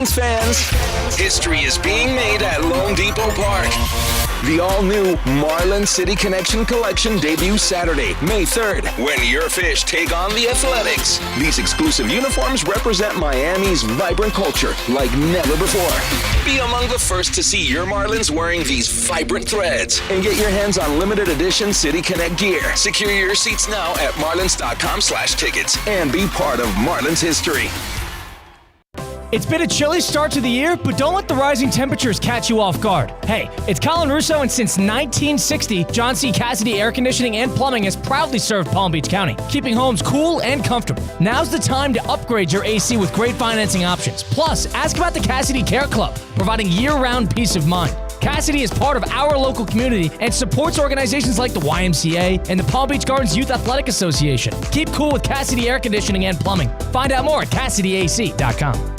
Fans, history is being made at Lone Depot Park. The all-new Marlin City Connection Collection debuts Saturday, May 3rd, when your fish take on the Athletics. These exclusive uniforms represent Miami's vibrant culture like never before. Be among the first to see your Marlins wearing these vibrant threads and get your hands on limited edition City Connect gear. Secure your seats now at marlins.com/tickets and be part of Marlins history. It's been a chilly start to the year, but don't let the rising temperatures catch you off guard. Hey, it's Colin Russo, and since 1960, John C. Cassidy Air Conditioning and Plumbing has proudly served Palm Beach County, keeping homes cool and comfortable. Now's the time to upgrade your AC with great financing options. Plus, ask about the Cassidy Care Club, providing year-round peace of mind. Cassidy is part of our local community and supports organizations like the YMCA and the Palm Beach Gardens Youth Athletic Association. Keep cool with Cassidy Air Conditioning and Plumbing. Find out more at CassidyAC.com.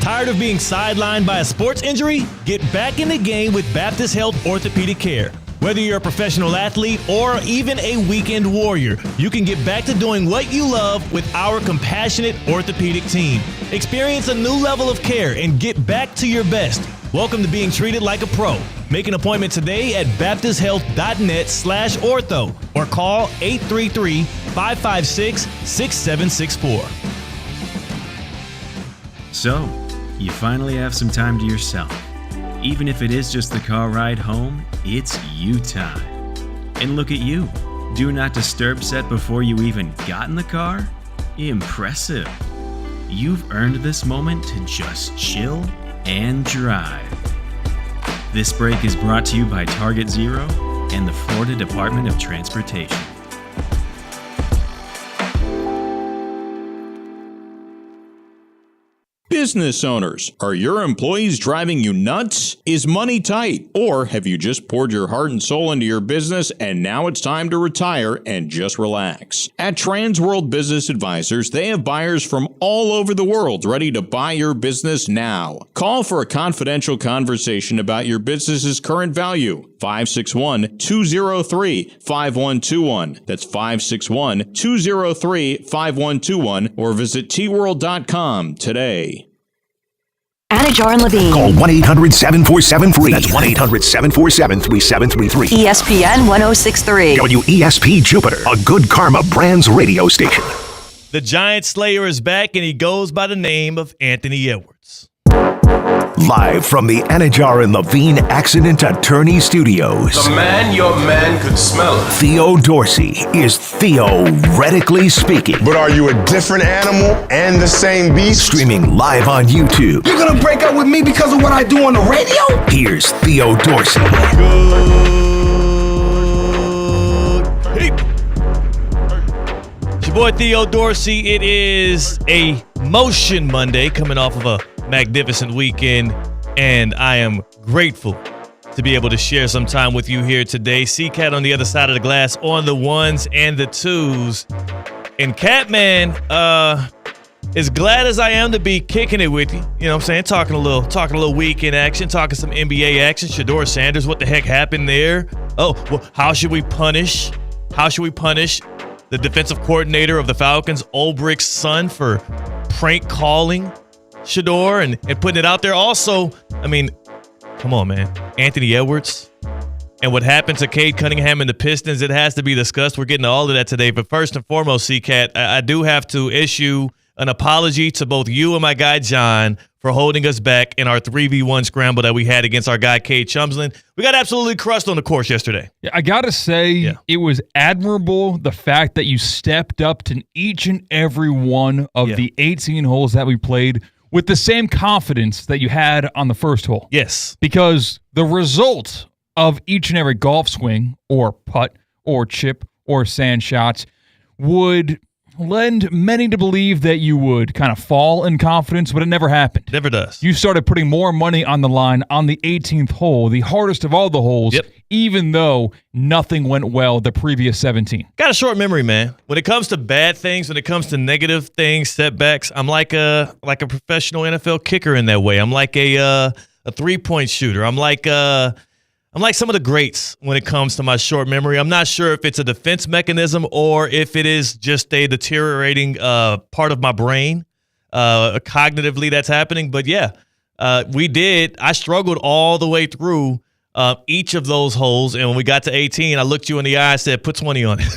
Tired of being sidelined by a sports injury? Get back in the game with Baptist Health Orthopedic Care. Whether you're a professional athlete or even a weekend warrior, you can get back to doing what you love with our compassionate orthopedic team. Experience a new level of care and get back to your best. Welcome to being treated like a pro. Make an appointment today at baptisthealth.net/ortho or call 833-556-6764. So, you finally have some time to yourself. Even if it is just the car ride home, it's you time. And look at you. Do not disturb set before you even got in the car? Impressive. You've earned this moment to just chill and drive. This break is brought to you by Target Zero and the Florida Department of Transportation. Business owners, are your employees driving you nuts? Is money tight? Or have you just poured your heart and soul into your business and now it's time to retire and just relax? At Transworld Business Advisors, they have buyers from all over the world ready to buy your business now. Call for a confidential conversation about your business's current value. 561-203-5121. That's 561-203-5121 or visit tworld.com today. Anajar and Levine. Call 1-800-747-FREE. That's 1-800-747-3733. ESPN 1063. WESP Jupiter, a Good Karma Brands radio station. The Giant Slayer is back, and he goes by the name of Anthony Edwards. Live from the Anajar and Levine Accident Attorney Studios. The man your man could smell. Theo Dorsey is theoretically speaking. But are you a different animal and the same beast? Streaming live on YouTube. You're gonna break up with me because of what I do on the radio? Here's Theo Dorsey. It's your boy Theo Dorsey. It is a Motion Monday coming off of a magnificent weekend, and I am grateful to be able to share some time with you here today. C-Cat on the other side of the glass on the ones and the twos. And Catman, as glad as I am to be kicking it with you, you know what I'm saying, talking a little weekend action, talking some NBA action. Shedeur Sanders, what the heck happened there? Oh, well, how should we punish the defensive coordinator of the Falcons, Ulbricht's son, for prank calling Shedeur and putting it out there? Also, I mean, come on, man. Anthony Edwards and what happened to Cade Cunningham and the Pistons, it has to be discussed. We're getting to all of that today. But first and foremost, C-Cat, I do have to issue an apology to both you and my guy John for holding us back in our 3v1 scramble that we had against our guy Cade Chumsland. We got absolutely crushed on the course yesterday. Yeah, I got to say, It was admirable, the fact that you stepped up to each and every one of the 18 holes that we played with the same confidence that you had on the first hole. Yes. Because the result of each and every golf swing or putt or chip or sand shots would lend many to believe that you would kind of fall in confidence, but it never happened. Never does. You started putting more money on the line on the 18th hole, the hardest of all the holes, even though nothing went well the previous 17. Got a short memory, man. When it comes to bad things, when it comes to negative things, setbacks, I'm like a professional NFL kicker in that way. I'm like a three-point shooter. I'm like some of the greats when it comes to my short memory. I'm not sure if it's a defense mechanism or if it is just a deteriorating part of my brain. cognitively that's happening. But yeah, we did. I struggled all the way through each of those holes, and when we got to 18, I looked you in the eye and said, put 20 on it.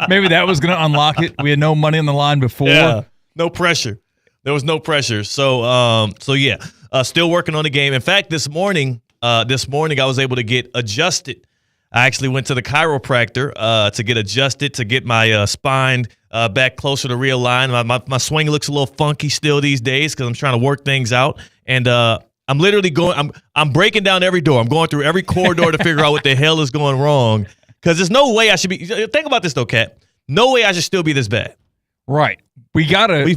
Maybe that was going to unlock it. We had no money on the line before. Yeah, no pressure. There was no pressure. So yeah, still working on the game. In fact, this morning I was able to get adjusted. I actually went to the chiropractor to get adjusted, to get my spine back closer to realign. My swing looks a little funky still these days because I'm trying to work things out. And I'm literally I'm breaking down every door. I'm going through every corridor to figure out what the hell is going wrong. Because there's no way I should be. Think about this though, Kat. No way I should still be this bad. Right. We've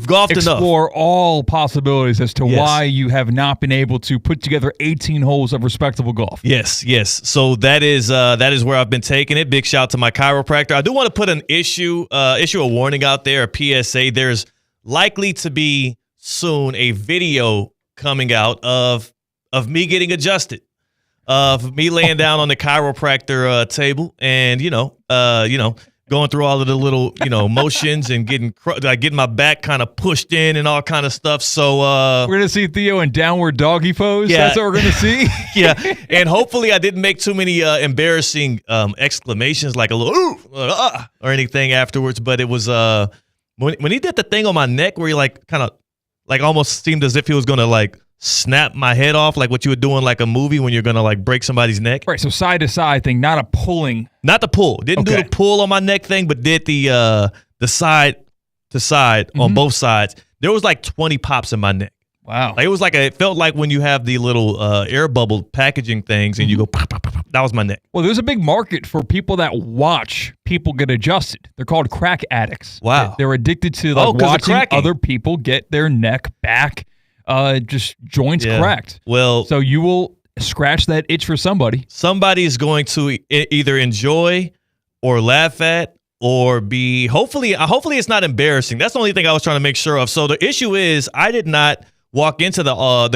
golfed explore enough. All possibilities as to why you have not been able to put together 18 holes of respectable golf. Yes. So that is where I've been taking it. Big shout out to my chiropractor. I do want to put an issue a warning out there, a PSA. There's likely to be soon a video coming out of me getting adjusted, of me laying down on the chiropractor table, and going through all of the little motions and getting my back kind of pushed in and all kind of stuff. So we're gonna see Theo in downward doggy pose. Yeah. That's what we're gonna see. Yeah, and hopefully I didn't make too many embarrassing exclamations like a little ooh or anything afterwards. But it was when he did the thing on my neck where he like kind of like almost seemed as if he was gonna like snap my head off, like what you would do in like a movie when you're gonna like break somebody's neck. Right, so side to side thing, not a pulling. Not the pull. Didn't do the pull on my neck thing, but did the side to side on both sides. There was like 20 pops in my neck. Wow. Like, it felt like when you have the little air bubble packaging things and you go pop, pop, pop, pop. That was my neck. Well, there's a big market for people that watch people get adjusted. They're called crack addicts. Wow. They're addicted to watching other people get their neck back. Just joints cracked. Well, so you will scratch that itch for somebody. Somebody is going to either enjoy or laugh at or be hopefully it's not embarrassing. That's the only thing I was trying to make sure of. So the issue is I did not walk into the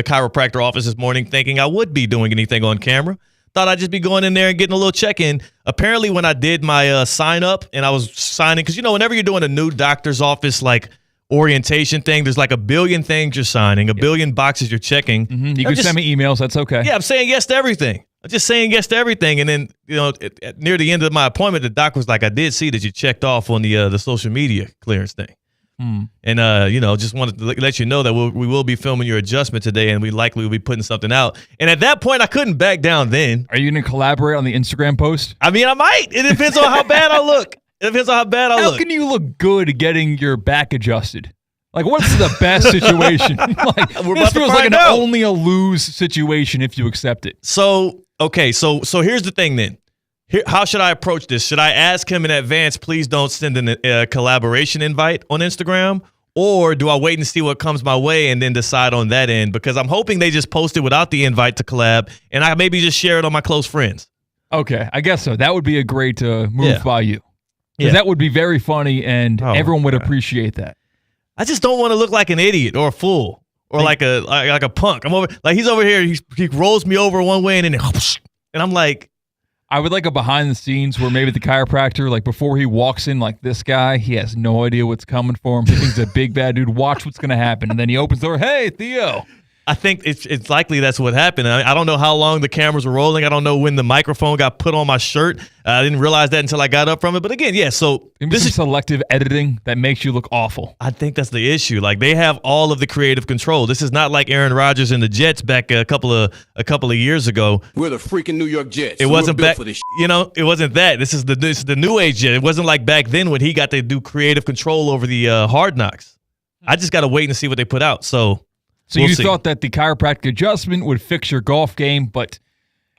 chiropractor office this morning thinking I would be doing anything on camera. Thought I'd just be going in there and getting a little check-in. Apparently, when I did my sign up and I was signing, because whenever you're doing a new doctor's office like orientation thing, there's like a billion things you're signing, a billion boxes you're checking. Mm-hmm. You can send me emails. That's okay. Yeah, I'm saying yes to everything. I'm just saying yes to everything. And then, near the end of my appointment, the doc was like, I did see that you checked off on the social media clearance thing. And, just wanted to let you know that we will be filming your adjustment today, and we likely will be putting something out. And at that point, I couldn't back down then. Are you going to collaborate on the Instagram post? I mean, I might. It depends on how bad I look. How can you look good getting your back adjusted? Like, what's the best situation? This feels like only a lose situation if you accept it. So here's the thing then. How should I approach this? Should I ask him in advance, please don't send a collaboration invite on Instagram? Or do I wait and see what comes my way and then decide on that end? Because I'm hoping they just post it without the invite to collab, and I maybe just share it on my close friends. Okay, I guess so. That would be a great move by you. Because that would be very funny, and everyone would appreciate that. I just don't want to look like an idiot or a fool or like a punk. He's over here. He rolls me over one way and then and I'm like, I would like a behind the scenes where maybe the chiropractor, like before he walks in, like this guy, he has no idea what's coming for him. He thinks he's a big bad dude. Watch what's going to happen, and then he opens the door. Hey, Theo. I think it's likely that's what happened. I don't know how long the cameras were rolling. I don't know when the microphone got put on my shirt. I didn't realize that until I got up from it. But again, so this is selective editing that makes you look awful. I think that's the issue. Like, they have all of the creative control. This is not like Aaron Rodgers and the Jets back a couple of years ago. We're the freaking New York Jets. It wasn't back for this. It wasn't that. This is the new age Jet. It wasn't like back then when he got to do creative control over the Hard Knocks. I just got to wait and see what they put out. So you thought that the chiropractic adjustment would fix your golf game, but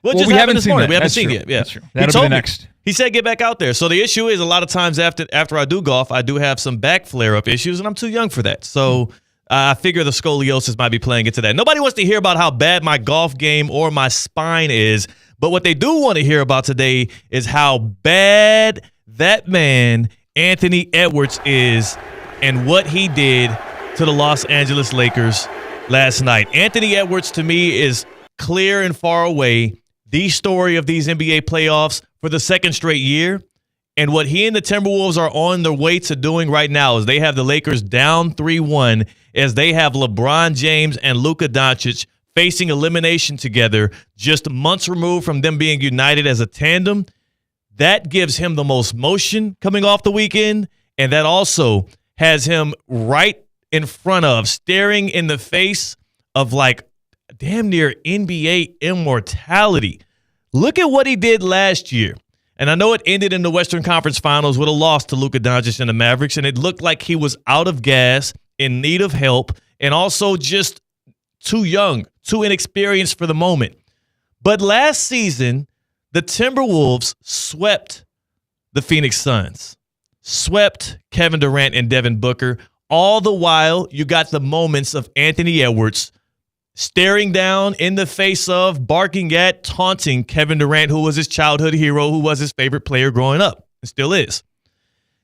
we haven't seen it. We haven't seen it yet. Yeah, that's true. That'll be the next. He said get back out there. So the issue is a lot of times after I do golf, I do have some back flare-up issues, and I'm too young for that. So I figure the scoliosis might be playing into that. Nobody wants to hear about how bad my golf game or my spine is, but what they do want to hear about today is how bad that man, Anthony Edwards, is and what he did to the Los Angeles Lakers last night. Anthony Edwards, to me, is clear and far away the story of these NBA playoffs for the second straight year. And what he and the Timberwolves are on their way to doing right now is they have the Lakers down 3-1 as they have LeBron James and Luka Doncic facing elimination together just months removed from them being united as a tandem. That gives him the most motion coming off the weekend, and that also has him right in front of, staring in the face of like damn near NBA immortality. Look at what he did last year. And I know it ended in the Western Conference Finals with a loss to Luka Doncic and the Mavericks, and it looked like he was out of gas, in need of help, and also just too young, too inexperienced for the moment. But last season, the Timberwolves swept the Phoenix Suns, swept Kevin Durant and Devin Booker. All the while, you got the moments of Anthony Edwards staring down in the face of, barking at, taunting Kevin Durant, who was his childhood hero, who was his favorite player growing up, and still is.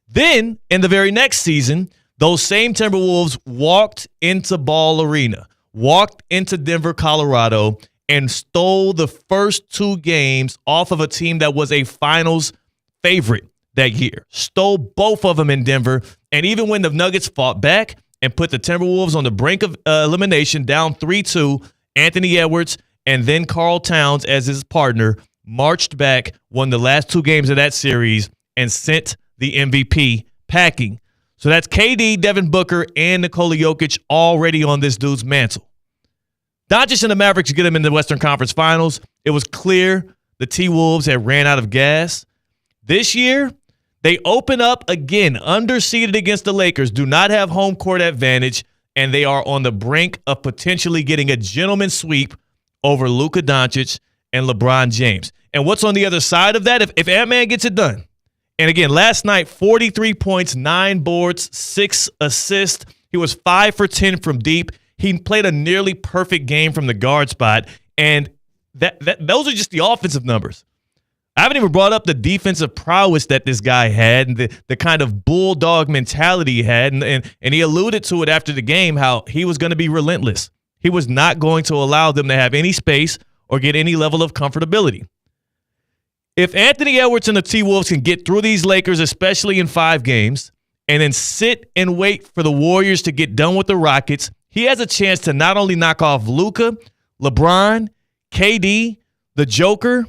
Then, in the very next season, those same Timberwolves walked into Ball Arena, walked into Denver, Colorado, and stole the first 2 games off of a team that was a finals favorite that year. Stole both of them in Denver, and even when the Nuggets fought back and put the Timberwolves on the brink of elimination, down 3-2, Anthony Edwards and then Karl Towns as his partner marched back, won the last 2 games of that series, and sent the MVP packing. So that's KD, Devin Booker, and Nikola Jokic already on this dude's mantle. Doncic and the Mavericks get him in the Western Conference Finals. It was clear the T-Wolves had ran out of gas. This year, they open up again, underseeded against the Lakers, do not have home court advantage, and they are on the brink of potentially getting a gentleman's sweep over Luka Doncic and LeBron James. And what's on the other side of that? If Ant-Man gets it done, and again, last night, 43 points, 9 boards, 6 assists. He was 5 for 10 from deep. He played a nearly perfect game from the guard spot, and those are just the offensive numbers. I haven't even brought up the defensive prowess that this guy had and the kind of bulldog mentality he had, and he alluded to it after the game, how he was going to be relentless. He was not going to allow them to have any space or get any level of comfortability. If Anthony Edwards and the T-Wolves can get through these Lakers, especially in 5 games, and then sit and wait for the Warriors to get done with the Rockets, he has a chance to not only knock off Luka, LeBron, KD, the Joker,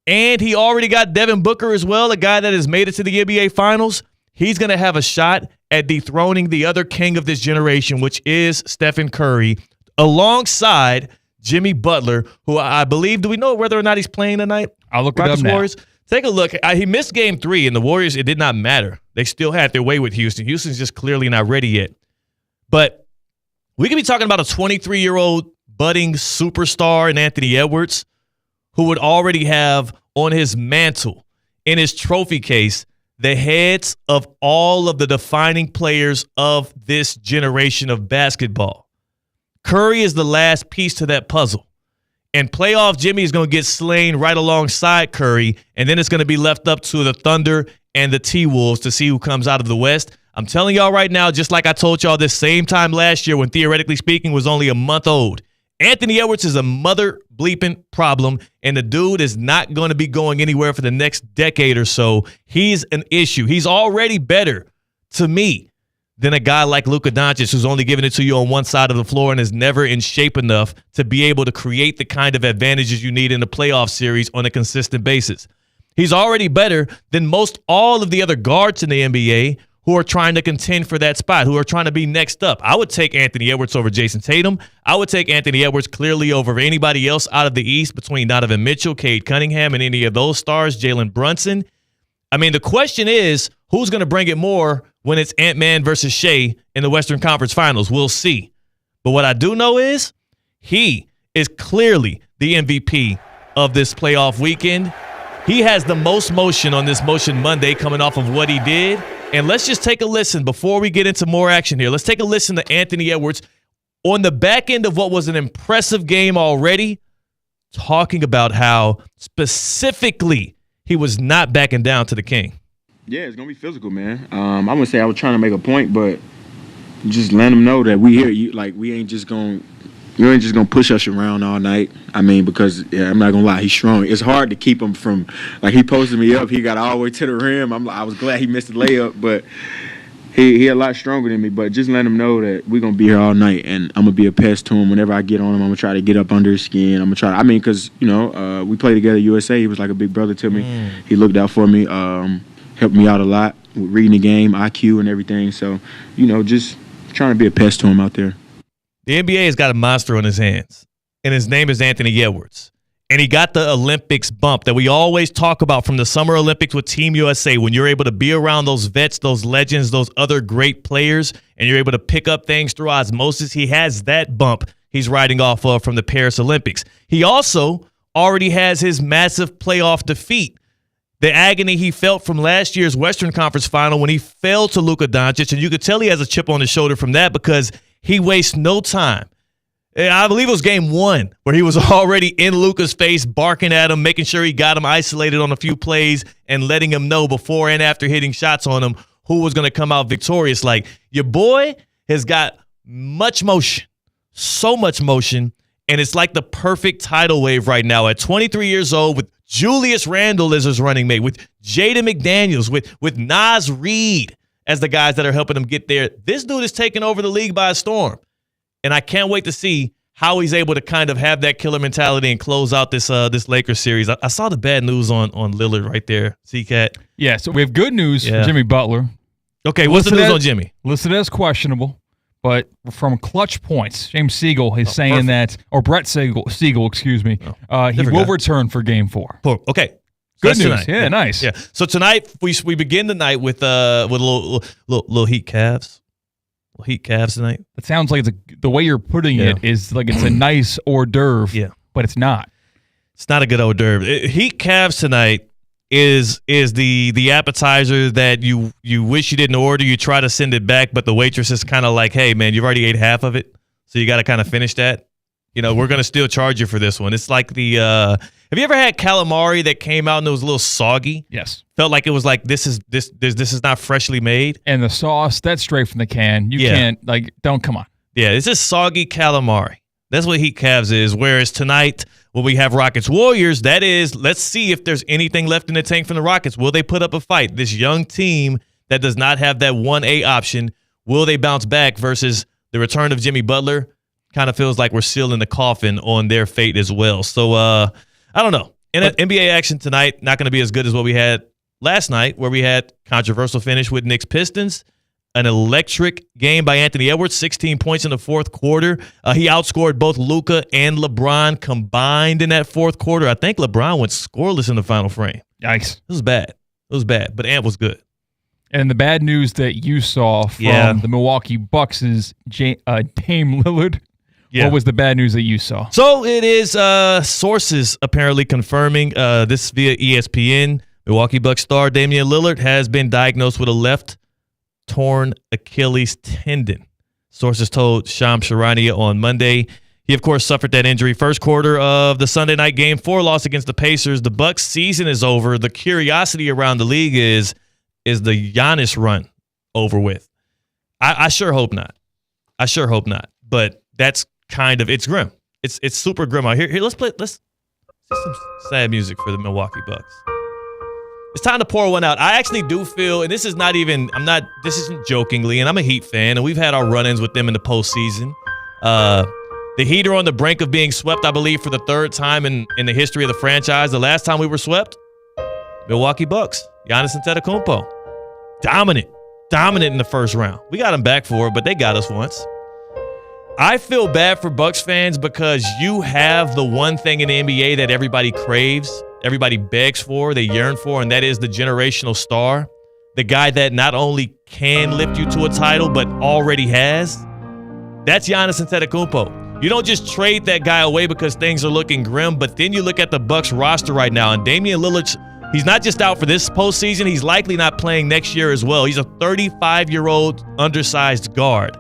and he already got Devin Booker as well, a guy that has made it to the NBA Finals. He's going to have a shot at dethroning the other king of this generation, which is Stephen Curry, alongside Jimmy Butler, who I believe, do we know whether or not he's playing tonight? I'll look it up now. Warriors. Take a look. He missed game 3, and the Warriors, it did not matter. They still had their way with Houston. Houston's just clearly not ready yet. But we could be talking about a 23-year-old budding superstar in Anthony Edwards who would already have on his mantle, in his trophy case, the heads of all of the defining players of this generation of basketball. Curry is the last piece to that puzzle. And playoff Jimmy is going to get slain right alongside Curry, and then it's going to be left up to the Thunder and the T-Wolves to see who comes out of the West. I'm telling y'all right now, just like I told y'all this same time last year when Theoretically Speaking was only a month old, Anthony Edwards is a mother bleeping problem, and the dude is not going to be going anywhere for the next decade or so. He's an issue. He's already better, to me, than a guy like Luka Doncic, who's only giving it to you on one side of the floor and is never in shape enough to be able to create the kind of advantages you need in the playoff series on a consistent basis. He's already better than most all of the other guards in the NBA who are trying to contend for that spot, who are trying to be next up. I would take Anthony Edwards over Jason Tatum. I would take Anthony Edwards clearly over anybody else out of the East between Donovan Mitchell, Cade Cunningham, and any of those stars, Jalen Brunson. I mean, the question is, who's going to bring it more when it's Ant-Man versus Shea in the Western Conference Finals? We'll see. But what I do know is he is clearly the MVP of this playoff weekend. He has the most motion on this Motion Monday coming off of what he did. And let's just take a listen before we get into more action here. Let's take a listen to Anthony Edwards on the back end of what was an impressive game already, talking about how specifically he was not backing down to the king. Yeah, it's going to be physical, man. I wouldn't say I was trying to make a point, but just letting them know that we here. We ain't just going to, You ain't just going to push us around all night. I mean, because, I'm not going to lie, he's strong. It's hard to keep him from, like, he posted me up. He got all the way to the rim. I was glad he missed the layup, but he a lot stronger than me. But just let him know that we're going to be here all night, and I'm going to be a pest to him. Whenever I get on him, I'm going to try to get up under his skin. I'm going to try to, I mean, because, we played together at USA. He was like a big brother to me. He looked out for me, helped me out a lot with reading the game, IQ and everything. So, just trying to be a pest to him out there. The NBA has got a monster on his hands, and his name is Anthony Edwards. And he got the Olympics bump that we always talk about from the Summer Olympics with Team USA, when you're able to be around those vets, those legends, those other great players, and you're able to pick up things through osmosis. He has that bump he's riding off of from the Paris Olympics. He also already has his massive playoff defeat. The agony he felt from last year's Western Conference Final when he fell to Luka Doncic, and you could tell he has a chip on his shoulder from that because he wastes no time. I believe it was game 1 where he was already in Luka's face, barking at him, making sure he got him isolated on a few plays and letting him know before and after hitting shots on him who was going to come out victorious. Like, your boy has got much motion, so much motion, and it's like the perfect tidal wave right now at 23 years old with Julius Randle as his running mate, with Jaden McDaniels, with Naz Reid as the guys that are helping him get there. This dude is taking over the league by a storm. And I can't wait to see how he's able to kind of have that killer mentality and close out this Lakers series. I saw the bad news on Lillard right there, C-Cat. Yeah, so we have good news for Jimmy Butler. Okay, what's the news on Jimmy? Listed as questionable, but from Clutch Points, James Siegel is saying that, or Brett Siegel, excuse me, he will return for Game 4. Okay. Good news. Tonight. Yeah, nice. Yeah. So tonight we begin the night with a little Heat Cavs. Heat Cavs tonight. It sounds like the way you're putting it is like it's a nice hors d'oeuvre, but it's not. It's not a good hors d'oeuvre. Heat Cavs tonight is the appetizer that you wish you didn't order. You try to send it back, but the waitress is kind of like, hey, man, you've already ate half of it, so you got to kind of finish that. We're going to still charge you for this one. It's like the have you ever had calamari that came out and it was a little soggy? Yes. Felt like it was like this is not freshly made. And the sauce, that's straight from the can. You can't, come on. Yeah, it's just soggy calamari. That's what Heat Cavs is. Whereas tonight, when we have Rockets Warriors, that is, let's see if there's anything left in the tank from the Rockets. Will they put up a fight? This young team that does not have that 1A option, will they bounce back versus the return of Jimmy Butler? Kind of feels like we're sealing the coffin on their fate as well. So, I don't know. NBA action tonight, not going to be as good as what we had last night, where we had controversial finish with Knicks Pistons, an electric game by Anthony Edwards, 16 points in the fourth quarter. He outscored both Luka and LeBron combined in that fourth quarter. I think LeBron went scoreless in the final frame. Yikes. It was bad. But Ant was good. And the bad news that you saw from the Milwaukee Bucks is Dame Lillard. Yeah. What was the bad news that you saw? So it is sources apparently confirming this via ESPN. Milwaukee Bucks star Damian Lillard has been diagnosed with a left torn Achilles tendon. Sources told Shams Charania on Monday. He, of course, suffered that injury first quarter of the Sunday night Game 4 loss against the Pacers. The Bucks season is over. The curiosity around the league is the Giannis run over with? I sure hope not. But that's kind of, it's grim. It's super grim out here. Here, let's see some sad music for the Milwaukee Bucks. It's time to pour one out. I actually do feel, and this isn't jokingly, and I'm a Heat fan, and we've had our run-ins with them in the postseason. The Heat are on the brink of being swept, I believe, for the third time in the history of the franchise. The last time we were swept, Milwaukee Bucks, Giannis Antetokounmpo. Dominant in the first round. We got them back for it, but they got us once. I feel bad for Bucks fans because you have the one thing in the NBA that everybody craves, everybody begs for, they yearn for, and that is the generational star. The guy that not only can lift you to a title, but already has. That's Giannis Antetokounmpo. You don't just trade that guy away because things are looking grim, but then you look at the Bucks roster right now, and Damian Lillard, he's not just out for this postseason, he's likely not playing next year as well. He's a 35-year-old undersized guard.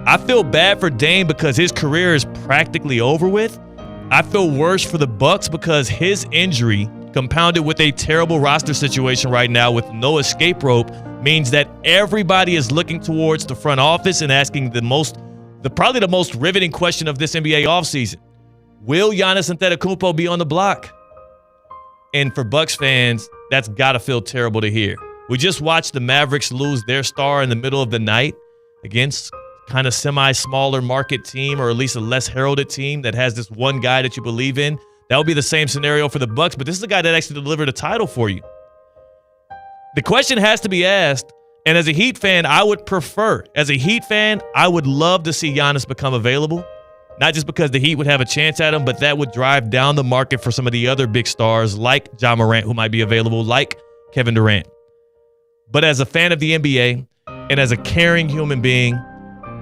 I feel bad for Dame because his career is practically over with. I feel worse for the Bucks because his injury, compounded with a terrible roster situation right now with no escape rope, means that everybody is looking towards the front office and asking the most Probably the most riveting question of this NBA offseason. Will Giannis Antetokounmpo be on the block? And for Bucks fans, that's got to feel terrible to hear. We just watched the Mavericks lose their star in the middle of the night against kind of semi-smaller market team, or at least a less heralded team that has this one guy that you believe in. That would be the same scenario for the Bucks, but this is a guy that actually delivered a title for you. The question has to be asked, and as a Heat fan, I would love to see Giannis become available. Not just because the Heat would have a chance at him, but that would drive down the market for some of the other big stars like Ja Morant, who might be available, like Kevin Durant. But as a fan of the NBA and as a caring human being,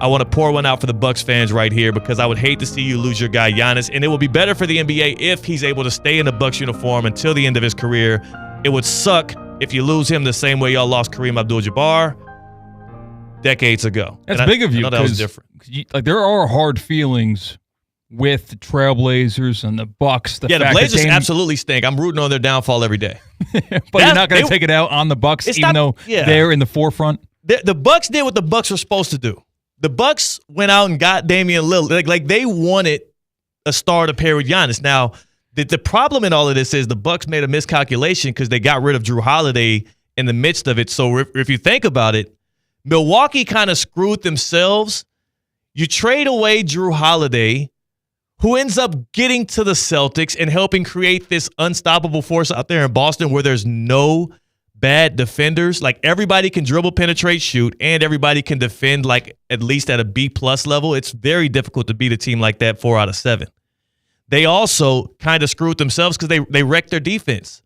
I want to pour one out for the Bucks fans right here, because I would hate to see you lose your guy Giannis, and it will be better for the NBA if he's able to stay in the Bucks uniform until the end of his career. It would suck if you lose him the same way y'all lost Kareem Abdul-Jabbar decades ago. That's big of you. I know that was different. There are hard feelings with the Trailblazers and the Bucks. The Blazers absolutely stink. I'm rooting on their downfall every day. But you're not going to take it out on the Bucks, even though they're in the forefront? The Bucks did what the Bucks were supposed to do. The Bucks went out and got Damian Lillard. Like they wanted a star to pair with Giannis. Now, the problem in all of this is the Bucks made a miscalculation because they got rid of Drew Holiday in the midst of it. So if you think about it, Milwaukee kind of screwed themselves. You trade away Drew Holiday, who ends up getting to the Celtics and helping create this unstoppable force out there in Boston where there's no bad defenders. Like everybody can dribble, penetrate, shoot, and everybody can defend like at least at a B+ level. It's very difficult to beat a team like that 4 out of 7. They also kind of screwed themselves because they wrecked their defense.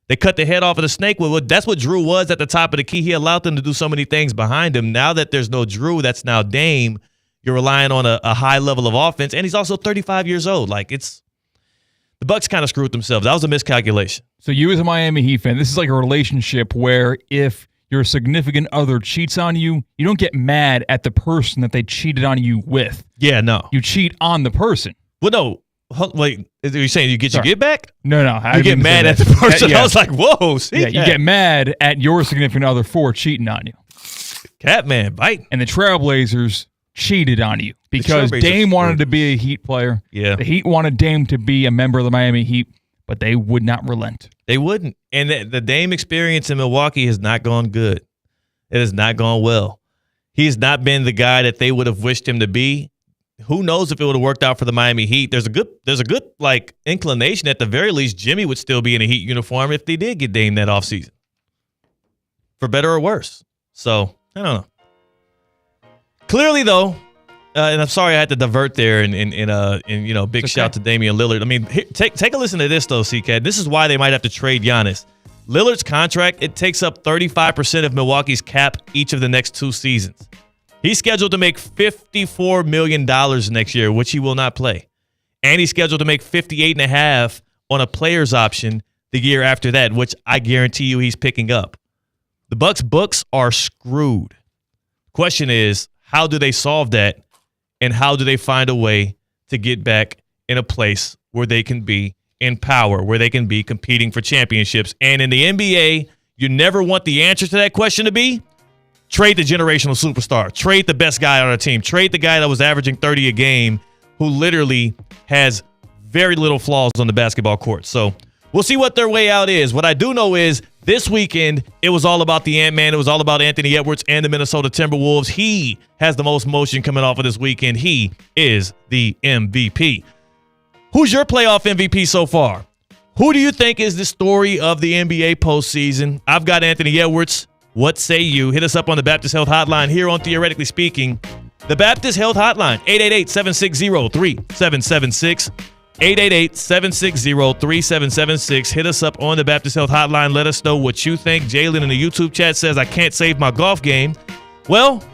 They cut the head off of the snake. Well, that's what Drew was at the top of the key. He allowed them to do so many things behind him. Now that there's no Drew, that's now Dame. You're relying on a high level of offense, and he's also 35 years old. Like the Bucks kind of screwed themselves. That was a miscalculation. So you as a Miami Heat fan, this is like a relationship where if your significant other cheats on you, you don't get mad at the person that they cheated on you with. Yeah, no. You cheat on the person. Well, no. Wait, are you saying you get your get back? No. You get mad at the person. I was like, whoa. Yeah, you get mad at your significant other for cheating on you. Catman bite. And the Trailblazers cheated on you because Dame wanted to be a Heat player. Yeah. The Heat wanted Dame to be a member of the Miami Heat, but they would not relent. They wouldn't. And the Dame experience in Milwaukee has not gone good. It has not gone well. He's not been the guy that they would have wished him to be. Who knows if it would have worked out for the Miami Heat? There's a good like inclination at the very least Jimmy would still be in a Heat uniform if they did get Dame that offseason. For better or worse. So, I don't know. Clearly, though, and I'm sorry I had to divert there and big shout to Damian Lillard. I mean, take a listen to this, though, CK. This is why they might have to trade Giannis. Lillard's contract, it takes up 35% of Milwaukee's cap each of the next 2 seasons. He's scheduled to make $54 million next year, which he will not play. And he's scheduled to make $58.5 on a player's option the year after that, which I guarantee you he's picking up. The Bucks' books are screwed. Question is, how do they solve that? And how do they find a way to get back in a place where they can be in power, where they can be competing for championships? And in the NBA, you never want the answer to that question to be, trade the generational superstar. Trade the best guy on our team. Trade the guy that was averaging 30 a game who literally has very little flaws on the basketball court. So we'll see what their way out is. What I do know is this weekend, it was all about the Ant-Man. It was all about Anthony Edwards and the Minnesota Timberwolves. He has the most motion coming off of this weekend. He is the MVP. Who's your playoff MVP so far? Who do you think is the story of the NBA postseason? I've got Anthony Edwards. What say you? Hit us up on the Baptist Health Hotline here on Theoretically Speaking. The Baptist Health Hotline, 888-760-3776. 888-760-3776. Hit us up on the Baptist Health Hotline. Let us know what you think. Jalen in the YouTube chat says, I can't save my golf game. Well,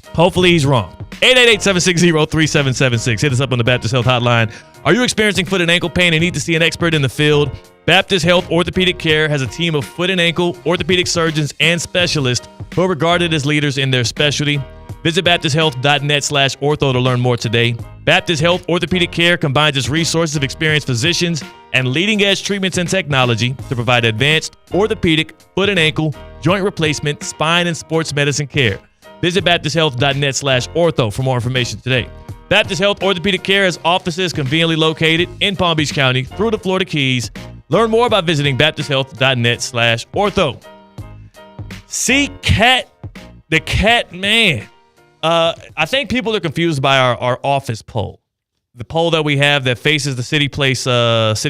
hopefully he's wrong. 888-760-3776. Hit us up on the Baptist Health Hotline. Are you experiencing foot and ankle pain and need to see an expert in the field? Baptist Health Orthopedic Care has a team of foot and ankle orthopedic surgeons and specialists who are regarded as leaders in their specialty. Visit baptisthealth.net/ortho to learn more today. Baptist Health Orthopedic Care combines its resources of experienced physicians and leading-edge treatments and technology to provide advanced orthopedic, foot and ankle, joint replacement, spine, and sports medicine care. Visit BaptistHealth.net/ortho for more information today. Baptist Health Orthopedic Care has offices conveniently located in Palm Beach County through the Florida Keys. Learn more by visiting BaptistHealth.net/ortho. See, the cat man. I think people are confused by our office poll. The pole that we have that faces the City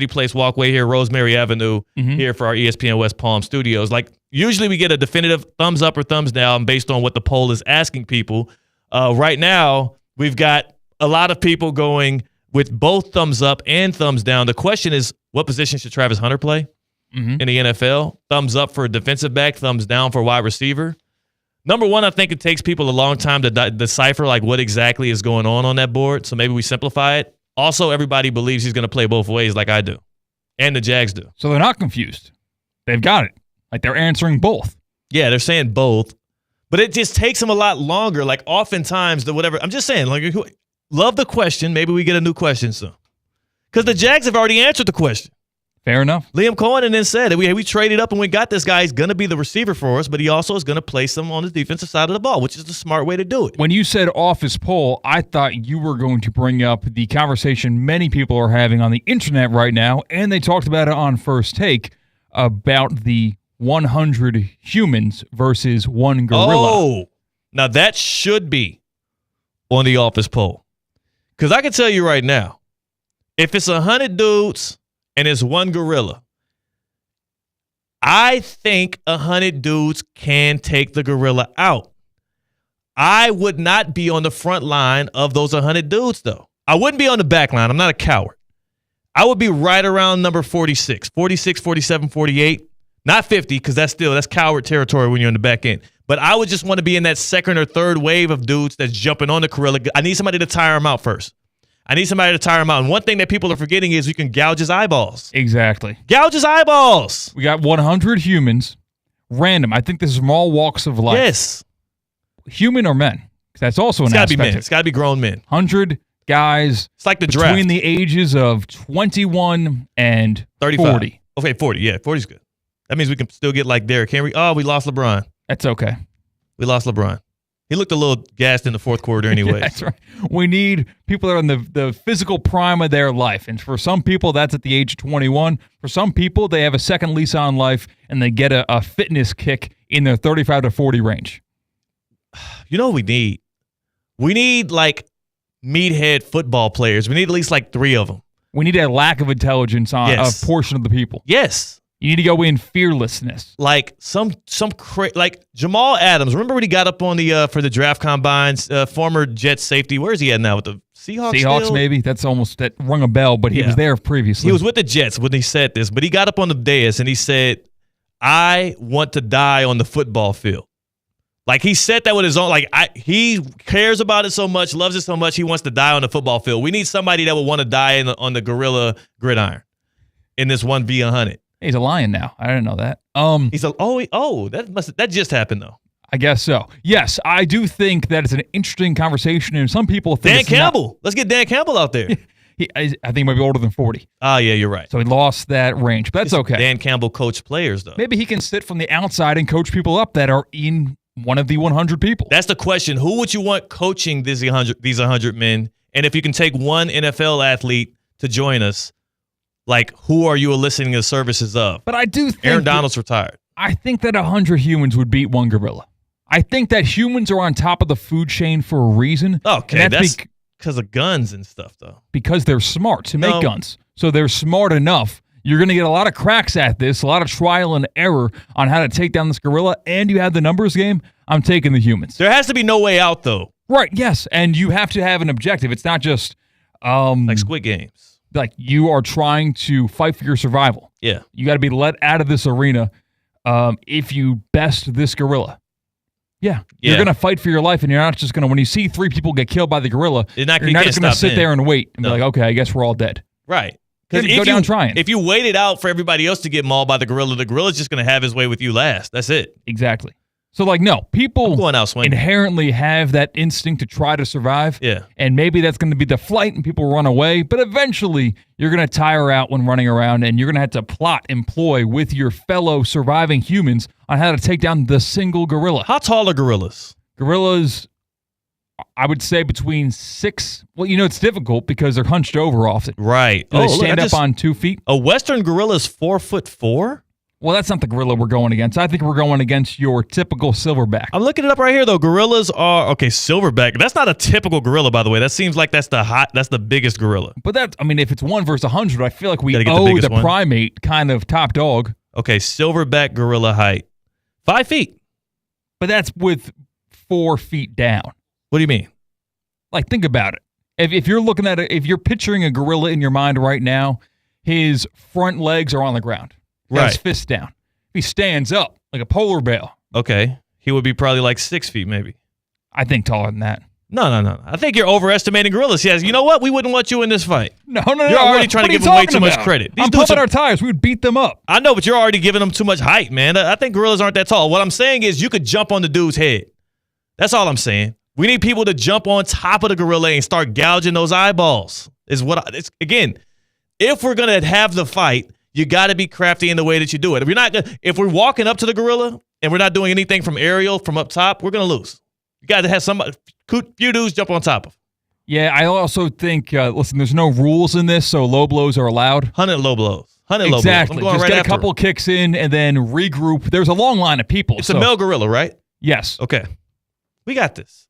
Place walkway here, Rosemary Avenue, here for our ESPN West Palm studios. Like, usually we get a definitive thumbs up or thumbs down based on what the poll is asking people. Right now, we've got a lot of people going with both thumbs up and thumbs down. The question is, what position should Travis Hunter play in the NFL? Thumbs up for a defensive back, thumbs down for a wide receiver. Number one, I think it takes people a long time to decipher like what exactly is going on that board. So maybe we simplify it. Also, everybody believes he's going to play both ways like I do. And the Jags do. So they're not confused. They've got it. Like, they're answering both. Yeah, they're saying both. But it just takes them a lot longer. Like, oftentimes, I'm just saying, like, love the question. Maybe we get a new question soon. Because the Jags have already answered the question. Fair enough. Liam Cohen then said that we traded up and we got this guy. He's going to be the receiver for us, but he also is going to play some on the defensive side of the ball, which is the smart way to do it. When you said office poll, I thought you were going to bring up the conversation many people are having on the internet right now, and they talked about it on First Take, about the 100 humans versus one gorilla. Oh, now that should be on the office poll. Because I can tell you right now, if it's 100 dudes and it's one gorilla, I think 100 dudes can take the gorilla out. I would not be on the front line of those 100 dudes, though. I wouldn't be on the back line. I'm not a coward. I would be right around number 46, 47, 48. Not 50, because that's coward territory when you're in the back end. But I would just want to be in that second or third wave of dudes that's jumping on the gorilla. I need somebody to tire him out first. And one thing that people are forgetting is you can gouge his eyeballs. Exactly. Gouge his eyeballs. We got 100 humans, random. I think this is from all walks of life. Yes. Human or men? That's also It's an got to aspect. be men. It's got to be grown men. 100 guys. It's like the between draft. the ages of 21 and 35. 40. Okay, 40. Yeah, 40's good. That means we can still get like Derrick Henry. Oh, we lost LeBron. That's okay. We lost LeBron. He looked a little gassed in the fourth quarter anyway. That's right. We need people that are in the physical prime of their life. And for some people, that's at the age of 21. For some people, they have a second lease on life, and they get a fitness kick in their 35 to 40 range. You know what we need? We need, like, meathead football players. We need at least, like, 3 of them. We need a lack of intelligence on a portion of the people. Yes. You need to go in fearlessness. Like like Jamal Adams. Remember when he got up on the for the draft combines? Former Jets safety. Where is he at now? With the Seahawks? Seahawks, still? maybe. That rung a bell, but he was there previously. He was with the Jets when he said this, but he got up on the dais and he said, "I want to die on the football field." Like, he said that with his own. Like, he cares about it so much, loves it so much, he wants to die on the football field. We need somebody that will want to die on the gorilla gridiron in this 1v100. He's a lion now. I didn't know that. That just happened though. I guess so. Yes, I do think that it's an interesting conversation, and some people think Dan Campbell. Let's get Dan Campbell out there. I think he might be older than 40. Oh, yeah, you're right. So he lost that range, but that's okay. Dan Campbell coached players though. Maybe he can sit from the outside and coach people up that are in one of the 100 people. That's the question. Who would you want coaching these 100 men? And if you can take one NFL athlete to join us, like, who are you eliciting the services of? But I do think Aaron Donald's retired. I think that 100 humans would beat one gorilla. I think that humans are on top of the food chain for a reason. Okay, that's because of guns and stuff, though. Because they're smart to make guns. So they're smart enough. You're going to get a lot of cracks at this, a lot of trial and error on how to take down this gorilla, and you have the numbers game. I'm taking the humans. There has to be no way out, though. Right, yes. And you have to have an objective. It's not just like Squid Games. Like, you are trying to fight for your survival. Yeah. You got to be let out of this arena if you best this gorilla. Yeah. You're going to fight for your life, and you're not just going to, when you see 3 people get killed by the gorilla, you're not just going to sit there and wait and be like, okay, I guess we're all dead. Right. Because go down trying. If you waited out for everybody else to get mauled by the gorilla's just going to have his way with you last. That's it. Exactly. So, like, no, people going out swinging. Inherently have that instinct to try to survive. Yeah. And maybe that's going to be the flight and people run away. But eventually, you're going to tire out when running around, and you're going to have to employ with your fellow surviving humans on how to take down the single gorilla. How tall are gorillas? Gorillas, I would say between 6. Well, it's difficult because they're hunched over often. Right. Do they stand up on 2 feet? A Western gorilla is 4'4"? Well, that's not the gorilla we're going against. I think we're going against your typical silverback. I'm looking it up right here, though. Gorillas are, okay, silverback. That's not a typical gorilla, by the way. That seems like that's the biggest gorilla. But if it's 1 versus 100, I feel like we owe the primate kind of top dog. Okay, silverback gorilla height. 5 feet. But that's with 4 feet down. What do you mean? Like, think about it. If you're looking at it, if you're picturing a gorilla in your mind right now, his front legs are on the ground. Right. His fists down. He stands up like a polar bear. Okay. He would be probably like 6 feet, maybe. I think taller than that. No. I think you're overestimating gorillas. Yes. You know what? We wouldn't want you in this fight. No. You're already trying to give them way too much credit. I'm pumping our tires. We would beat them up. I know, but you're already giving them too much height, man. I think gorillas aren't that tall. What I'm saying is you could jump on the dude's head. That's all I'm saying. We need people to jump on top of the gorilla and start gouging those eyeballs. Again, if we're going to have the fight, you got to be crafty in the way that you do it. If we're walking up to the gorilla and we're not doing anything from aerial, from up top, we're going to lose. You got to have few dudes jump on top of them. Yeah, I also think, listen, there's no rules in this, so low blows are allowed. 100 low blows. Exactly. Just get a couple kicks in and then regroup. There's a long line of people. It's a male gorilla, right? Yes. Okay. We got this.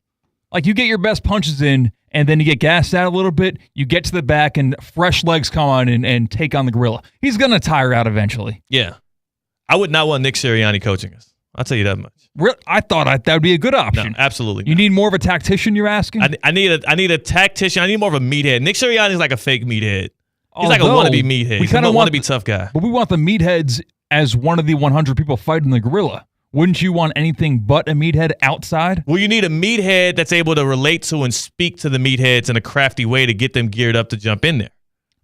Like, you get your best punches in, and then you get gassed out a little bit. You get to the back, and fresh legs come on and take on the gorilla. He's going to tire out eventually. Yeah. I would not want Nick Sirianni coaching us. I'll tell you that much. I thought that would be a good option. No, absolutely not. You need more of a tactician, you're asking? I need a tactician. I need more of a meathead. Nick Sirianni is like a fake meathead. He's like a wannabe meathead. He's a wannabe tough guy. But we want the meatheads as one of the 100 people fighting the gorilla. Wouldn't you want anything but a meathead outside? Well, you need a meathead that's able to relate to and speak to the meatheads in a crafty way to get them geared up to jump in there.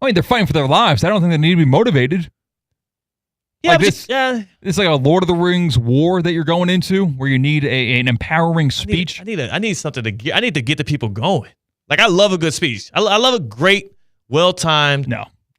I mean, they're fighting for their lives. I don't think they need to be motivated. Yeah, it's like a Lord of the Rings war that you're going into, where you need an empowering speech. I need something to. I need to get the people going. Like, I love a good speech. I love a great, well-timed,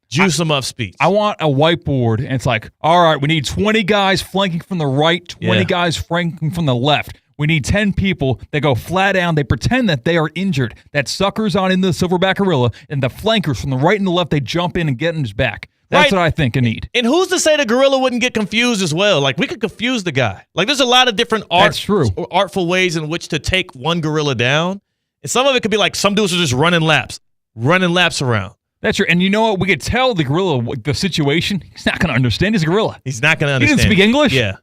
juice them up speech. I want a whiteboard, and it's like, all right, we need 20 guys flanking from the right, 20 guys flanking from the left. We need 10 people that go flat down. They pretend that they are injured. That suckers on into the silverback gorilla, and the flankers from the right and the left, they jump in and get in his back. That's what I think I need. And who's to say the gorilla wouldn't get confused as well? Like, we could confuse the guy. Like, there's a lot of different artful ways in which to take one gorilla down. And some of it could be like some dudes are just running laps around. That's true. And you know what? We could tell the gorilla the situation. He's not going to understand. He's a gorilla. He's not going to understand. He didn't speak English? Yeah.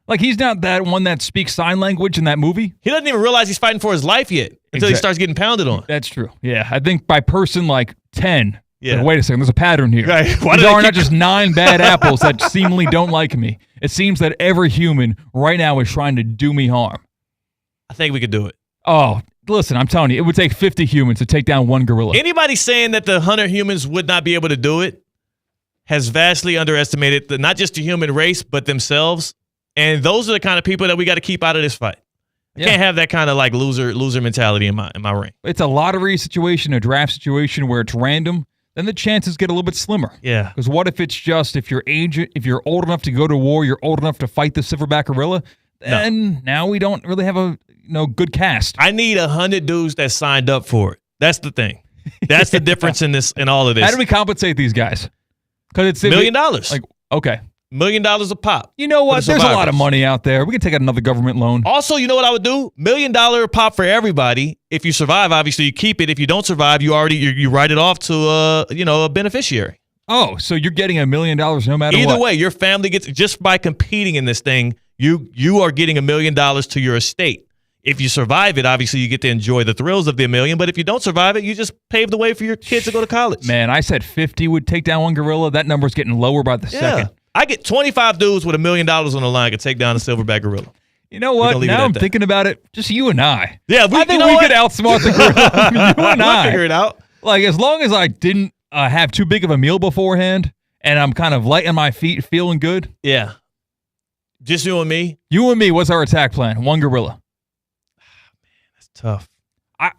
Like, he's not that one that speaks sign language in that movie. He doesn't even realize he's fighting for his life yet until he starts getting pounded on. That's true. Yeah. I think by person like 10, yeah. Like, wait a second, there's a pattern here. Right. These are not just 9 bad apples that seemingly don't like me. It seems that every human right now is trying to do me harm. I think we could do it. Oh, listen, I'm telling you, it would take 50 humans to take down one gorilla. Anybody saying that the 100 humans would not be able to do it has vastly underestimated not just the human race, but themselves. And those are the kind of people that we got to keep out of this fight. I can't have that kind of like loser mentality in my ring. It's a lottery situation, a draft situation where it's random. Then the chances get a little bit slimmer. Yeah. Because what if it's just if you're old enough to go to war, you're old enough to fight the silverback gorilla, then now we don't really have a good cast. I need 100 dudes that signed up for it. That's the thing. That's the difference in all of this. How do we compensate these guys? Because it's $1 million. Like, okay. $1 million a pop. You know what? There's a lot of money out there. We can take out another government loan. Also, you know what I would do? $1 million a pop for everybody. If you survive, obviously you keep it. If you don't survive, you write it off to a beneficiary. Oh, so you're getting $1 million no matter what. Either way, your family gets, just by competing in this thing, you are getting $1 million to your estate. If you survive it, obviously you get to enjoy the thrills of the $1 million. But if you don't survive it, you just pave the way for your kids to go to college. Man, I said 50 would take down one gorilla. That number's getting lower by the second. I get 25 dudes with $1 million on the line could take down a silverback gorilla. You know what? Now I'm thinking about it. Just you and I. Yeah, I think we could outsmart the gorilla. You and I. We'll figure it out. Like, as long as I didn't have too big of a meal beforehand, and I'm kind of light on my feet, feeling good. Yeah. Just you and me. You and me. What's our attack plan? One gorilla. Man, that's tough.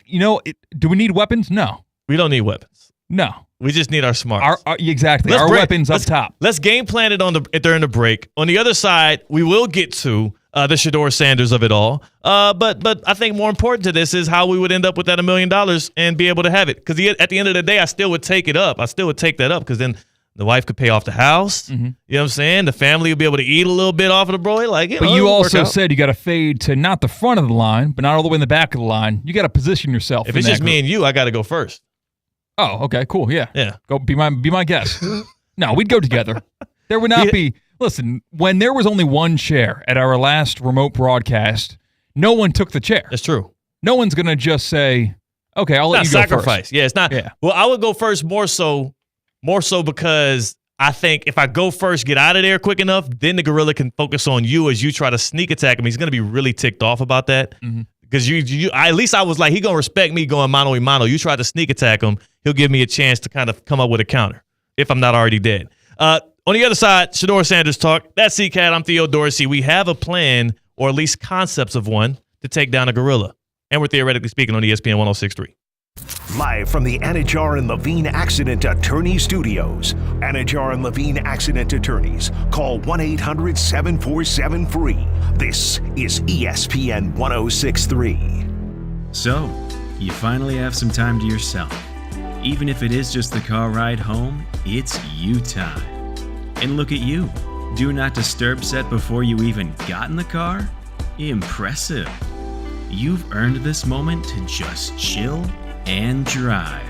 Do we need weapons? No. We don't need weapons. No. We just need our smarts. Exactly. Our weapons up top. Let's game plan it during the break. On the other side, we will get to the SHEDEUR Sanders of it all. But I think more important to this is how we would end up with that $1 million and be able to have it. Because at the end of the day, I still would take it up. I still would take that up because then the wife could pay off the house. Mm-hmm. You know what I'm saying? The family would be able to eat a little bit off of the broy. But you also said you got to fade to not the front of the line, but not all the way in the back of the line. You got to position yourself. If it's just me and you, I got to go first. Oh, okay, cool. Yeah. Yeah. Go be my guest. No, we'd go together. There would not be. Listen, when there was only one chair at our last remote broadcast, no one took the chair. That's true. No one's going to just say, okay, I'll let you go sacrifice. First. Yeah, it's not. Yeah. Well, I would go first more so because I think if I go first, get out of there quick enough, then the gorilla can focus on you as you try to sneak attack him. He's going to be really ticked off about that. Mm-hmm. Because at least I was like, he going to respect me going mano a mano. You try to sneak attack him, he'll give me a chance to kind of come up with a counter if I'm not already dead. On the other side, SHEDEUR Sanders talk. That's C-Cat. I'm Theo Dorsey. We have a plan, or at least concepts of one, to take down a gorilla. And we're theoretically speaking on ESPN 106.3. Live from the Anajar and Levine Accident Attorney Studios. Anajar and Levine Accident Attorneys. Call 1-800-747-FREE. This is ESPN 106.3. So, you finally have some time to yourself. Even if it is just the car ride home, it's you time. And look at you. Do not disturb set before you even got in the car? Impressive. You've earned this moment to just chill and drive.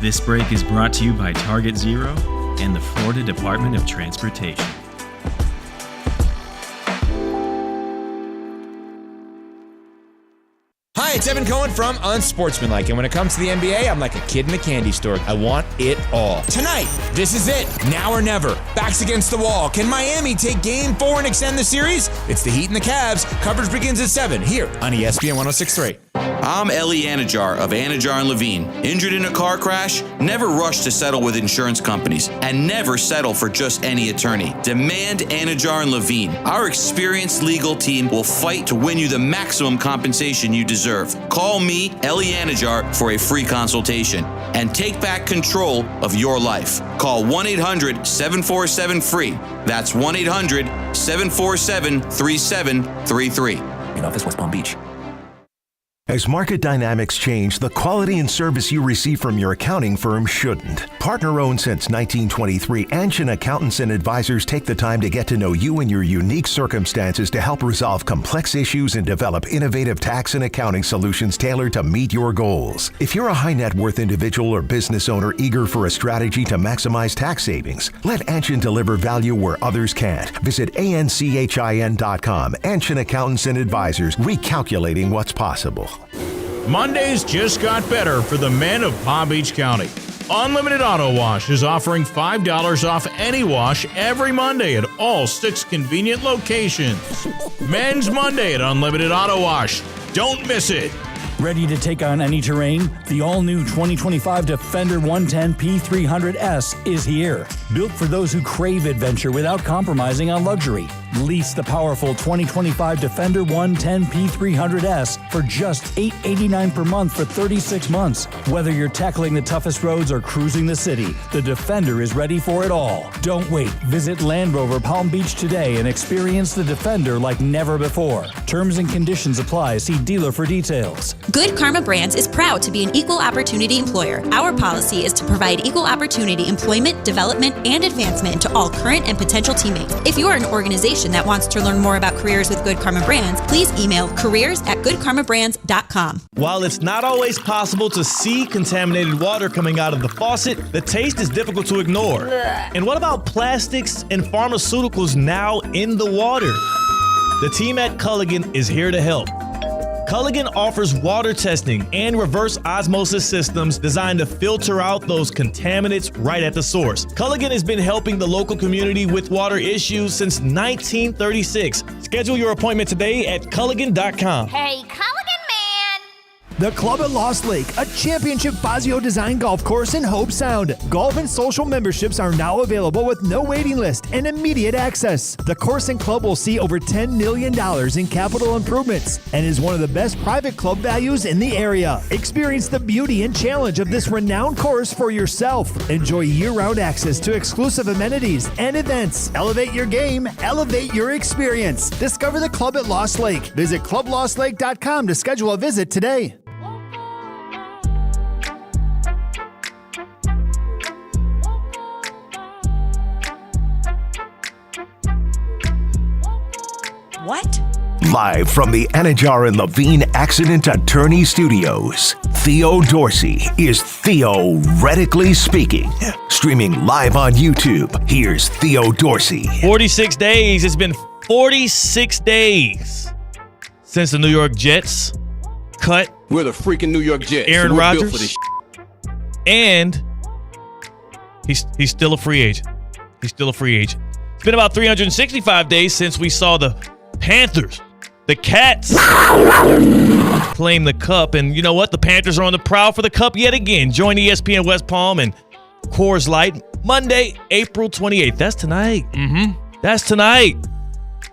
This break is brought to you by Target Zero and the Florida Department of Transportation. Hi, it's Evan Cohen from Unsportsmanlike, and when it comes to the NBA, I'm like a kid in a candy store. I want it all. Tonight, this is it. Now or never. Backs against the wall. Can Miami take Game 4 and extend the series? It's the Heat and the Cavs. Coverage begins at 7 here on ESPN 106.3. I'm Ellie Anajar of Anajar and Levine. Injured in a car crash? Never rush to settle with insurance companies, and never settle for just any attorney. Demand Anajar and Levine. Our experienced legal team will fight to win you the maximum compensation you deserve. Call me, Ellie Anajar, for a free consultation and take back control of your life. Call 1-800-747-FREE. That's 1-800-747-3733. In office, West Palm Beach. As market dynamics change, the quality and service you receive from your accounting firm shouldn't. Partner-owned since 1923, Anshin Accountants and Advisors take the time to get to know you and your unique circumstances to help resolve complex issues and develop innovative tax and accounting solutions tailored to meet your goals. If you're a high net worth individual or business owner eager for a strategy to maximize tax savings, let Anshin deliver value where others can't. Visit ANCHIN.com. Anshin Accountants and Advisors, recalculating what's possible. Mondays just got better for the men of Palm Beach County. Unlimited Auto Wash is offering $5 off any wash every Monday at all 6 convenient locations. Men's Monday at Unlimited Auto Wash. Don't miss it. Ready to take on any terrain? The all-new 2025 Defender 110 P300S is here. Built for those who crave adventure without compromising on luxury. Lease the powerful 2025 Defender 110 P300S for just $889 per month for 36 months. Whether you're tackling the toughest roads or cruising the city, the Defender is ready for it all. Don't wait. Visit Land Rover Palm Beach today and experience the Defender like never before. Terms and conditions apply. See dealer for details. Good Karma Brands is proud to be an equal opportunity employer. Our policy is to provide equal opportunity employment, development, and advancement to all current and potential teammates. If you are an organization that wants to learn more about careers with Good Karma Brands, please email careers@goodkarmabrands.com. While it's not always possible to see contaminated water coming out of the faucet, the taste is difficult to ignore. And what about plastics and pharmaceuticals now in the water? The team at Culligan is here to help. Culligan offers water testing and reverse osmosis systems designed to filter out those contaminants right at the source. Culligan has been helping the local community with water issues since 1936. Schedule your appointment today at Culligan.com. Hey, Culligan man! The Club at Lost Lake, a championship Fazio design golf course in Hope Sound. Golf and social memberships are now available with no waiting list and immediate access. The course and club will see over $10 million in capital improvements and is one of the best private club values in the area. Experience the beauty and challenge of this renowned course for yourself. Enjoy year-round access to exclusive amenities and events. Elevate your game, elevate your experience. Discover the Club at Lost Lake. Visit clublostlake.com to schedule a visit today. What? Live from the Anajar and Levine Accident Attorney Studios, Theo Dorsey is theoretically speaking. Streaming live on YouTube, here's Theo Dorsey. 46 days. It's been 46 days since the New York Jets cut. We're the freaking New York Jets. Aaron so Rodgers. built for this and he's still a free agent. He's still a free agent. It's been about 365 days since we saw the Panthers, the Cats, claim the cup. And you know what? The Panthers are on the prowl for the cup yet again. Join ESPN West Palm and Coors Light Monday, April 28th. That's tonight. That's tonight.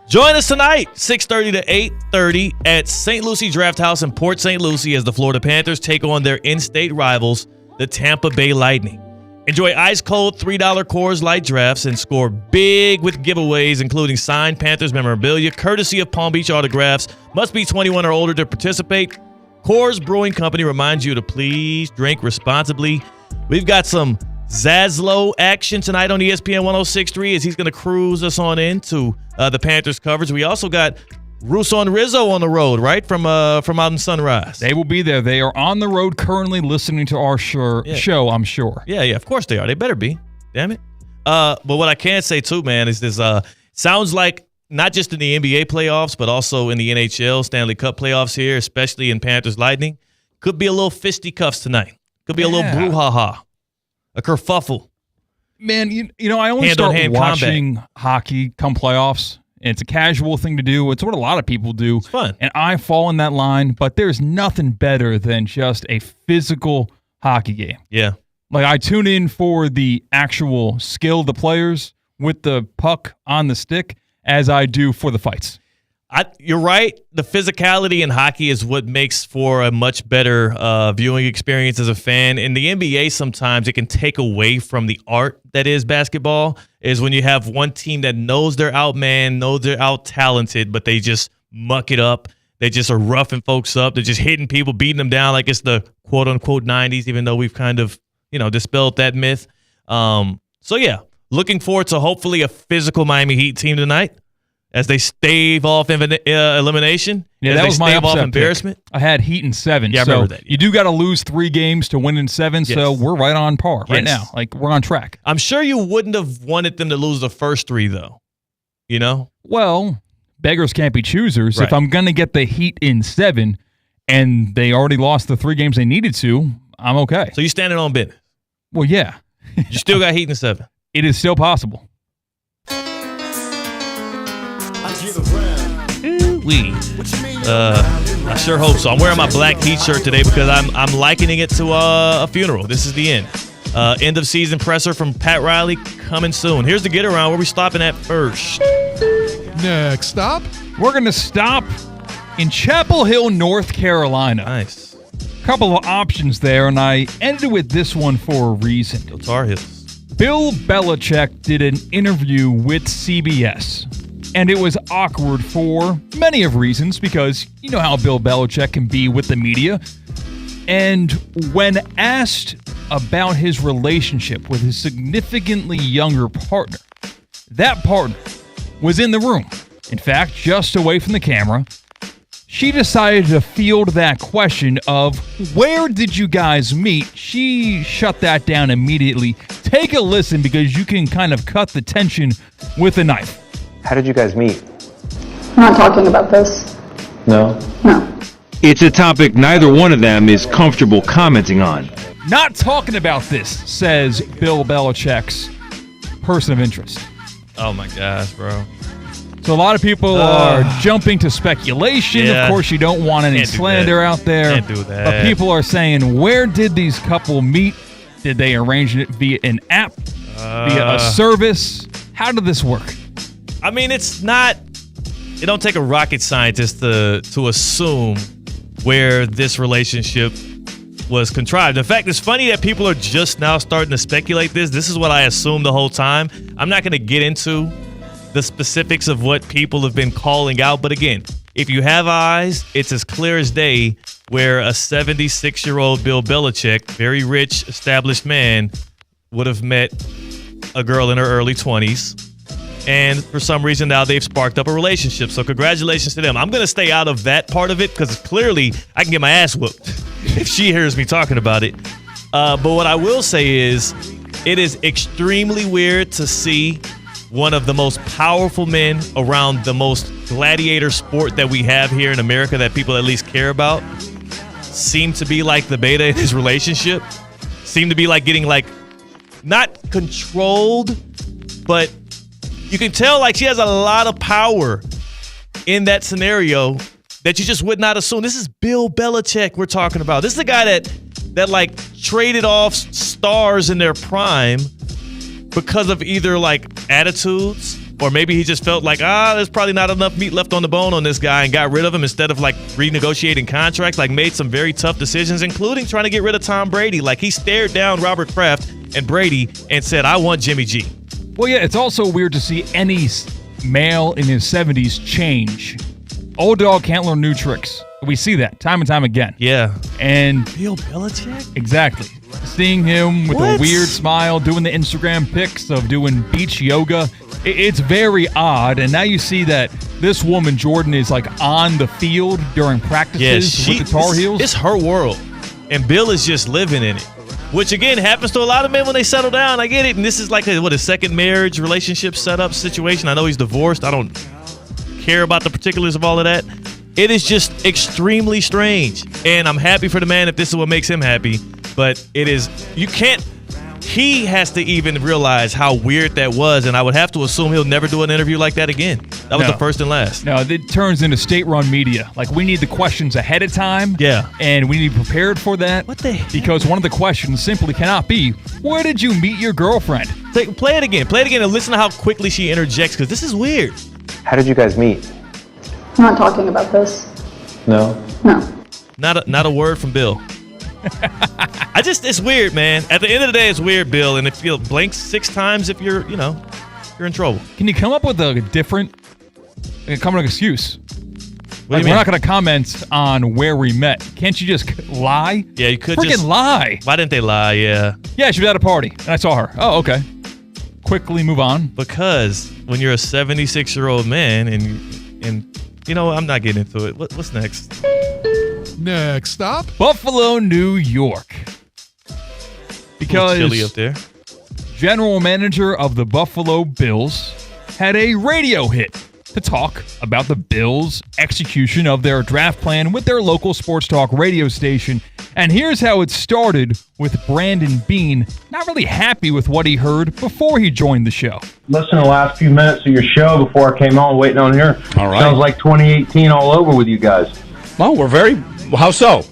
Join us tonight, 6:30 to 8:30 at St. Lucie Draft House in Port St. Lucie as the Florida Panthers take on their in-state rivals, the Tampa Bay Lightning. Enjoy ice-cold $3 Coors Light drafts and score big with giveaways, including signed Panthers memorabilia, courtesy of Palm Beach Autographs. Must be 21 or older to participate. Coors Brewing Company reminds you to please drink responsibly. We've got some Zaslow action tonight on ESPN 106.3 as he's going to cruise us on into the Panthers coverage. We also got Russo and Rizzo on the road, right, from out in Sunrise. They will be there. They are on the road currently listening to our show, I'm sure. Yeah, of course they are. They better be. Damn it. But what I can say, too, man, is this sounds like not just in the NBA playoffs, but also in the NHL Stanley Cup playoffs here, especially in Panthers Lightning. Could be a little fisticuffs tonight. Could be a little brouhaha, a kerfuffle. Man, you know, I only start watching hockey come playoffs. And it's a casual thing to do. It's what a lot of people do. It's fun. And I fall in that line, but there's nothing better than just a physical hockey game. Yeah. Like, I tune in for the actual skill of the players with the puck on the stick as I do for the fights. You're right. The physicality in hockey is what makes for a much better viewing experience as a fan. In the NBA, sometimes it can take away from the art that is basketball, is when you have one team that knows they're outmanned, knows they're out-talented, but they just muck it up. They just are roughing folks up. They're just hitting people, beating them down like it's the quote-unquote 90s, even though we've kind of, dispelled that myth. So, yeah, looking forward to hopefully a physical Miami Heat team tonight, as they stave off elimination. Yeah, that was my stave off upset embarrassment. Pick. I had Heat in 7. Yeah, I remember that. Yeah. You do got to lose 3 games to win in 7, so we're right on par right now. Like, we're on track. I'm sure you wouldn't have wanted them to lose the first 3, though. You know? Well, beggars can't be choosers. Right. If I'm going to get the Heat in 7 and they already lost the 3 games they needed to, I'm okay. So you're standing on business? Well, yeah. You still got Heat in 7? It is still possible. I sure hope so. I'm wearing my black Heat shirt today because I'm likening it to a funeral. This is the end. End of season presser from Pat Riley coming soon. Here's the get around. Where we stopping at first? Next stop, we're going to stop in Chapel Hill, North Carolina. Nice. Couple of options there, and I ended with this one for a reason. Go Tar Heels. Bill Belichick did an interview with CBS. And it was awkward for many of reasons, because you know how Bill Belichick can be with the media. And when asked about his relationship with his significantly younger partner, that partner was in the room. In fact, just away from the camera. She decided to field that question of, where did you guys meet? She shut that down immediately. Take a listen, because you can kind of cut the tension with a knife. How did you guys meet? I'm not talking about this. No? No. It's a topic neither one of them is comfortable commenting on. Not talking about this, says Bill Belichick's person of interest. Oh my gosh, bro. So a lot of people are jumping to speculation. Yeah. Of course, you don't want any slander out there. Can't do that. But people are saying, where did these couple meet? Did they arrange it via an app, via a service? How did this work? I mean, it don't take a rocket scientist to assume where this relationship was contrived. In fact, it's funny that people are just now starting to speculate this. This is what I assumed the whole time. I'm not going to get into the specifics of what people have been calling out. But again, if you have eyes, it's as clear as day where a 76-year-old Bill Belichick, very rich, established man, would have met a girl in her early 20s. And for some reason now they've sparked up a relationship. So congratulations to them. I'm going to stay out of that part of it because clearly I can get my ass whooped if she hears me talking about it. But what I will say is it is extremely weird to see one of the most powerful men around the most gladiator sport that we have here in America that people at least care about seem to be like the beta in his relationship. Seem to be like getting like not controlled, but you can tell like she has a lot of power in that scenario that you just would not assume. This is Bill Belichick we're talking about. This is the guy that like traded off stars in their prime because of either like attitudes or maybe he just felt like, there's probably not enough meat left on the bone on this guy and got rid of him instead of like renegotiating contracts, like made some very tough decisions, including trying to get rid of Tom Brady. Like he stared down Robert Kraft and Brady and said, I want Jimmy G. Well, yeah, it's also weird to see any male in his 70s change. Old dog can't learn new tricks. We see that time and time again. Yeah. And Bill Belichick? Exactly. Seeing him with a weird smile, doing the Instagram pics of doing beach yoga. It's very odd. And now you see that this woman, Jordan, is like on the field during practices with the Tar Heels. It's her world. And Bill is just living in it. Which, again, happens to a lot of men when they settle down. I get it. And this is like a second marriage relationship setup situation. I know he's divorced. I don't care about the particulars of all of that. It is just extremely strange. And I'm happy for the man if this is what makes him happy. But it is, he has to even realize how weird that was. And I would have to assume he'll never do an interview like that again. That was the first and last. No, it turns into state-run media. Like, we need the questions ahead of time. Yeah. And we need to be prepared for that. What the heck? Because one of the questions simply cannot be, where did you meet your girlfriend? Play it again. Play it again and listen to how quickly she interjects, because this is weird. How did you guys meet? I'm not talking about this. No? No. Not a word from Bill. It's weird, man. At the end of the day, it's weird, Bill. And if you blink 6 times, if you're in trouble. Can you come up with a different excuse? We're not going to comment on where we met. Can't you just lie? Yeah, you could Freaking lie. Why didn't they lie? Yeah. Yeah, she was at a party, and I saw her. Oh, okay. Quickly move on. Because when you're a 76-year-old man and I'm not getting into it. What's next? Next stop, Buffalo, New York. Because chilly up there. General manager of the Buffalo Bills had a radio hit to talk about the Bills' execution of their draft plan with their local sports talk radio station. And here's how it started with Brandon Beane not really happy with what he heard before he joined the show. Listen to the last few minutes of your show before I came on, waiting on here. All right. Sounds like 2018 all over with you guys. Well, how so?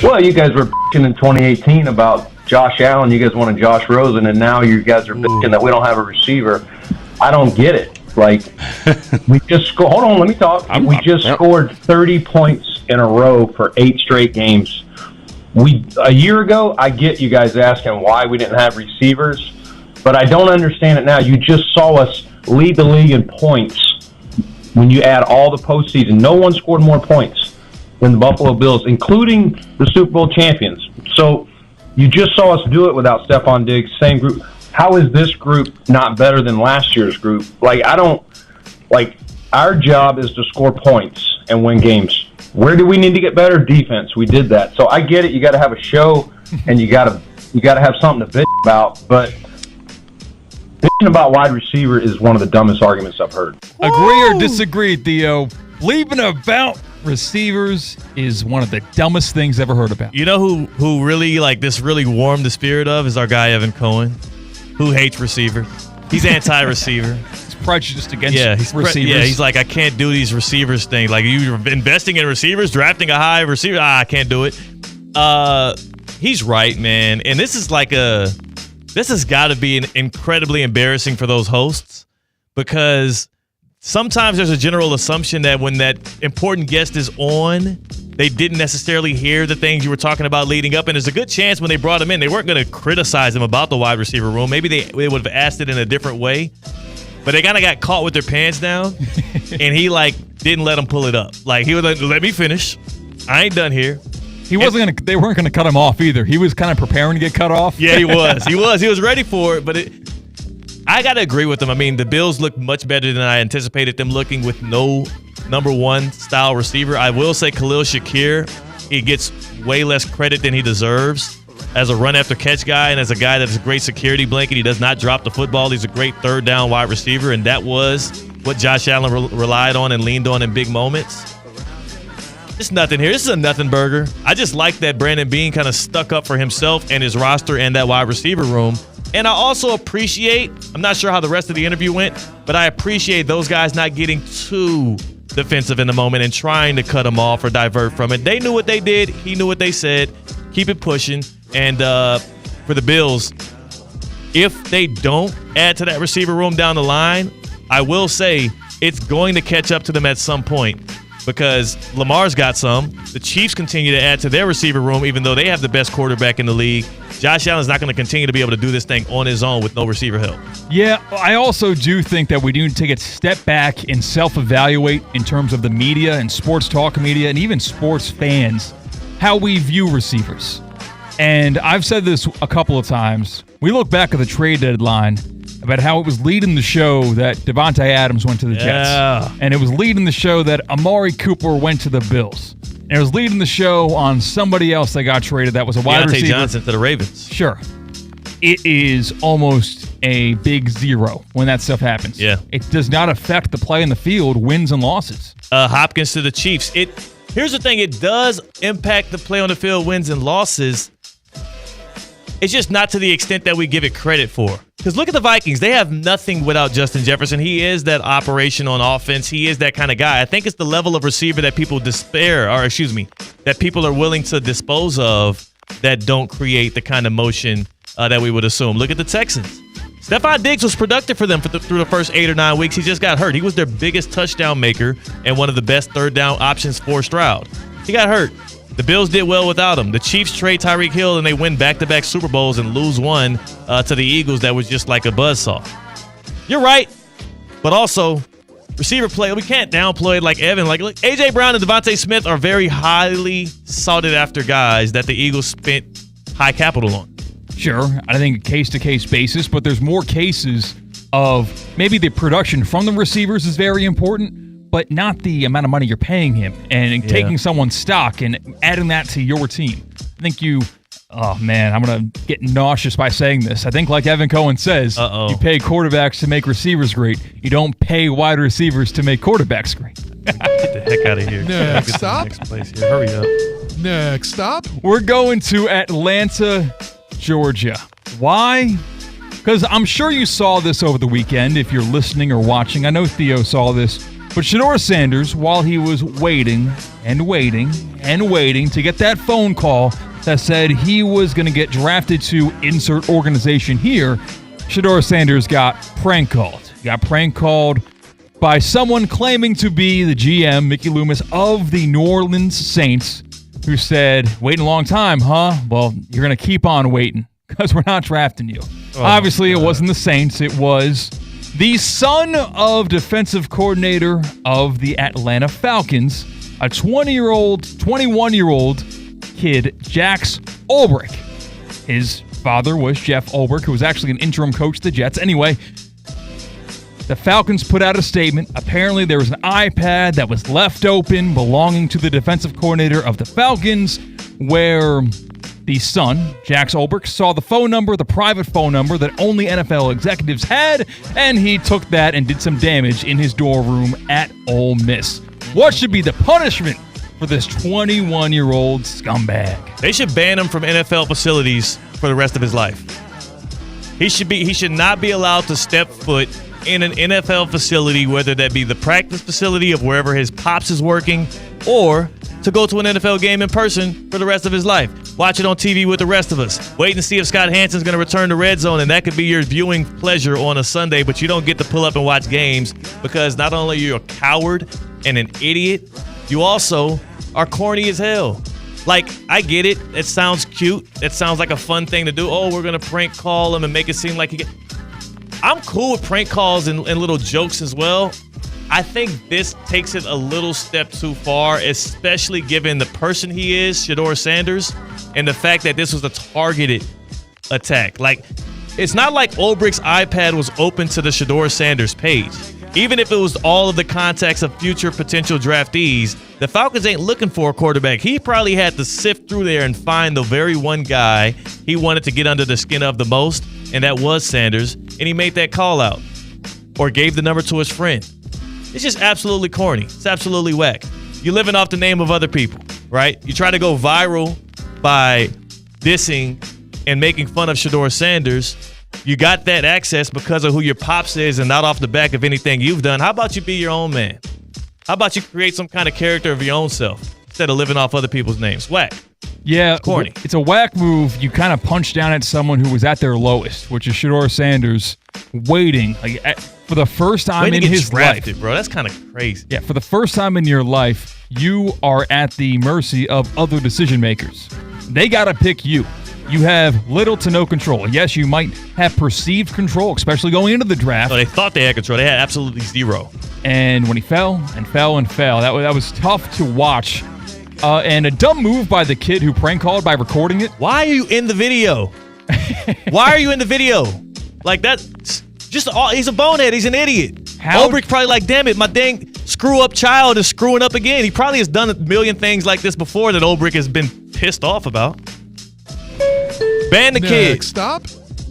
Well, you guys were bitching in 2018 about Josh Allen. You guys wanted Josh Rosen, and now you guys are bitching that we don't have a receiver. I don't get it. Like, we just scored. Hold on, let me talk. We just scored 30 points in a row for 8 straight games. A year ago, I get you guys asking why we didn't have receivers, but I don't understand it now. You just saw us lead the league in points when you add all the postseason. No one scored more points than the Buffalo Bills, including the Super Bowl champions. So you just saw us do it without Stephon Diggs, same group. How is this group not better than last year's group? Our job is to score points and win games. Where do we need to get better? Defense. We did that. So I get it. You got to have a show, and you got to have something to bitch about. But bitching about wide receiver is one of the dumbest arguments I've heard. Agree or disagree, Theo? Bleeping about receivers is one of the dumbest things ever heard about. You know who really this really warmed the spirit of is our guy Evan Cohen, who hates receivers. He's anti-receiver. prejudiced against he's receivers. He's like, I can't do these receivers thing. Like, you're investing in receivers, drafting a high receiver. I can't do it. He's right, man. And this has got to be incredibly embarrassing for those hosts, because sometimes there's a general assumption that when that important guest is on, they didn't necessarily hear the things you were talking about leading up. And there's a good chance when they brought him in, they weren't going to criticize him about the wide receiver room. Maybe they would have asked it in a different way. But they kind of got caught with their pants down, and he didn't let them pull it up. Like, he was like, let me finish. I ain't done here. They weren't going to cut him off either. He was kind of preparing to get cut off. Yeah, he was. He was ready for it, but I got to agree with him. I mean, the Bills look much better than I anticipated them looking with no number one style receiver. I will say Khalil Shakir, he gets way less credit than he deserves as a run after catch guy and as a guy that's a great security blanket. He does not drop the football. He's a great third down wide receiver, and that was what Josh Allen relied on and leaned on in big moments. It's nothing here. This is a nothing burger. I just like that Brandon Beane kind of stuck up for himself and his roster and that wide receiver room. And I also appreciate, I'm not sure how the rest of the interview went, but I appreciate those guys not getting too defensive in the moment and trying to cut him off or divert from it. They knew what they did. He knew what they said. Keep it pushing. And for the Bills, if they don't add to that receiver room down the line, I will say it's going to catch up to them at some point, because Lamar's got some. The Chiefs continue to add to their receiver room, even though they have the best quarterback in the league. Josh Allen's not going to continue to be able to do this thing on his own with no receiver help. Yeah, I also do think that we do take a step back and self-evaluate in terms of the media and sports talk media and even sports fans, how we view receivers. And I've said this a couple of times. We look back at the trade deadline about how it was leading the show that Devontae Adams went to the Jets. And it was leading the show that Amari Cooper went to the Bills. And it was leading the show on somebody else that got traded that was a wide receiver. Deontay Johnson to the Ravens. Sure. It is almost a big zero when that stuff happens. Yeah. It does not affect the play in the field, wins and losses. Hopkins to the Chiefs. Here's the thing. It does impact the play on the field, wins and losses. It's just not to the extent that we give it credit for. Because look at the Vikings. They have nothing without Justin Jefferson. He is that operation on offense. He is that kind of guy. I think it's the level of receiver that people that people are willing to dispose of that don't create the kind of motion that we would assume. Look at the Texans. Stephon Diggs was productive for them through the first 8 or 9 weeks. He just got hurt. He was their biggest touchdown maker and one of the best third down options for Stroud. He got hurt. The Bills did well without him. The Chiefs trade Tyreek Hill, and they win back-to-back Super Bowls and lose one to the Eagles that was just like a buzzsaw. You're right, but also receiver play, we can't downplay it like Evan. Like, look, A.J. Brown and Devontae Smith are very highly sought-after guys that the Eagles spent high capital on. Sure, I think case-to-case basis, but there's more cases of maybe the production from the receivers is very important, but not the amount of money you're paying him and taking someone's stock and adding that to your team. I think I'm going to get nauseous by saying this. I think like Evan Cohen says, you pay quarterbacks to make receivers great. You don't pay wide receivers to make quarterbacks great. Get the heck out of here. Next stop. Next place here. Hurry up. Next stop. We're going to Atlanta, Georgia. Why? Because I'm sure you saw this over the weekend if you're listening or watching. I know Theo saw this. But SHEDEUR Sanders, while he was waiting and waiting and waiting to get that phone call that said he was going to get drafted to insert organization here, SHEDEUR Sanders got prank called. He got prank called by someone claiming to be the GM, Mickey Loomis, of the New Orleans Saints, who said, waiting a long time, huh? Well, you're going to keep on waiting because we're not drafting you. Obviously, it wasn't the Saints. It was the son of defensive coordinator of the Atlanta Falcons, a 21-year-old kid, Jax Ulbrich. His father was Jeff Ulbrich, who was actually an interim coach of the Jets. Anyway, the Falcons put out a statement. Apparently, there was an iPad that was left open belonging to the defensive coordinator of the Falcons, where the son, Jax Ulbrich, saw the phone number, the private phone number that only NFL executives had, and he took that and did some damage in his dorm room at Ole Miss. What should be the punishment for this 21-year-old scumbag? They should ban him from NFL facilities for the rest of his life. He should not be allowed to step foot in an NFL facility, whether that be the practice facility of wherever his pops is working, or to go to an NFL game in person for the rest of his life. Watch it on TV with the rest of us. Wait and see if Scott Hansen's going to return to Red Zone, and that could be your viewing pleasure on a Sunday, but you don't get to pull up and watch games because not only are you a coward and an idiot, you also are corny as hell. Like, I get it. It sounds cute. It sounds like a fun thing to do. Oh, we're going to prank call him and make it seem like I'm cool with prank calls and little jokes as well. I think this takes it a little step too far, especially given the person he is, SHEDEUR Sanders, and the fact that this was a targeted attack. Like, it's not like Ulbricht's iPad was open to the SHEDEUR Sanders page. Even if it was all of the contacts of future potential draftees, the Falcons ain't looking for a quarterback. He probably had to sift through there and find the very one guy he wanted to get under the skin of the most, and that was Sanders, and he made that call out or gave the number to his friend. It's just absolutely corny. It's absolutely whack. You're living off the name of other people, right? You try to go viral by dissing and making fun of SHEDEUR Sanders. You got that access because of who your pops is and not off the back of anything you've done. How about you be your own man? How about you create some kind of character of your own self instead of living off other people's names? Whack. Yeah, it's corny. It's a whack move. You kind of punch down at someone who was at their lowest, which is SHEDEUR Sanders, waiting for the first time in his life. Bro, that's kind of crazy. Yeah, for the first time in your life, you are at the mercy of other decision makers. They got to pick you. You have little to no control. Yes, you might have perceived control, especially going into the draft. No, they thought they had control. They had absolutely zero. And when he fell and fell and fell, that was tough to watch. And a dumb move by the kid who prank called by recording it. Why are you in the video? Why are you in the video? Like, that's just he's a bonehead. He's an idiot. Ulbricht probably like, damn it, my dang screw-up child is screwing up again. He probably has done a million things like this before that Ulbricht has been pissed off about. Ban the kid. Stop.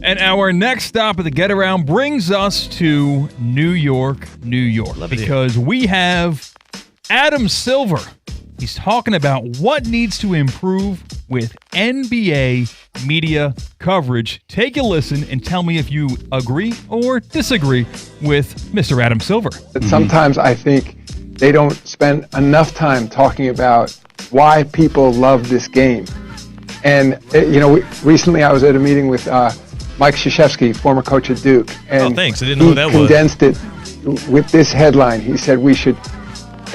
And our next stop of the Get Around brings us to New York, New York. Because we have Adam Silver. He's talking about what needs to improve with NBA media coverage. Take a listen and tell me if you agree or disagree with Mr. Adam Silver. Sometimes I think they don't spend enough time talking about why people love this game. And, recently I was at a meeting with Mike Krzyzewski, former coach at Duke. And thanks. I didn't know who that was. He condensed it with this headline. He said we should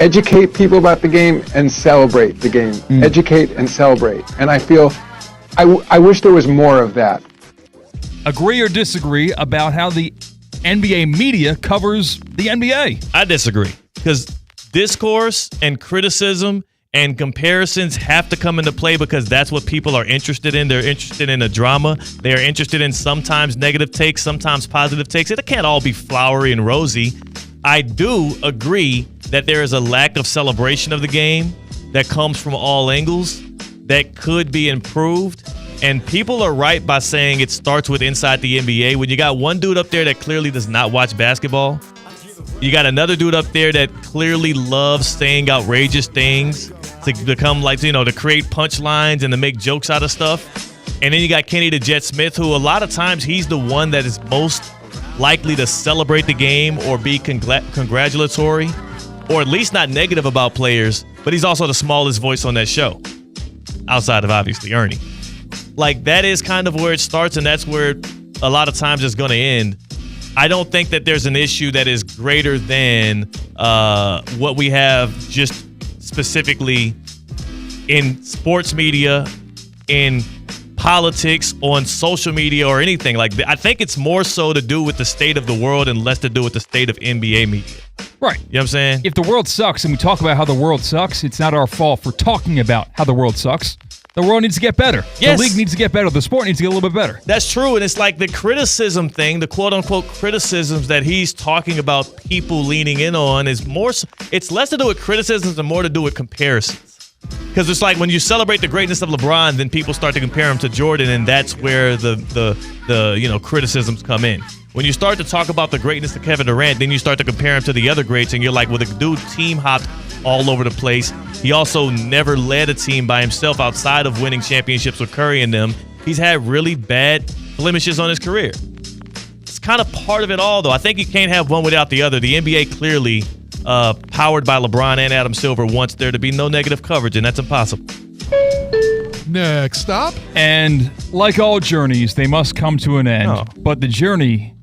educate people about the game and celebrate the game. Educate and celebrate. And I feel, I wish there was more of that. Agree or disagree about how the NBA media covers the NBA? I disagree. Because discourse and criticism and comparisons have to come into play because that's what people are interested in. They're interested in a drama. They are interested in sometimes negative takes, sometimes positive takes. It can't all be flowery and rosy. I do agree that there is a lack of celebration of the game that comes from all angles that could be improved. And people are right by saying it starts with inside the NBA. When you got one dude up there that clearly does not watch basketball, you got another dude up there that clearly loves saying outrageous things to become like, to create punchlines and to make jokes out of stuff. And then you got Kenny the Jet Smith, who a lot of times he's the one that is most likely to celebrate the game or be congratulatory or at least not negative about players, but he's also the smallest voice on that show outside of obviously Ernie. Like, that is kind of where it starts, and that's where a lot of times it's going to end. I don't think that there's an issue that is greater than what we have just specifically in sports media, in politics, on social media, or anything like that. I think it's more so to do with the state of the world and less to do with the state of NBA media. Right. You know what I'm saying? If the world sucks and we talk about how the world sucks, it's not our fault for talking about how the world sucks. The world needs to get better. Yes. The league needs to get better. The sport needs to get a little bit better. That's true. And it's like the criticism thing, the quote-unquote criticisms that he's talking about people leaning in on is more, it's less to do with criticisms and more to do with comparisons. Because it's like when you celebrate the greatness of LeBron, then people start to compare him to Jordan, and that's where the criticisms come in. When you start to talk about the greatness of Kevin Durant, then you start to compare him to the other greats, and you're like, well, the dude team hopped all over the place. He also never led a team by himself outside of winning championships with Curry and them. He's had really bad blemishes on his career. kind of part of it all, though. I think you can't have one without the other. The NBA clearly, powered by LeBron and Adam Silver, wants there to be no negative coverage, and that's impossible. Next stop. And like all journeys, they must come to an end. Oh. But the journey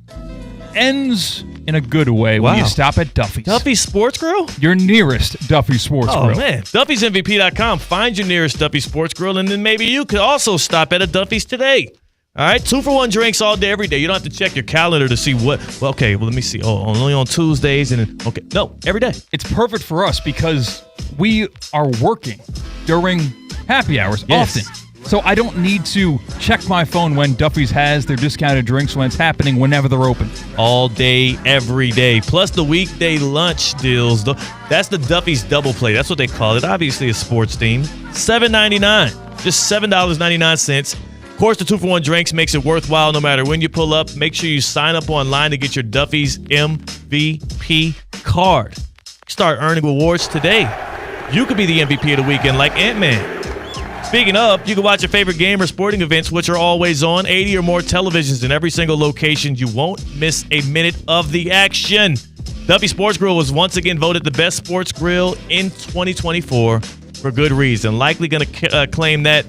ends in a good way when you stop at Duffy's. Duffy's Sports Grill? Your nearest Duffy's Sports Grill. Oh, man. Duffy'sMVP.com. Find your nearest Duffy's Sports Grill, and then maybe you could also stop at a Duffy's today. All right? 2-for-1 drinks all day, every day. You don't have to check your calendar to see what. Well, okay, let me see. Oh, only on Tuesdays. And then, okay. No, every day. It's perfect for us because we are working during happy hours often. So I don't need to check my phone when Duffy's has their discounted drinks when it's happening whenever they're open. All day, every day. Plus the weekday lunch deals. That's the Duffy's Double Play. That's what they call it. Obviously a sports team. $7.99. Just $7.99. Of course, the 2-for-1 drinks makes it worthwhile no matter when you pull up. Make sure you sign up online to get your Duffy's MVP card. Start earning rewards today. You could be the MVP of the weekend like Ant-Man. Speaking of, you can watch your favorite game or sporting events, which are always on. 80 or more televisions in every single location. You won't miss a minute of the action. Duffy Sports Grill was once again voted the best sports grill in 2024 for good reason. Likely going to claim that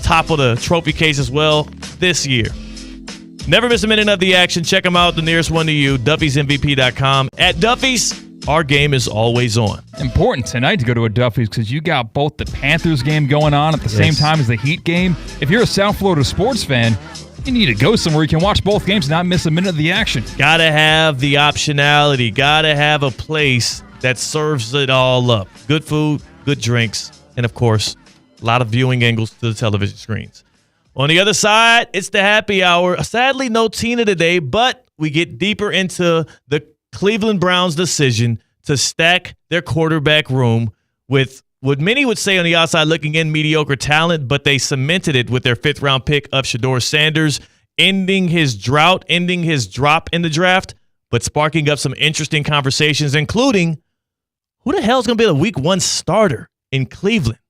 top of the trophy case as well this year. Never miss a minute of the action. Check them out, the nearest one to you, Duffy'sMVP.com. At Duffy's, our game is always on. Important tonight to go to a Duffy's because you got both the Panthers game going on at the same time as the Heat game. If you're a South Florida sports fan, you need to go somewhere you can watch both games and not miss a minute of the action. Gotta have the optionality. Gotta have a place that serves it all up. Good food, good drinks, and of course, a lot of viewing angles to the television screens. On the other side, it's the happy hour. Sadly, no Tina today, but we get deeper into the Cleveland Browns' decision to stack their quarterback room with what many would say on the outside looking in mediocre talent, but they cemented it with their 5th-round pick of SHEDEUR Sanders, ending his drop in the draft, but sparking up some interesting conversations, including who the hell is going to be the Week 1 starter in Cleveland?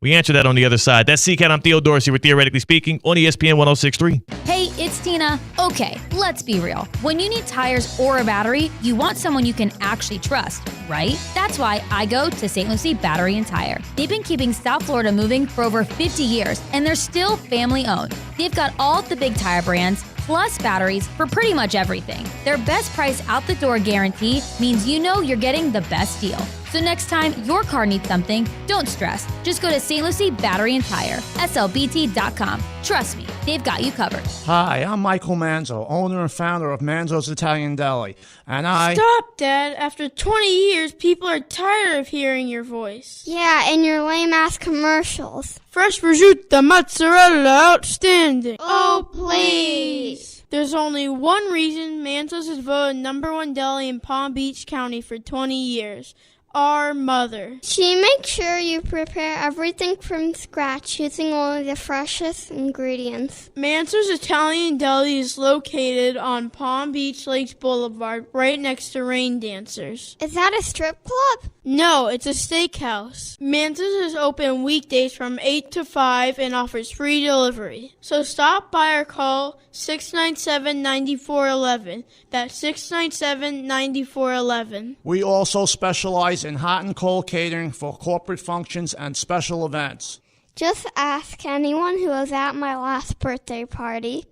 We answer that on the other side. That's CCAT. I'm Theo Dorsey. We're Theoretically Speaking on ESPN 106.3. Hey, it's Tina. Okay, let's be real. When you need tires or a battery, you want someone you can actually trust, right? That's why I go to St. Lucie Battery and Tire. They've been keeping South Florida moving for over 50 years, and they're still family-owned. They've got all the big tire brands, plus batteries for pretty much everything. Their best price out the door guarantee means you know you're getting the best deal. So next time your car needs something, don't stress. Just go to St. Lucie Battery and Tire, slbt.com. Trust me, they've got you covered. Hi, I'm Michael Manzo, owner and founder of Manzo's Italian Deli. And Stop, Dad. After 20 years, people are tired of hearing your voice. Yeah, and your lame-ass commercials. Fresh prosciutto, mozzarella, outstanding. Oh, please. There's only one reason Manzo's is voted #1 deli in Palm Beach County for 20 years. Our mother. She makes sure you prepare everything from scratch using only the freshest ingredients. Manzo's Italian Deli is located on Palm Beach Lakes Boulevard, right next to Rain Dancers. Is that a strip club? No, it's a steakhouse. Manzo's is open weekdays from 8 to 5 and offers free delivery. So stop by or call 697-9411. That's 697-9411. we also specialize in hot and cold catering for corporate functions and special events. Just ask anyone who was at my last birthday party.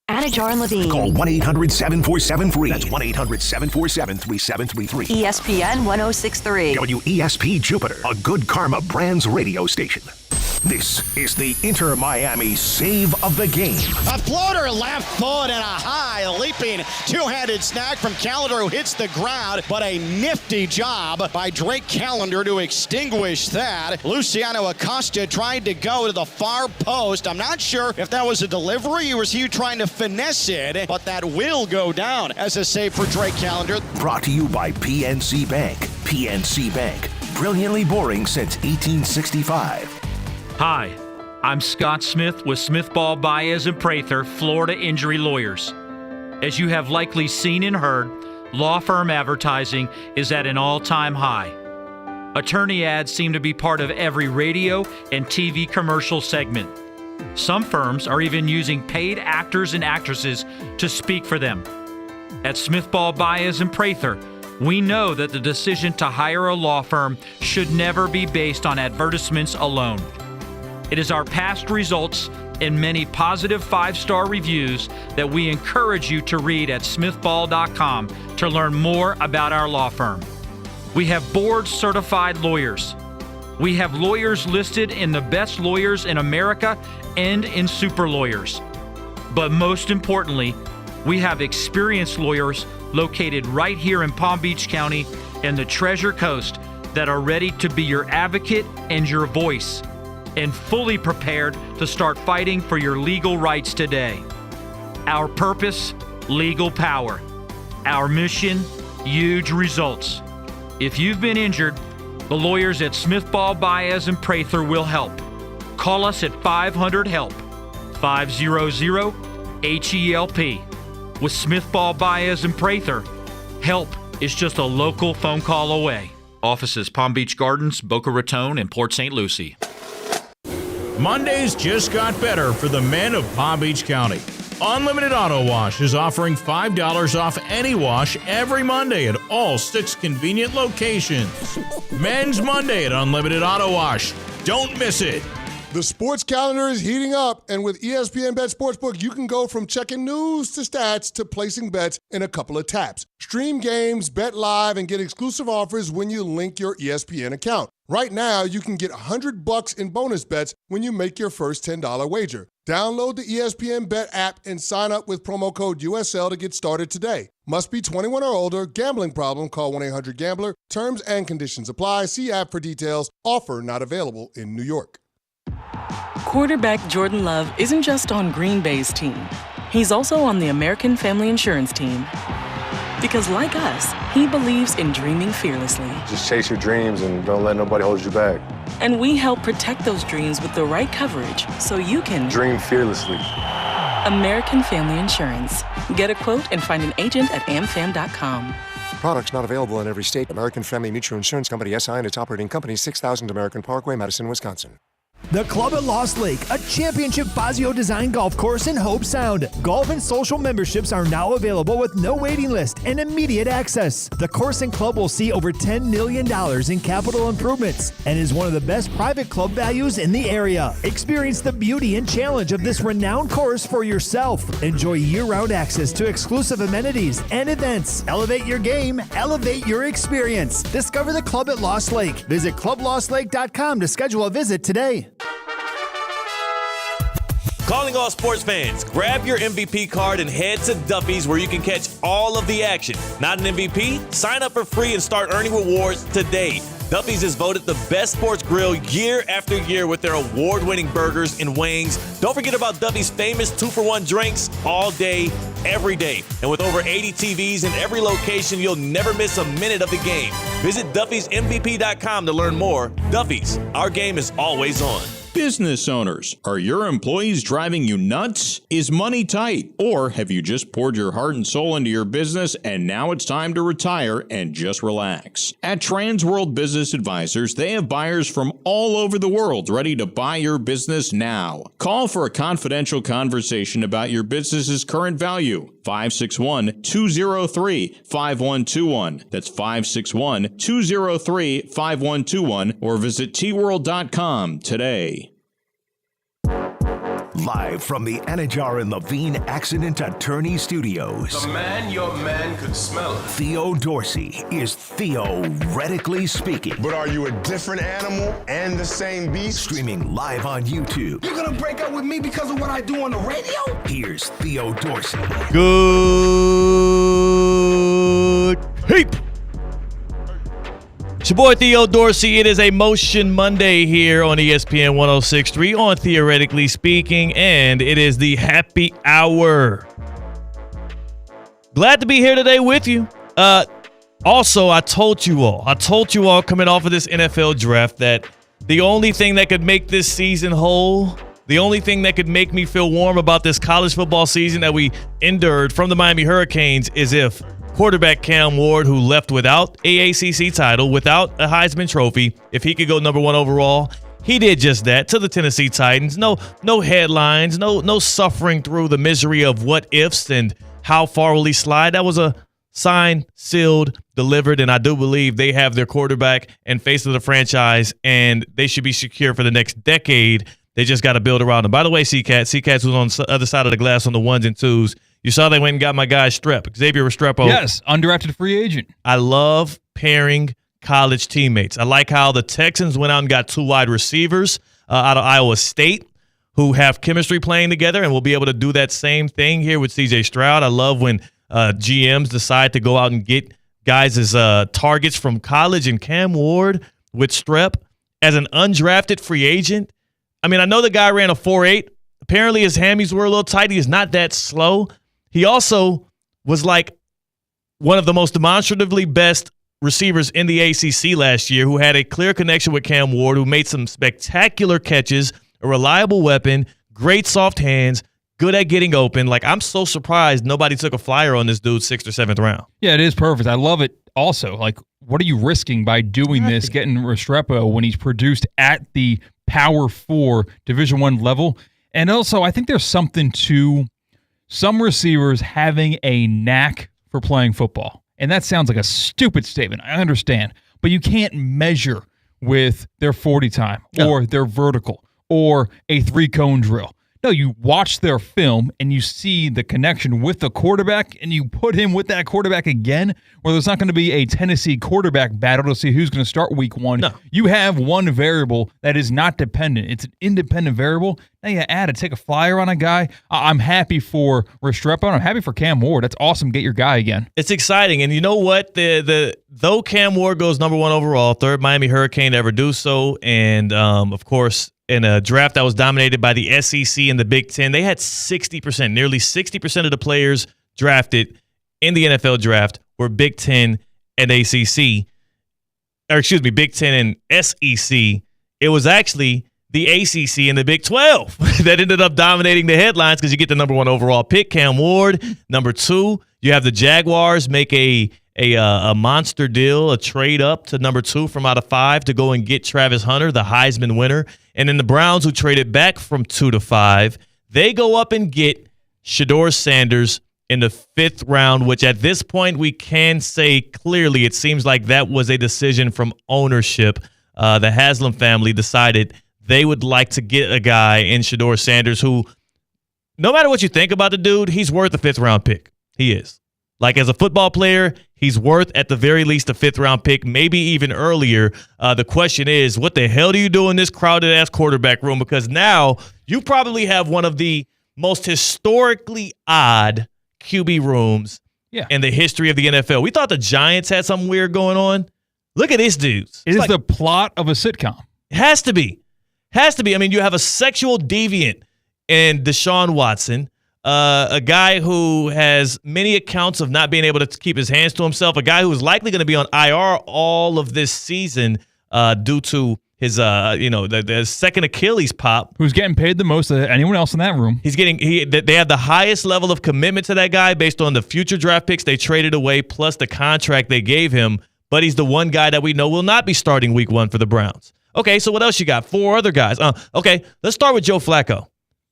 Anajar and Levine. Call 1-800-747-FREE. That's 1-800-747-3733. ESPN 106.3. WESP Jupiter, a Good Karma Brands radio station. This is the Inter Miami save of the game. A floater left foot and a high leaping two-handed snag from Callender who hits the ground, but a nifty job by Drake Callender to extinguish that. Luciano Acosta tried to go to the far post. I'm not sure if that was a delivery or was he trying to finesse it, but that will go down as a save for Drake Callender. Brought to you by PNC Bank. PNC Bank, brilliantly boring since 1865. Hi, I'm Scott Smith with Smith Ball Baez and Prather, Florida Injury Lawyers. As you have likely seen and heard, law firm advertising is at an all-time high. Attorney ads seem to be part of every radio and TV commercial segment. Some firms are even using paid actors and actresses to speak for them. At Smith Ball Baez and Prather, we know that the decision to hire a law firm should never be based on advertisements alone. It is our past results and many positive 5-star reviews that we encourage you to read at smithball.com to learn more about our law firm. We have board-certified lawyers. We have lawyers listed in the best lawyers in America and in super lawyers. But most importantly, we have experienced lawyers located right here in Palm Beach County and the Treasure Coast that are ready to be your advocate and your voice, and fully prepared to start fighting for your legal rights today. Our purpose, legal power. Our mission, huge results. If you've been injured, the lawyers at Smith Ball Baez and Prather will help. Call us at 500-HELP, 500-HELP. With Smith Ball Baez and Prather, help is just a local phone call away. Offices Palm Beach Gardens, Boca Raton, and Port St. Lucie. Mondays just got better for the men of Palm Beach County. Unlimited Auto Wash is offering $5 off any wash every Monday at all 6 convenient locations. Men's Monday at Unlimited Auto Wash. Don't miss it. The sports calendar is heating up, and with ESPN Bet Sportsbook, you can go from checking news to stats to placing bets in a couple of taps. Stream games, bet live, and get exclusive offers when you link your ESPN account. Right now, you can get $100 in bonus bets when you make your first $10 wager. Download the ESPN Bet app and sign up with promo code USL to get started today. Must be 21 or older. Gambling problem? Call 1-800-GAMBLER. Terms and conditions apply. See app for details. Offer not available in New York. Quarterback Jordan Love isn't just on Green Bay's team. He's also on the American Family Insurance team. Because like us, he believes in dreaming fearlessly. Just chase your dreams and don't let nobody hold you back. And we help protect those dreams with the right coverage so you can dream fearlessly. American Family Insurance. Get a quote and find an agent at amfam.com. Products not available in every state. American Family Mutual Insurance Company, SI, and its operating company, 6000 American Parkway, Madison, Wisconsin. The Club at Lost Lake, a championship Fazio design golf course in Hope Sound. Golf and social memberships are now available with no waiting list and immediate access. The course and club will see over $10 million in capital improvements and is one of the best private club values in the area. Experience the beauty and challenge of this renowned course for yourself. Enjoy year-round access to exclusive amenities and events. Elevate your game, elevate your experience. Discover the Club at Lost Lake. Visit clublostlake.com to schedule a visit today. Calling all sports fans, grab your MVP card and head to Duffy's where you can catch all of the action. Not an MVP? Sign up for free and start earning rewards today. Duffy's is voted the best sports grill year after year with their award-winning burgers and wings. Don't forget about Duffy's famous 2-for-1 drinks all day, every day. And with over 80 TVs in every location, you'll never miss a minute of the game. Visit Duffy'sMVP.com to learn more. Duffy's, our game is always on. Business owners, are your employees driving you nuts? Is money tight? Or have you just poured your heart and soul into your business and now it's time to retire and just relax? At Trans World Business Advisors, they have buyers from all over the world ready to buy your business now. Call for a confidential conversation about your business's current value. 561-203-5121. That's 561-203-5121 or visit tworld.com today. Live from the Anajar and Levine Accident Attorney Studios. The man your man could smell. Theo Dorsey is theoretically speaking. But are you a different animal and the same beast? Streaming live on YouTube. You're gonna break up with me because of what I do on the radio? Here's Theo Dorsey. Good heap. It's your boy Theo Dorsey. It is a Motion Monday here on ESPN 106.3 on Theoretically Speaking, and it is the happy hour. Glad to be here today with you. Also, I told you all coming off of this NFL draft that the only thing that could make this season whole, the only thing that could make me feel warm about this college football season that we endured from the Miami Hurricanes is if quarterback Cam Ward, who left without AACC title, without a Heisman Trophy, if he could go number 1 overall, He did just that to the Tennessee Titans. No headlines, no suffering through the misery of what ifs and how far will he slide. That was a signed, sealed, delivered, and I do believe they have their quarterback and face of the franchise, and they should be secure for the next decade. They just got to build around him. By the way, C-Cats was on the other side of the glass on the ones and twos. You saw they went and got my guy Xavier Restrepo. Yes, undrafted free agent. I love pairing college teammates. I like how the Texans went out and got 2 wide receivers out of Iowa State who have chemistry playing together, and we'll be able to do that same thing here with C.J. Stroud. I love when GMs decide to go out and get guys as targets from college, and Cam Ward with Strep as an undrafted free agent. I mean, I know the guy ran a 4.8. Apparently his hammies were a little tight. He's not that slow. He also was like one of the most demonstratively best receivers in the ACC last year, who had a clear connection with Cam Ward, who made some spectacular catches, a reliable weapon, great soft hands, good at getting open. Like, I'm so surprised nobody took a flyer on this dude 6th or 7th round. Yeah, it is perfect. I love it also. Like, what are you risking by doing this, getting Restrepo when he's produced at the Power 4 Division I level? And also, I think there's something to some receivers having a knack for playing football. And that sounds like a stupid statement. I understand. But you can't measure with their 40 time or their vertical or a 3-cone drill. No, you watch their film and you see the connection with the quarterback, and you put him with that quarterback again, where there's not going to be a Tennessee quarterback battle to see who's going to start week 1. No. You have one variable that is not dependent. It's an independent variable. Now you add to take a flyer on a guy. I'm happy for Restrepo. I'm happy for Cam Ward. That's awesome. Get your guy again. It's exciting. And you know what? Though Cam Ward goes number 1 overall, 3rd Miami Hurricane to ever do so, and of course, in a draft that was dominated by the SEC and the Big Ten, they had 60%, nearly 60% of the players drafted in the NFL draft were Big Ten and ACC, or excuse me, Big Ten and SEC. It was actually the ACC and the Big 12 that ended up dominating the headlines because you get the number 1 overall pick, Cam Ward. Number 2, you have the Jaguars make a monster deal, a trade up to number 2 from out of 5 to go and get Travis Hunter, the Heisman winner. And then the Browns, who traded back from 2 to 5, they go up and get Shedeur Sanders in the 5th round, which at this point we can say clearly it seems like that was a decision from ownership. The Haslam family decided they would like to get a guy in Shedeur Sanders who, no matter what you think about the dude, he's worth a 5th round pick. He is. Like, as a football player, he's worth at the very least a 5th round pick, maybe even earlier. The question is, what the hell do you do in this crowded-ass quarterback room? Because now you probably have one of the most historically odd QB rooms in the history of the NFL. We thought the Giants had something weird going on. Look at this dude. It is the plot of a sitcom. It has to be. Has to be. I mean, you have a sexual deviant in Deshaun Watson. A guy who has many accounts of not being able to keep his hands to himself, a guy who is likely going to be on IR all of this season due to his, the second Achilles pop. Who's getting paid the most of anyone else in that room. They have the highest level of commitment to that guy based on the future draft picks they traded away plus the contract they gave him, but he's the one guy that we know will not be starting week 1 for the Browns. Okay, so what else you got? 4 other guys. Okay, let's start with Joe Flacco.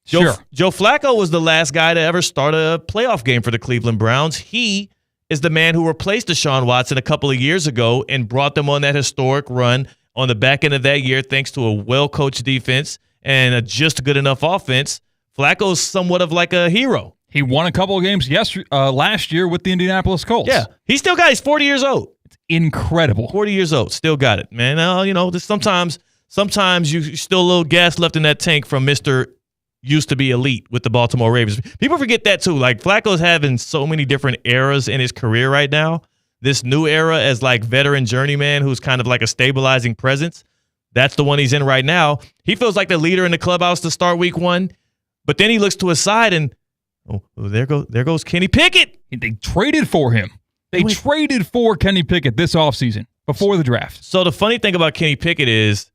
Joe Flacco was the last guy to ever start a playoff game for the Cleveland Browns. He is the man who replaced Deshaun Watson a couple of years ago and brought them on that historic run on the back end of that year thanks to a well-coached defense and a just good enough offense. Flacco's somewhat of like a hero. He won a couple of games last year with the Indianapolis Colts. Yeah, he's 40 years old. It's incredible. 40 years old, still got it, man. Sometimes you still a little gas left in that tank from Mr. used to be elite with the Baltimore Ravens. People forget that too. Like, Flacco's having so many different eras in his career right now. This new era as like veteran journeyman who's kind of like a stabilizing presence. That's the one he's in right now. He feels like the leader in the clubhouse to start week 1, but then he looks to his side and there goes Kenny Pickett. They traded for him. They traded for Kenny Pickett this offseason before the draft. So the funny thing about Kenny Pickett is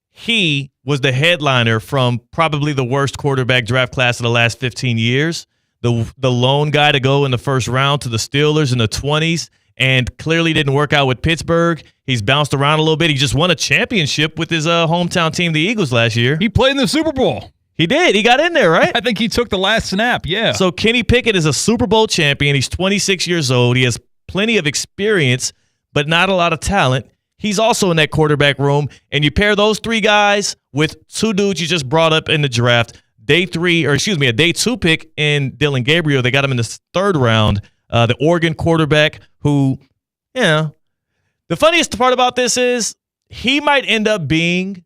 he was the headliner from probably the worst quarterback draft class of the last 15 years. The lone guy to go in the first round to the Steelers in the 20s. and clearly didn't work out with Pittsburgh. He's bounced around a little bit. He just won a championship with his hometown team, the Eagles, last year. He played in the Super Bowl. He did. He got in there, right? I think he took the last snap, yeah. So Kenny Pickett is a Super Bowl champion. He's 26 years old. He has plenty of experience, but not a lot of talent. He's also in that quarterback room, and you pair those three guys with two dudes you just brought up in the draft, a day 2 pick in Dylan Gabriel. They got him in the third round, the Oregon quarterback who, the funniest part about this is he might end up being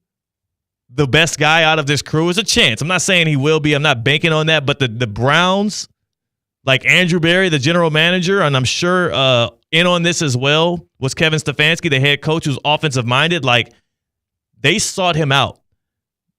the best guy out of this crew. Is a chance. I'm not saying he will be. I'm not banking on that, but the Browns, like Andrew Berry, the general manager, and I'm sure in on this as well, was Kevin Stefanski, the head coach who's offensive-minded. Like, they sought him out.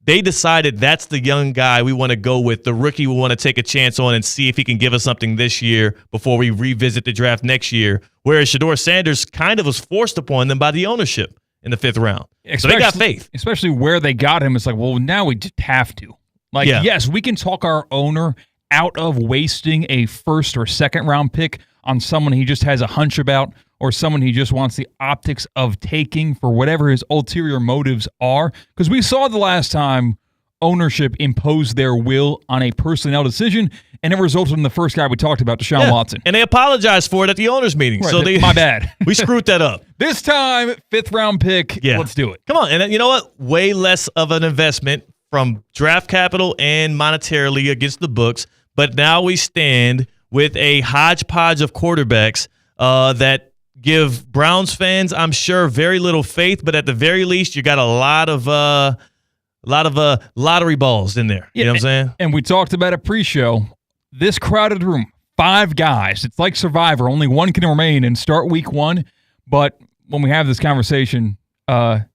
They decided that's the young guy we want to go with, the rookie we want to take a chance on and see if he can give us something this year before we revisit the draft next year, whereas SHEDEUR Sanders kind of was forced upon them by the ownership in the 5th round. So they got faith. Especially where they got him. It's like, well, now we just have to. Like, yes, we can talk our owner out of wasting a 1st or 2nd round pick on someone he just has a hunch about or someone he just wants the optics of taking for whatever his ulterior motives are. Because we saw the last time ownership imposed their will on a personnel decision, and it resulted in the first guy we talked about, Deshaun Watson. And they apologized for it at the owners' meeting. Right, so my bad. We screwed that up. This time, 5th round pick. Yeah. Let's do it. Come on. And you know what? Way less of an investment from draft capital and monetarily against the books. But now we stand with a hodgepodge of quarterbacks that give Browns fans, I'm sure, very little faith. But at the very least, you got a lot of lottery balls in there. You know what I'm saying? And we talked about it pre-show. This crowded room, 5 guys. It's like Survivor. Only one can remain and start week 1. But when we have this conversation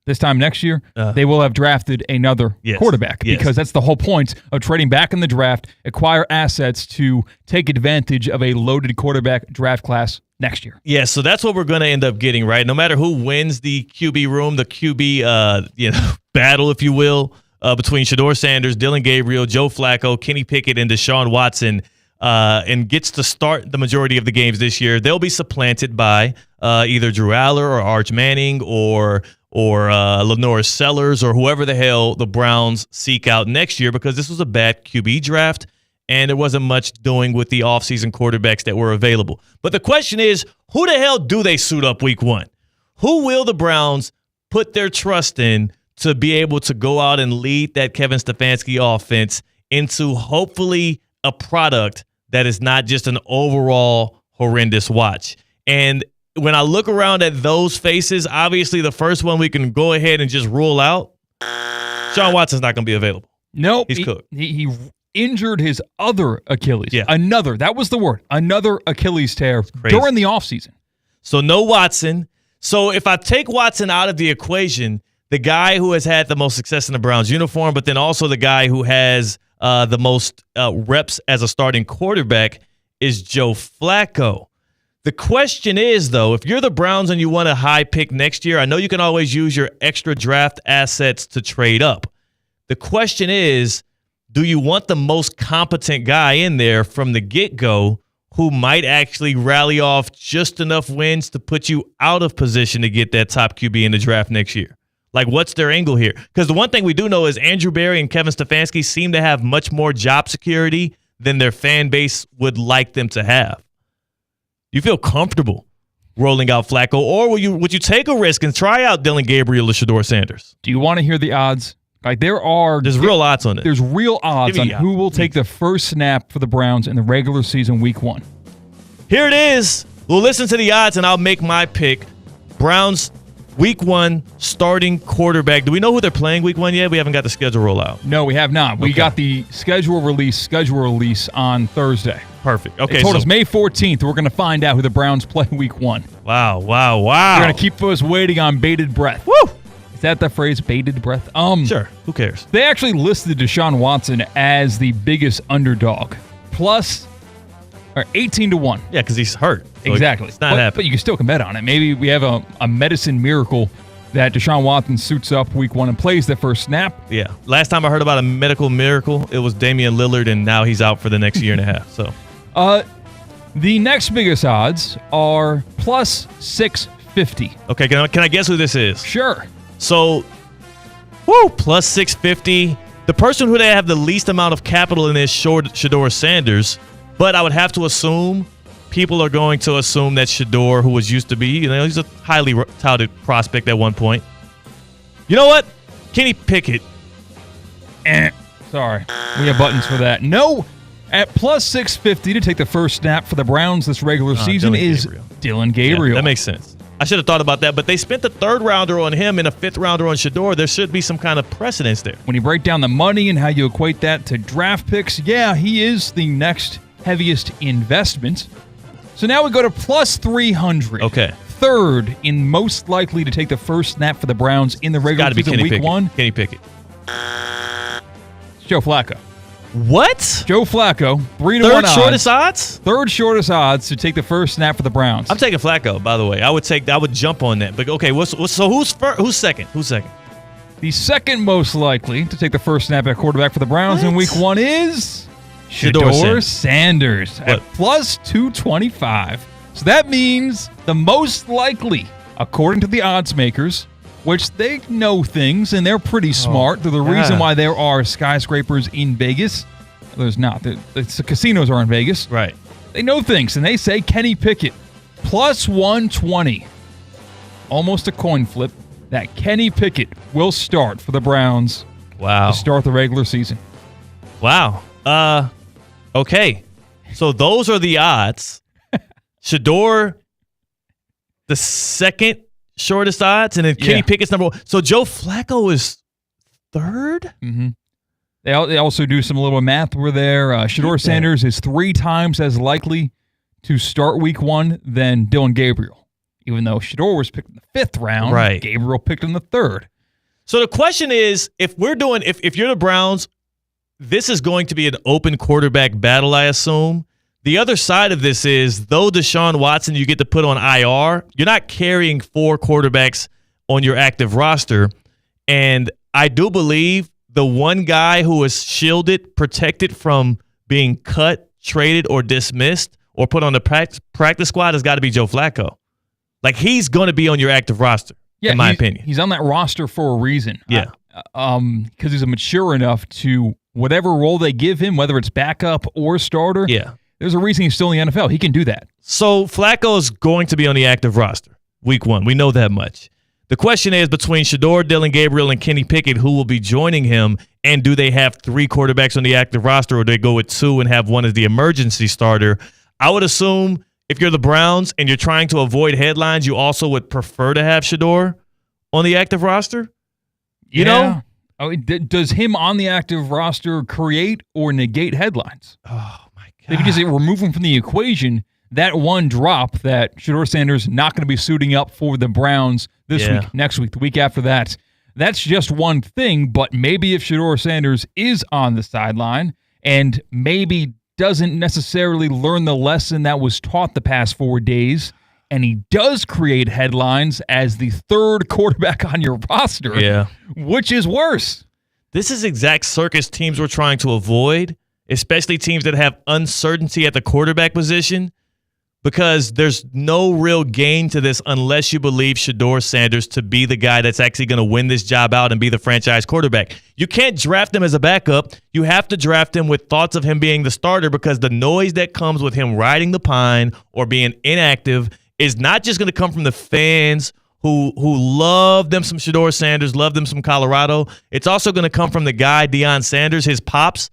this time next year, they will have drafted another quarterback because that's the whole point of trading back in the draft, acquire assets to take advantage of a loaded quarterback draft class next year. Yeah, so that's what we're going to end up getting, right? No matter who wins the QB room, the QB battle, if you will, between SHEDEUR Sanders, Dylan Gabriel, Joe Flacco, Kenny Pickett, and Deshaun Watson, and gets to start the majority of the games this year, they'll be supplanted by either Drew Aller or Arch Manning or Lenore Sellers or whoever the hell the Browns seek out next year, because this was a bad QB draft and there wasn't much doing with the offseason quarterbacks that were available. But the question is, who the hell do they suit up week 1? Who will the Browns put their trust in to be able to go out and lead that Kevin Stefanski offense into hopefully a product that is not just an overall horrendous watch? And when I look around at those faces, obviously the first one we can go ahead and just rule out, Deshaun Watson's not going to be available. Nope. He's cooked. He injured his other Achilles. Yeah. That was the word. Another Achilles tear during the offseason. So no Watson. So if I take Watson out of the equation, the guy who has had the most success in the Browns uniform, but then also the guy who has the most reps as a starting quarterback is Joe Flacco. The question is, though, if you're the Browns and you want a high pick next year, I know you can always use your extra draft assets to trade up. The question is, do you want the most competent guy in there from the get-go who might actually rally off just enough wins to put you out of position to get that top QB in the draft next year? Like, what's their angle here? Because the one thing we do know is Andrew Berry and Kevin Stefanski seem to have much more job security than their fan base would like them to have. You feel comfortable rolling out Flacco, or would you take a risk and try out Dylan Gabriel or SHEDEUR Sanders? Do you want to hear the odds? Like, there's real odds on it. There's real odds on who will take the first snap for the Browns in the regular season week 1. Here it is. We'll listen to the odds, and I'll make my pick. Browns week 1 starting quarterback. Do we know who they're playing week 1 yet? We haven't got the schedule roll out. No, we have not. We got the schedule release on Thursday. Perfect. Okay. They told us May 14th. We're going to find out who the Browns play week 1. Wow. We're going to keep us waiting on bated breath. Woo! Is that the phrase, bated breath? Sure. Who cares? They actually listed Deshaun Watson as the biggest underdog. Plus, 18-1. Yeah, because he's hurt. So exactly. It's not happening. But you can bet on it. Maybe we have a medicine miracle that Deshaun Watson suits up week 1 and plays the first snap. Yeah. Last time I heard about a medical miracle, it was Damian Lillard, and now he's out for the next year and a half. So, The next biggest odds are plus 650. Okay, can I guess who this is? Sure. So, plus 650. The person who they have the least amount of capital in is SHEDEUR Sanders, but I would have to assume people are going to assume that SHEDEUR, who was used to be, he's a highly touted prospect at one point. You know what? Kenny Pickett. Sorry. We have buttons for that. No. At plus 650 to take the first snap for the Browns this regular season is Dylan Gabriel. Yeah, that makes sense. I should have thought about that, but they spent the third rounder on him and a fifth rounder on SHEDEUR. There should be some kind of precedence there. When you break down the money and how you equate that to draft picks, yeah, he is the next heaviest investment. So now we go to plus 300. Okay. Third in most likely to take the first snap for the Browns in the regular season week 1. Kenny Pickett. Joe Flacco. What? Joe Flacco, 3-1 Third shortest odds? Third shortest odds to take the first snap for the Browns. I'm taking Flacco, by the way. I would jump on that. But okay, so who's second? Who's second? The second most likely to take the first snap at quarterback for the Browns in week 1 is SHEDEUR Sanders at plus 225. So that means the most likely, according to the odds makers, which they know things and they're pretty smart. They're the reason why there are skyscrapers in Vegas. There's not. The casinos are in Vegas. Right. They know things, and they say Kenny Pickett, plus 120. Almost a coin flip that Kenny Pickett will start for the Browns to start the regular season. Wow. Okay. So those are the odds. SHEDEUR, the second shortest odds, and then Kenny Pickett's number 1. So Joe Flacco is third? Mm-hmm. They also do some little math where there. SHEDEUR Sanders is 3 times as likely to start week 1 than Dylan Gabriel. Even though SHEDEUR was picked in the 5th round, Gabriel picked in the 3rd. So the question is, if you're the Browns, this is going to be an open quarterback battle, I assume. The other side of this is, though Deshaun Watson you get to put on IR, you're not carrying 4 quarterbacks on your active roster. And I do believe the one guy who is shielded, protected from being cut, traded, or dismissed, or put on the practice squad has got to be Joe Flacco. Like, he's going to be on your active roster, in my opinion. He's on that roster for a reason. Yeah. Because he's mature enough to, whatever role they give him, whether it's backup or starter, there's a reason he's still in the NFL. He can do that. So Flacco is going to be on the active roster week 1. We know that much. The question is, between SHEDEUR, Dylan Gabriel, and Kenny Pickett, who will be joining him, and do they have 3 quarterbacks on the active roster, or do they go with 2 and have one as the emergency starter? I would assume if you're the Browns and you're trying to avoid headlines, you also would prefer to have SHEDEUR on the active roster? You know? Oh, does him on the active roster create or negate headlines? Oh, my God. If you just remove him from the equation, that one drop that SHEDEUR Sanders not going to be suiting up for the Browns this week, next week, the week after that, that's just one thing. But maybe if SHEDEUR Sanders is on the sideline and maybe doesn't necessarily learn the lesson that was taught the past 4 days, and he does create headlines as the 3rd quarterback on your roster, which is worse? This is exact circus teams were trying to avoid, especially teams that have uncertainty at the quarterback position, because there's no real gain to this unless you believe SHEDEUR Sanders to be the guy that's actually going to win this job out and be the franchise quarterback. You can't draft him as a backup. You have to draft him with thoughts of him being the starter, because the noise that comes with him riding the pine or being inactive is not just going to come from the fans who love them some SHEDEUR Sanders, love them some Colorado. It's also going to come from the guy, Deion Sanders, his pops,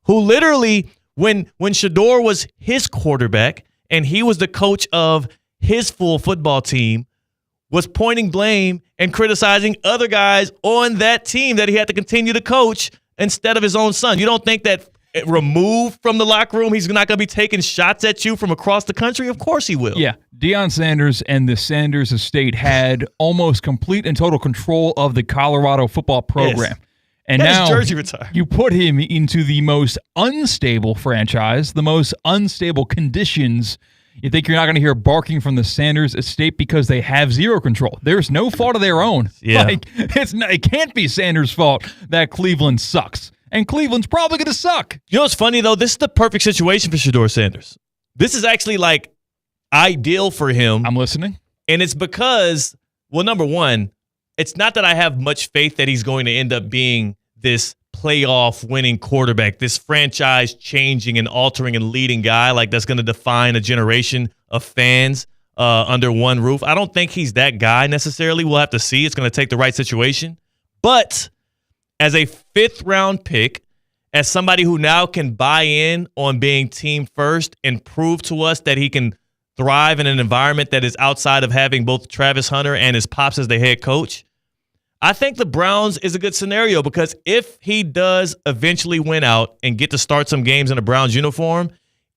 who literally, when SHEDEUR was his quarterback and he was the coach of his full football team, was pointing blame and criticizing other guys on that team that he had to continue to coach instead of his own son. You don't think that removed from the locker room, he's not going to be taking shots at you from across the country? Of course he will. Yeah. Deion Sanders and the Sanders estate had almost complete and total control of the Colorado football program. Yes. And now jersey retired. You put him into the most unstable franchise, the most unstable conditions. You think you're not going to hear barking from the Sanders estate because they have zero control. There's no fault of their own. Yeah. It can't be Sanders' fault that Cleveland sucks. And Cleveland's probably going to suck. You know what's funny, though? This is the perfect situation for SHEDEUR Sanders. This is actually like ideal for him. I'm listening. And it's because, well, number one, it's not that I have much faith that he's going to end up being this playoff winning quarterback, this franchise changing and altering and leading guy like that's going to define a generation of fans under one roof. I don't think he's that guy necessarily. We'll have to see. It's going to take the right situation. But as a 5th round pick, as somebody who now can buy in on being team first and prove to us that he can thrive in an environment that is outside of having both Travis Hunter and his pops as the head coach, I think the Browns is a good scenario because if he does eventually win out and get to start some games in a Browns uniform,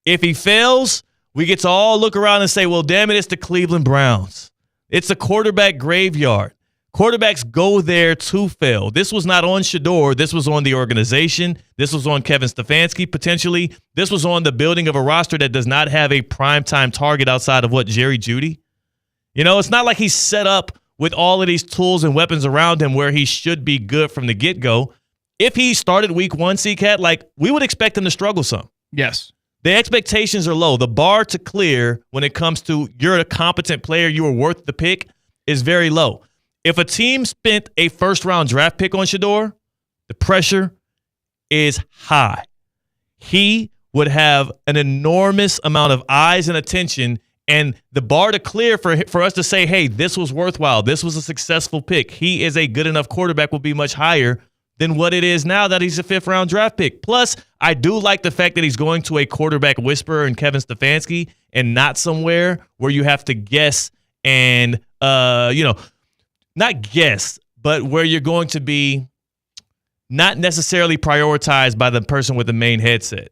if he fails, we get to all look around and say, well, damn it, it's the Cleveland Browns. It's a quarterback graveyard. Quarterbacks go there to fail. This was not on SHEDEUR. This was on the organization. This was on Kevin Stefanski, potentially. This was on the building of a roster that does not have a primetime target outside of Jerry Jeudy. You know, it's not like he's set up with all of these tools and weapons around him where he should be good from the get-go. If he started week 1, C-Cat, like, we would expect him to struggle some. Yes. The expectations are low. The bar to clear when it comes to you're a competent player, you are worth the pick, is very low. If a team spent a 1st-round draft pick on SHEDEUR, the pressure is high. He would have an enormous amount of eyes and attention, and the bar to clear for us to say, hey, this was worthwhile, this was a successful pick, he is a good enough quarterback, will be much higher than what it is now that he's a 5th-round draft pick. Plus, I do like the fact that he's going to a quarterback whisperer in Kevin Stefanski and not somewhere where you have to guess and, not guess, but where you're going to be not necessarily prioritized by the person with the main headset.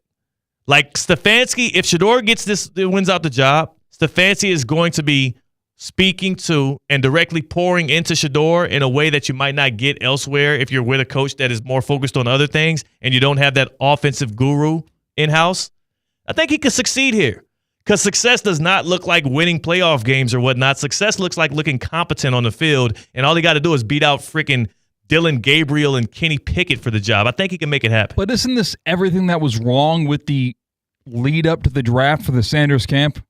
Like Stefanski, if SHEDEUR wins out the job, Stefanski is going to be speaking to and directly pouring into SHEDEUR in a way that you might not get elsewhere if you're with a coach that is more focused on other things and you don't have that offensive guru in-house. I think he could succeed here. Because success does not look like winning playoff games or whatnot. Success looks like looking competent on the field, and all he got to do is beat out freaking Dylan Gabriel and Kenny Pickett for the job. I think he can make it happen. But isn't this everything that was wrong with the lead up to the draft for the Sanders camp?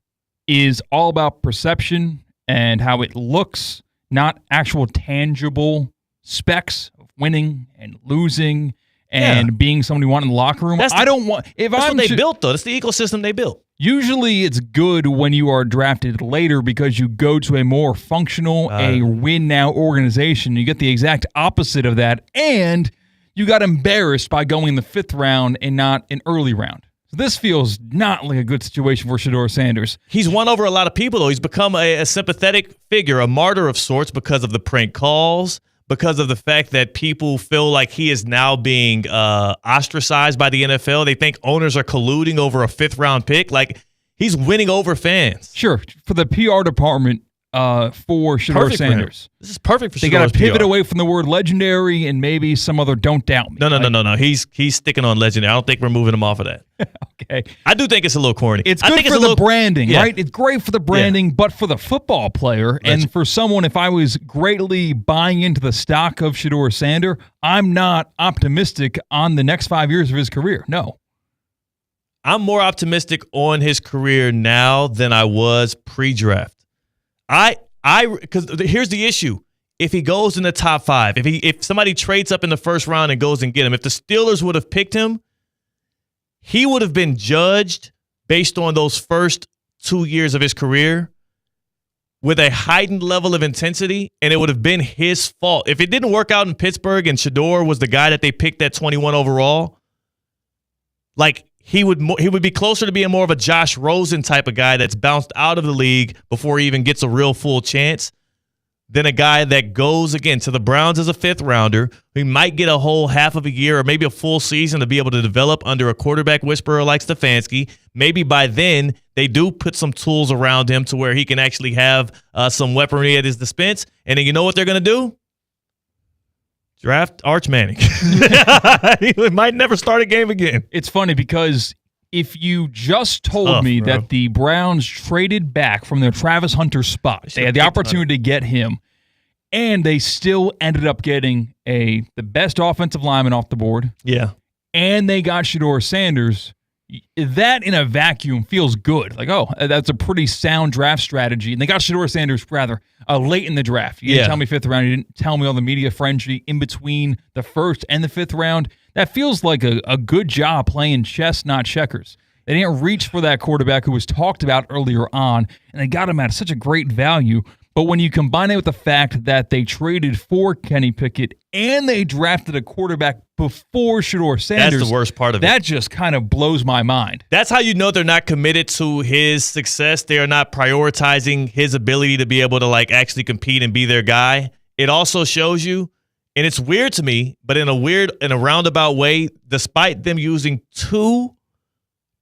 Is all about perception and how it looks, not actual tangible specs of winning and losing and being somebody you want in the locker room. That's what they built, though. That's the ecosystem they built. Usually it's good when you are drafted later because you go to a more functional, a win-now organization. You get the exact opposite of that, and you got embarrassed by going in the 5th round and not an early round. So this feels not like a good situation for SHEDEUR Sanders. He's won over a lot of people, though. He's become a sympathetic figure, a martyr of sorts because of the prank calls, because of the fact that people feel like he is now being ostracized by the NFL. They think owners are colluding over a 5th-round pick. Like, he's winning over fans. Sure. For the PR department for SHEDEUR Sanders. This is perfect for SHEDEUR's They got to pivot away from the word legendary and maybe some other don't doubt me. No. He's sticking on legendary. I don't think we're moving him off of that. Okay. I do think it's a little corny. It's good for the branding, right? It's great for the branding, but for the football player and for someone, if I was greatly buying into the stock of SHEDEUR Sanders, I'm not optimistic on the next 5 years of his career. No. I'm more optimistic on his career now than I was pre-draft. Because here's the issue. If he goes in the top 5, if somebody trades up in the 1st round and goes and get him, if the Steelers would have picked him, he would have been judged based on those first 2 years of his career with a heightened level of intensity, and it would have been his fault. If it didn't work out in Pittsburgh and SHEDEUR was the guy that they picked at 21 overall, like, he would be closer to being more of a Josh Rosen type of guy that's bounced out of the league before he even gets a real full chance than a guy that goes, again, to the Browns as a 5th-rounder. He might get a whole half of a year or maybe a full season to be able to develop under a quarterback whisperer like Stefanski. Maybe by then they do put some tools around him to where he can actually have some weaponry at his dispense. And then you know what they're going to do? Draft Arch Manning. He might never start a game again. It's funny because if you just told me that the Browns traded back from their Travis Hunter spot, they had the opportunity to get him, and they still ended up getting the best offensive lineman off the board. Yeah. And they got SHEDEUR Sanders, that in a vacuum feels good. Like, oh, that's a pretty sound draft strategy. And they got SHEDEUR Sanders rather late in the draft. You didn't tell me 5th round. You didn't tell me all the media frenzy in between the 1st and the 5th round. That feels like a good job playing chess, not checkers. They didn't reach for that quarterback who was talked about earlier on, and they got him at such a great value. But when you combine it with the fact that they traded for Kenny Pickett and they drafted a quarterback before SHEDEUR Sanders, that's the worst part of it. That just kind of blows my mind. That's how you know they're not committed to his success. They are not prioritizing his ability to be able to actually compete and be their guy. It also shows you, and it's weird to me, but in a roundabout way, despite them using 2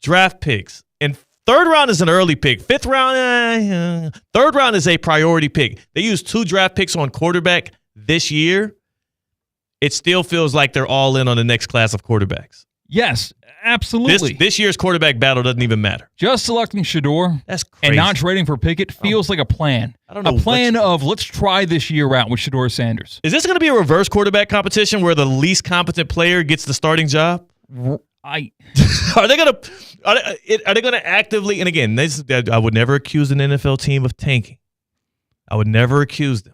draft picks, and 3rd round is an early pick. 5th round, 3rd round is a priority pick. They used 2 draft picks on quarterback this year. It still feels like they're all in on the next class of quarterbacks. Yes, absolutely. This year's quarterback battle doesn't even matter. Just selecting SHEDEUR and not trading for Pickett feels like a plan. I don't know. A plan of let's try this year out with SHEDEUR Sanders. Is this going to be a reverse quarterback competition where the least competent player gets the starting job? Are they gonna actively? And again, I would never accuse an NFL team of tanking. I would never accuse them.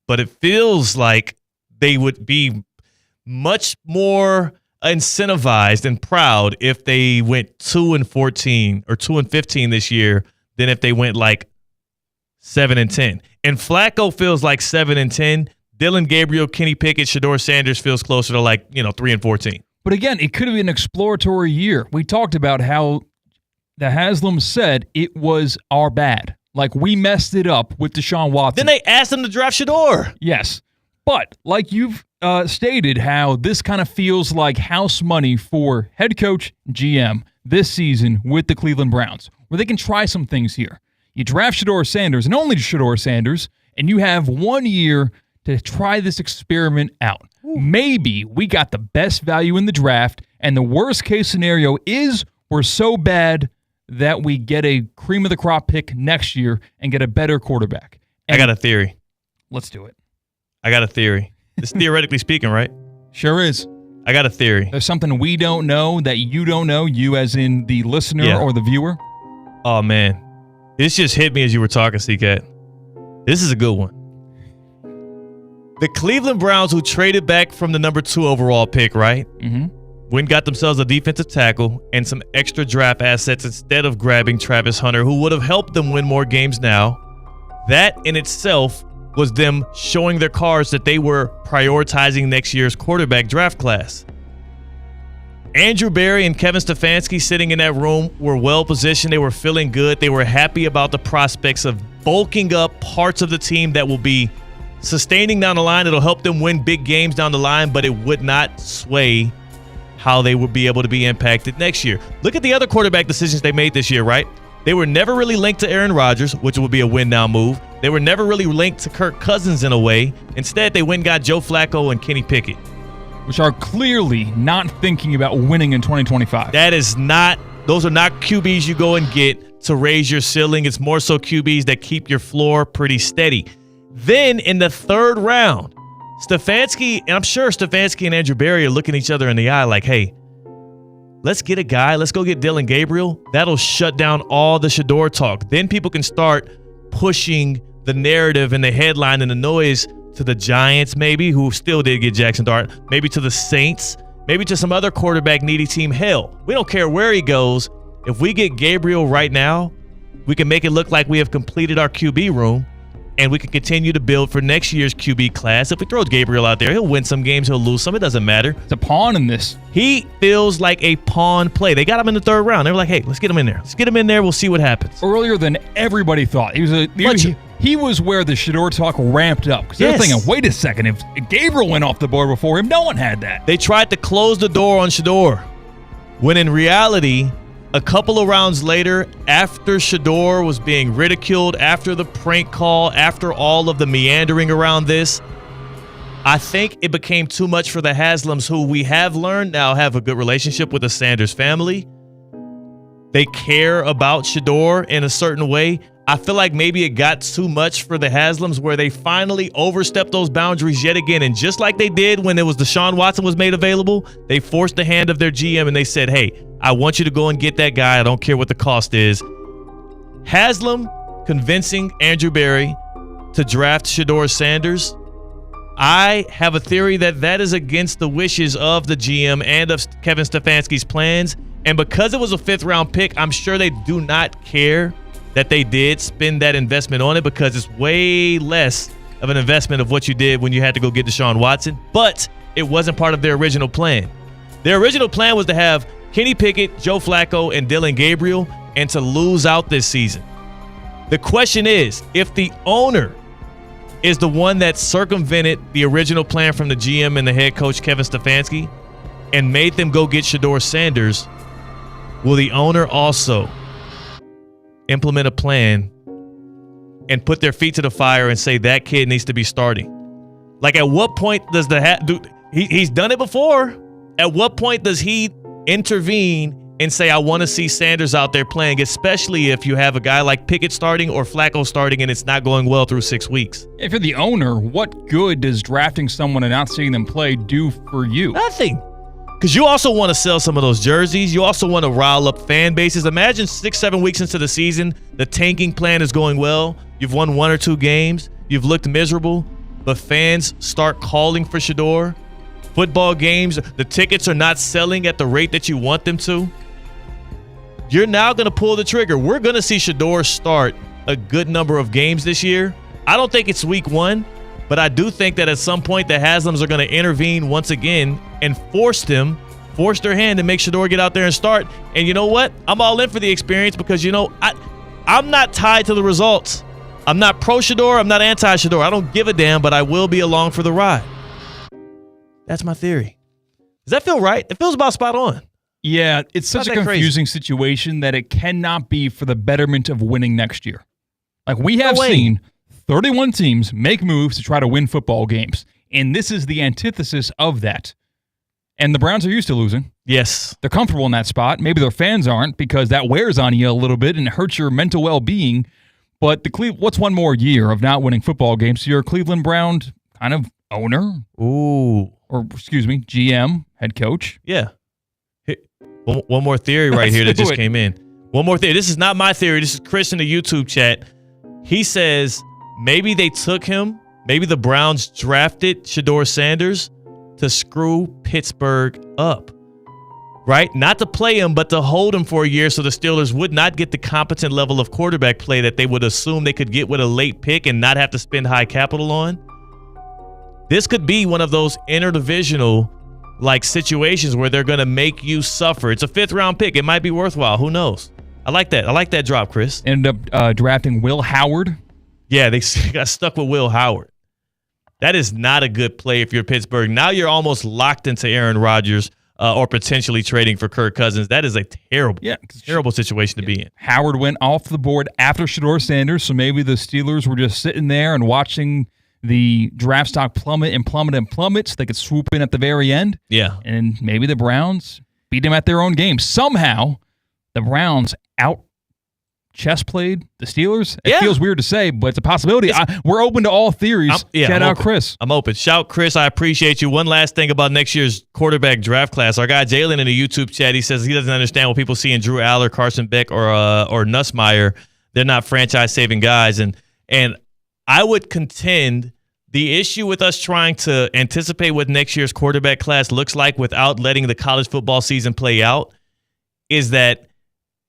But it feels like they would be much more incentivized and proud if they went 2-14 or 2-15 this year than if they went 7-10. And Flacco feels like 7-10. Dillon Gabriel, Kenny Pickett, SHEDEUR Sanders feels closer to 3-14. But again, it could have been an exploratory year. We talked about how the Haslam said it was our bad. We messed it up with Deshaun Watson. Then they asked him to draft SHEDEUR. Yes. But like you've stated, how this kind of feels like house money for head coach, GM this season with the Cleveland Browns, where they can try some things here. You draft SHEDEUR Sanders, and only SHEDEUR Sanders, and you have 1 year to try this experiment out. Maybe we got the best value in the draft, and the worst case scenario is we're so bad that we get a cream of the crop pick next year and get a better quarterback. And I got a theory. Let's do it. I got a theory. It's theoretically speaking, right? Sure is. I got a theory. There's something we don't know that you don't know, you as in the listener or the viewer. Oh, man. This just hit me as you were talking, C-Cat. This is a good one. The Cleveland Browns, who traded back from the number 2 overall pick, right? Mm-hmm. Went and got themselves a defensive tackle and some extra draft assets instead of grabbing Travis Hunter, who would have helped them win more games now. That in itself was them showing their cards that they were prioritizing next year's quarterback draft class. Andrew Berry and Kevin Stefanski sitting in that room were well positioned. They were feeling good. They were happy about the prospects of bulking up parts of the team that will be sustaining down the line. It'll help them win big games down the line, but it would not sway how they would be able to be impacted next year. Look at the other quarterback decisions they made this year, right? They were never really linked to Aaron Rodgers, which would be a win-now move. They were never really linked to Kirk Cousins in a way. Instead, they went and got Joe Flacco and Kenny Pickett, which are clearly not thinking about winning in 2025. Those are not QBs you go and get to raise your ceiling. It's more so QBs that keep your floor pretty steady. Then in the 3rd round, Stefanski, and I'm sure Stefanski and Andrew Berry are looking each other in the eye like, hey, let's get a guy. Let's go get Dillon Gabriel. That'll shut down all the SHEDEUR talk. Then people can start pushing the narrative and the headline and the noise to the Giants, maybe, who still did get Jackson Dart, maybe to the Saints, maybe to some other quarterback-needy team. Hell, we don't care where he goes. If we get Gabriel right now, we can make it look like we have completed our QB room, and we can continue to build for next year's QB class. If we throw Gabriel out there, he'll win some games, he'll lose some. It doesn't matter. It's a pawn in this. He feels like a pawn play. They got him in the 3rd round. They were like, hey, let's get him in there. Let's get him in there. We'll see what happens. Earlier than everybody thought. He was where the SHEDEUR talk ramped up. Because they're thinking, wait a second, if Gabriel went off the board before him, no one had that. They tried to close the door on SHEDEUR, when in reality, a couple of rounds later, after SHEDEUR was being ridiculed, after the prank call, after all of the meandering around this, I think it became too much for the Haslams, who we have learned now have a good relationship with the Sanders family. They care about SHEDEUR in a certain way. I feel like maybe it got too much for the Haslams, where they finally overstepped those boundaries yet again. And just like they did when it was Deshaun Watson was made available, they forced the hand of their GM and they said, hey, I want you to go and get that guy. I don't care what the cost is. Haslam convincing Andrew Berry to draft SHEDEUR Sanders. I have a theory that is against the wishes of the GM and of Kevin Stefanski's plans. And because it was a 5th-round pick, I'm sure they do not care that they did spend that investment on it, because it's way less of an investment of what you did when you had to go get Deshaun Watson. But it wasn't part of their original plan. Their original plan was to have Kenny Pickett, Joe Flacco, and Dylan Gabriel, and to lose out this season. The question is, if the owner is the one that circumvented the original plan from the GM and the head coach, Kevin Stefanski, and made them go get SHEDEUR Sanders, will the owner also implement a plan and put their feet to the fire and say that kid needs to be starting? Like, at what point does he's done it before. At what point does he intervene and say, I want to see Sanders out there playing, especially if you have a guy like Pickett starting or Flacco starting and it's not going well through 6 weeks? If you're the owner, what good does drafting someone and not seeing them play do for you? Nothing. Because you also want to sell some of those jerseys. You also want to rile up fan bases. Imagine 6-7 weeks into the season, the tanking plan is going well. You've won 1 or 2 games. You've looked miserable. But fans start calling for SHEDEUR. Football games, the tickets are not selling at the rate that you want them to. You're now going to pull the trigger. We're going to see SHEDEUR start a good number of games this year. I don't think it's week 1, but I do think that at some point the Haslams are going to intervene once again and force their hand to make SHEDEUR get out there and start. And you know what? I'm all in for the experience because, I'm not tied to the results. I'm not pro SHEDEUR. I'm not anti SHEDEUR. I don't give a damn, but I will be along for the ride. That's my theory. Does that feel right? It feels about spot on. Yeah, it's such a confusing situation that it cannot be for the betterment of winning next year. Like, we have seen 31 teams make moves to try to win football games, and this is the antithesis of that. And the Browns are used to losing. Yes. They're comfortable in that spot. Maybe their fans aren't, because that wears on you a little bit and hurts your mental well-being. But what's one more year of not winning football games? You're a Cleveland Brown kind of owner. Ooh. Or, GM, head coach. Yeah. One more theory right here that just came in. One more theory. This is not my theory. This is Chris in the YouTube chat. He says maybe they took him. Maybe the Browns drafted SHEDEUR Sanders to screw Pittsburgh up. Right? Not to play him, but to hold him for a year so the Steelers would not get the competent level of quarterback play that they would assume they could get with a late pick and not have to spend high capital on. This could be one of those interdivisional situations where they're going to make you suffer. It's a 5th-round pick. It might be worthwhile. Who knows? I like that. I like that drop, Chris. Ended up drafting Will Howard. Yeah, they got stuck with Will Howard. That is not a good play if you're Pittsburgh. Now you're almost locked into Aaron Rodgers or potentially trading for Kirk Cousins. That is a terrible situation to be in. Howard went off the board after SHEDEUR Sanders, so maybe the Steelers were just sitting there and watching the draft stock plummet and plummet and plummet so they could swoop in at the very end. Yeah. And maybe the Browns beat them at their own game. Somehow, the Browns chess played the Steelers. It feels weird to say, but it's a possibility. We're open to all theories. Shout out Chris. I'm open. Shout Chris. I appreciate you. One last thing about next year's quarterback draft class. Our guy Jalen in the YouTube chat, he says he doesn't understand what people see in Drew Aller, Carson Beck, or Nussmeier. They're not franchise-saving guys. And I would contend the issue with us trying to anticipate what next year's quarterback class looks like without letting the college football season play out is that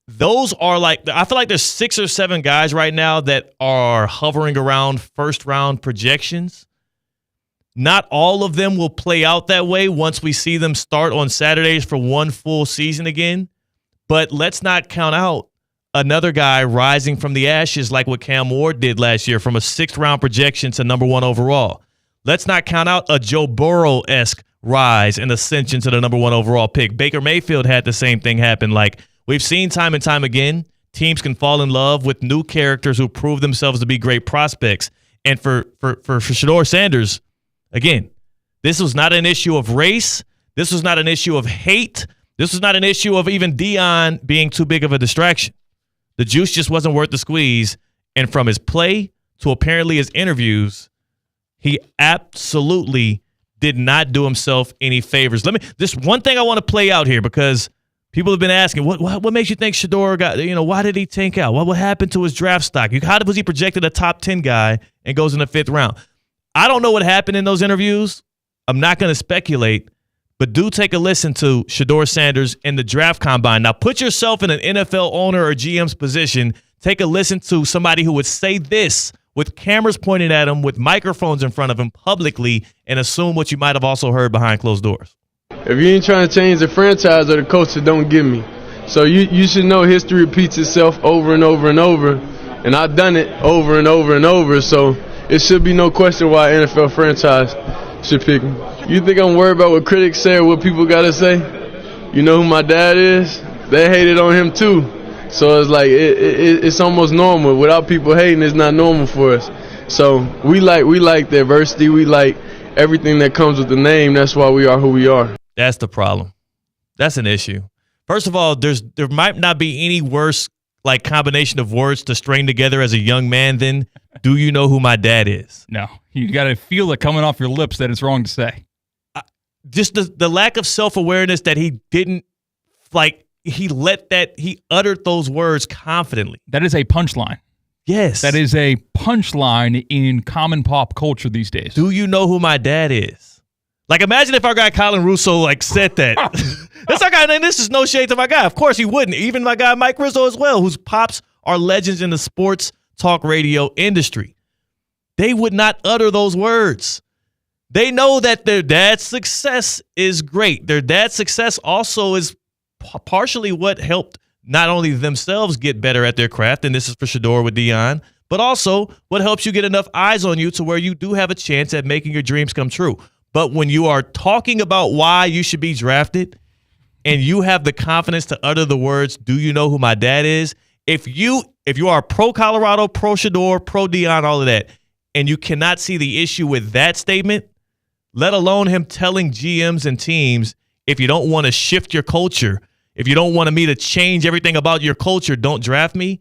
those are I feel like there's 6 or 7 guys right now that are hovering around first-round projections. Not all of them will play out that way once we see them start on Saturdays for one full season again. But let's not count out another guy rising from the ashes like what Cam Ward did last year from a 6th-round projection to number 1 overall. Let's not count out a Joe Burrow-esque rise and ascension to the number 1 overall pick. Baker Mayfield had the same thing happen. We've seen time and time again, teams can fall in love with new characters who prove themselves to be great prospects. And for SHEDEUR Sanders, again, this was not an issue of race. This was not an issue of hate. This was not an issue of even Dion being too big of a distraction. The juice just wasn't worth the squeeze. And from his play to apparently his interviews, he absolutely did not do himself any favors. This one thing I want to play out here because People have been asking, what makes you think SHEDEUR got, why did he tank out? What happened to his draft stock? How was he projected a top 10 guy and goes in the 5th round? I don't know what happened in those interviews. I'm not going to speculate, but do take a listen to SHEDEUR Sanders in the draft combine. Now, put yourself in an NFL owner or GM's position. Take a listen to somebody who would say this with cameras pointed at him, with microphones in front of him publicly, and assume what you might have also heard behind closed doors. If you ain't trying to change the franchise or the culture, don't give me. So you should know history repeats itself over and over and over, and I've done it over and over and over, so it should be no question why NFL franchise should pick me. You think I'm worried about what critics say or what people got to say? You know who my dad is? They hated on him too. So it's like it's almost normal. Without people hating, it's not normal for us. So we like diversity. We like everything that comes with the name. That's why we are who we are. That's the problem. That's an issue. First of all, there might not be any worse combination of words to string together as a young man than "Do you know who my dad is?" No, you got to feel it coming off your lips that it's wrong to say. Just the lack of self-awareness that he didn't he uttered those words confidently. That is a punchline. Yes. That is a punchline in common pop culture these days. Do you know who my dad is? Imagine if our guy Colin Russo said that. That's our guy, and this is no shade to my guy. Of course he wouldn't. Even my guy Mike Rizzo as well, whose pops are legends in the sports talk radio industry. They would not utter those words. They know that their dad's success is great. Their dad's success also is partially what helped not only themselves get better at their craft, and this is for SHEDEUR with Dion, but also what helps you get enough eyes on you to where you do have a chance at making your dreams come true. But when you are talking about why you should be drafted and you have the confidence to utter the words, "Do you know who my dad is?" If you are pro Colorado, pro SHEDEUR, pro Dion, all of that, and you cannot see the issue with that statement, let alone him telling GMs and teams, if you don't want to shift your culture, if you don't want me to change everything about your culture, don't draft me.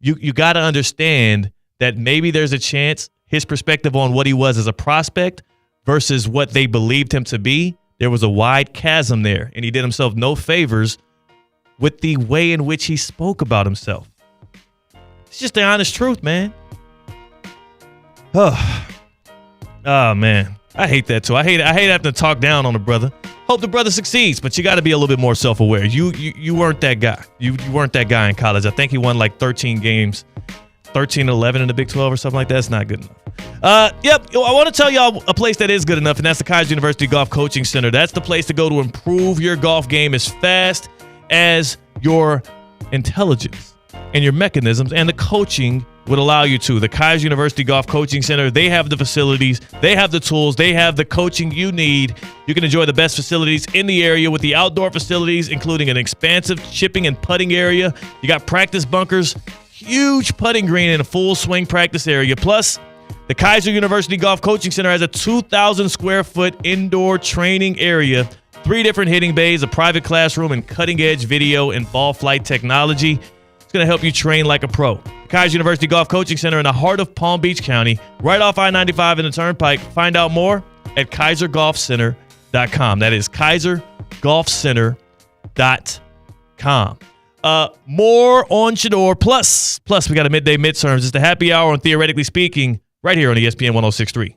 You got to understand that maybe there's a chance his perspective on what he was as a prospect versus what they believed him to be, there was a wide chasm there, and he did himself no favors with the way in which he spoke about himself. It's just the honest truth, man. Oh man. I hate that too. I hate having to talk down on the brother. Hope the brother succeeds, but you got to be a little bit more self-aware. You weren't that guy. You weren't that guy in college. I think he won 13 games, 13-11 in the Big 12 or something like that. That's not good enough. Yep. I want to tell y'all a place that is good enough, and that's the Kaiser University Golf Coaching Center. That's the place to go to improve your golf game as fast as your intelligence and your mechanisms and the coaching would allow you to. The Kaiser University Golf Coaching Center, they have the facilities, they have the tools, they have the coaching you need. You can enjoy the best facilities in the area with the outdoor facilities, including an expansive chipping and putting area. You got practice bunkers, huge putting green, and a full swing practice area. Plus, the Kaiser University Golf Coaching Center has a 2,000 square foot indoor training area, 3 different hitting bays, a private classroom, and cutting-edge video and ball flight technology. It's going to help you train like a pro. Kaiser University Golf Coaching Center in the heart of Palm Beach County, right off I-95 in the Turnpike. Find out more at KaiserGolfCenter.com. That is KaiserGolfCenter.com. More on SHEDEUR. Plus, we got a midday midterms. It's the happy hour on Theoretically Speaking right here on ESPN 106.3.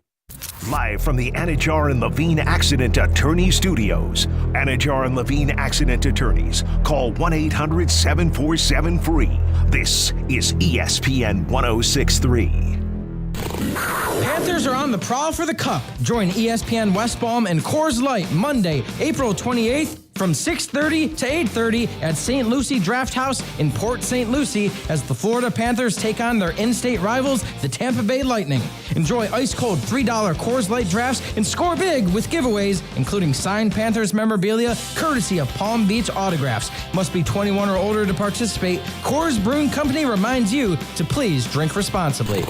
Live from the Anajar and Levine Accident Attorney Studios. Anajar and Levine Accident Attorneys. Call 1-800-747-FREE. This is ESPN 106.3. Panthers are on the prowl for the Cup. Join ESPN West Palm and Coors Light Monday, April 28th from 6:30 to 8:30 at St. Lucie Draft House in Port St. Lucie as the Florida Panthers take on their in-state rivals, the Tampa Bay Lightning. Enjoy ice-cold $3 Coors Light drafts and score big with giveaways, including signed Panthers memorabilia courtesy of Palm Beach Autographs. Must be 21 or older to participate. Coors Brewing Company reminds you to please drink responsibly.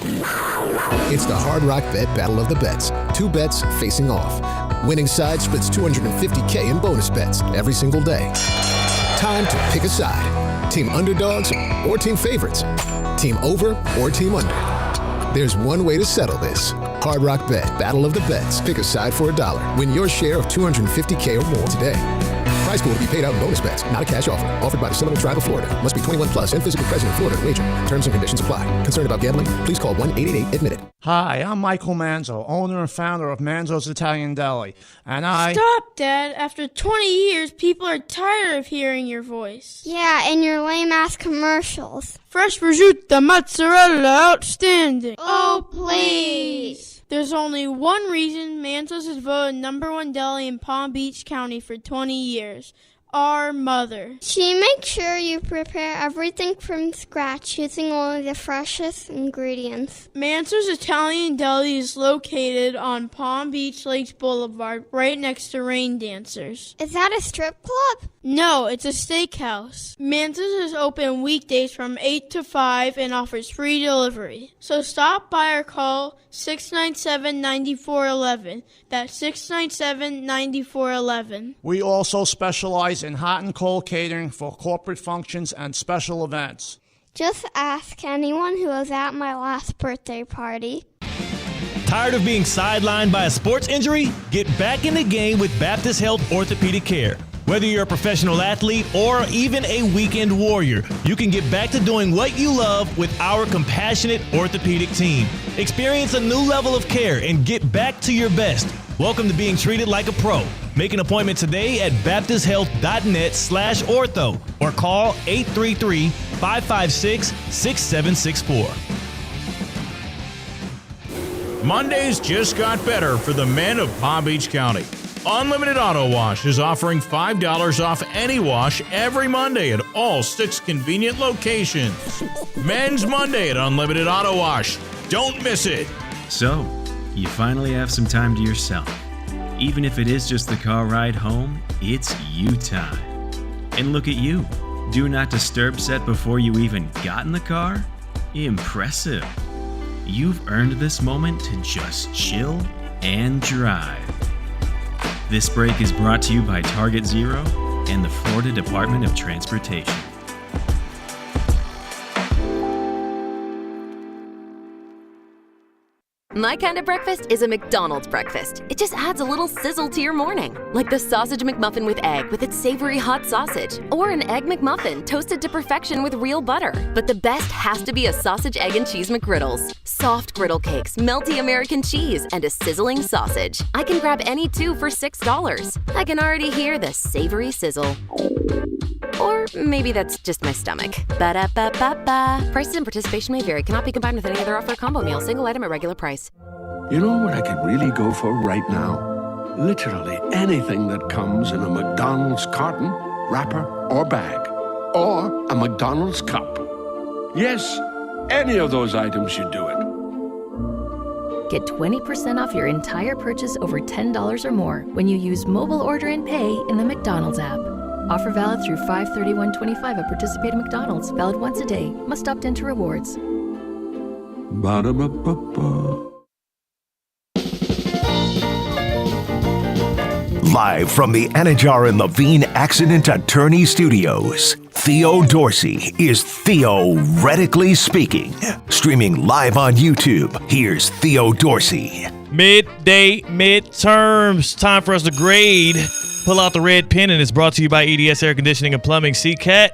It's the Hard Rock Bet Battle of the Bets. 2 bets facing off. Winning side splits $250K in bonus bets every single day. Time to pick a side. Team underdogs or team favorites. Team over or team under. There's one way to settle this. Hard Rock Bet Battle of the Bets. Pick a side for $1. Win your share of $250K or more today. Prize pool to be paid out in bonus bets, not a cash offer. Offered by the Seminole Tribe of Florida. Must be 21 plus and physically present in Florida to wager. Terms and conditions apply. Concerned about gambling? Please call 1-888-ADMIT-IT. Hi, I'm Michael Manzo, owner and founder of Manzo's Italian Deli. And Stop, Dad. After 20 years, people are tired of hearing your voice. Yeah, and your lame-ass commercials. Fresh prosciutto, mozzarella, outstanding. Oh, please. There's only one reason Manzo's is voted #1 deli in Palm Beach County for 20 years. Our mother. She makes sure you prepare everything from scratch using only the freshest ingredients. Manzo's Italian Deli is located on Palm Beach Lakes Boulevard, right next to Rain Dancers. Is that a strip club? No, it's a steakhouse. Manzo's is open weekdays from 8 to 5 and offers free delivery. So stop by or call 697-9411. That's 697-9411. we also specialize in hot and cold catering for corporate functions and special events. Just ask anyone who was at my last birthday party. Tired of being sidelined by a sports injury? Get back in the game with Baptist Health Orthopedic Care. Whether you're a professional athlete or even a weekend warrior, you can get back to doing what you love with our compassionate orthopedic team. Experience a new level of care and get back to your best. Welcome to being treated like a pro. Make an appointment today at baptisthealth.net/ortho or call 833-556-6764. Mondays just got better for the men of Palm Beach County. Unlimited Auto Wash is offering $5 off any wash every Monday at all 6 convenient locations. Men's Monday at Unlimited Auto Wash. Don't miss it. So, you finally have some time to yourself. Even if it is just the car ride home, it's you time. And look at you. Do not disturb set before you even got in the car? Impressive. You've earned this moment to just chill and drive. This break is brought to you by Target Zero and the Florida Department of Transportation. My kind of breakfast is a McDonald's breakfast. It just adds a little sizzle to your morning. Like the Sausage McMuffin with egg with its savory hot sausage. Or an Egg McMuffin toasted to perfection with real butter. But the best has to be a Sausage, Egg, and Cheese McGriddles. Soft griddle cakes, melty American cheese, and a sizzling sausage. I can grab any two for $6. I can already hear the savory sizzle. Or maybe that's just my stomach. Ba-da-ba-ba-ba. Prices and participation may vary. Cannot be combined with any other offer or combo meal. Single item at regular price. You know what I could really go for right now? Literally anything that comes in a McDonald's carton, wrapper, or bag. Or a McDonald's cup. Yes, any of those items should do it. Get 20% off your entire purchase over $10 or more when you use mobile order and pay in the McDonald's app. Offer valid through 5/31/25 at participating McDonald's. Valid once a day. Must opt into rewards. Ba-da-ba-ba-ba. Live from the Anajar and Levine Accident Attorney Studios, Theo Dorsey is theoretically speaking. Streaming live on YouTube, here's Theo Dorsey. Midday midterms. Time for us to grade. Pull out the red pen, and it's brought to you by EDS Air Conditioning and Plumbing. CCAT,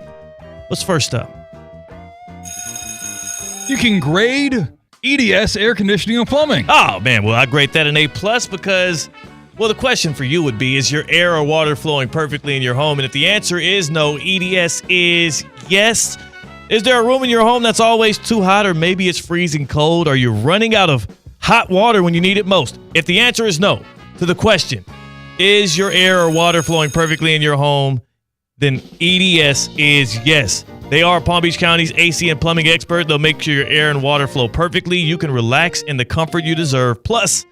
what's first up? You can grade EDS Air Conditioning and Plumbing. Oh, man. Well, I grade that an A+ because, well, the question for you would be, is your air or water flowing perfectly in your home? And if the answer is no, EDS is yes. Is there a room in your home that's always too hot, or maybe it's freezing cold? Are you running out of hot water when you need it most? If the answer is no to the question, is your air or water flowing perfectly in your home, then EDS is yes. They are Palm Beach County's AC and plumbing expert. They'll make sure your air and water flow perfectly. You can relax in the comfort you deserve. Plus,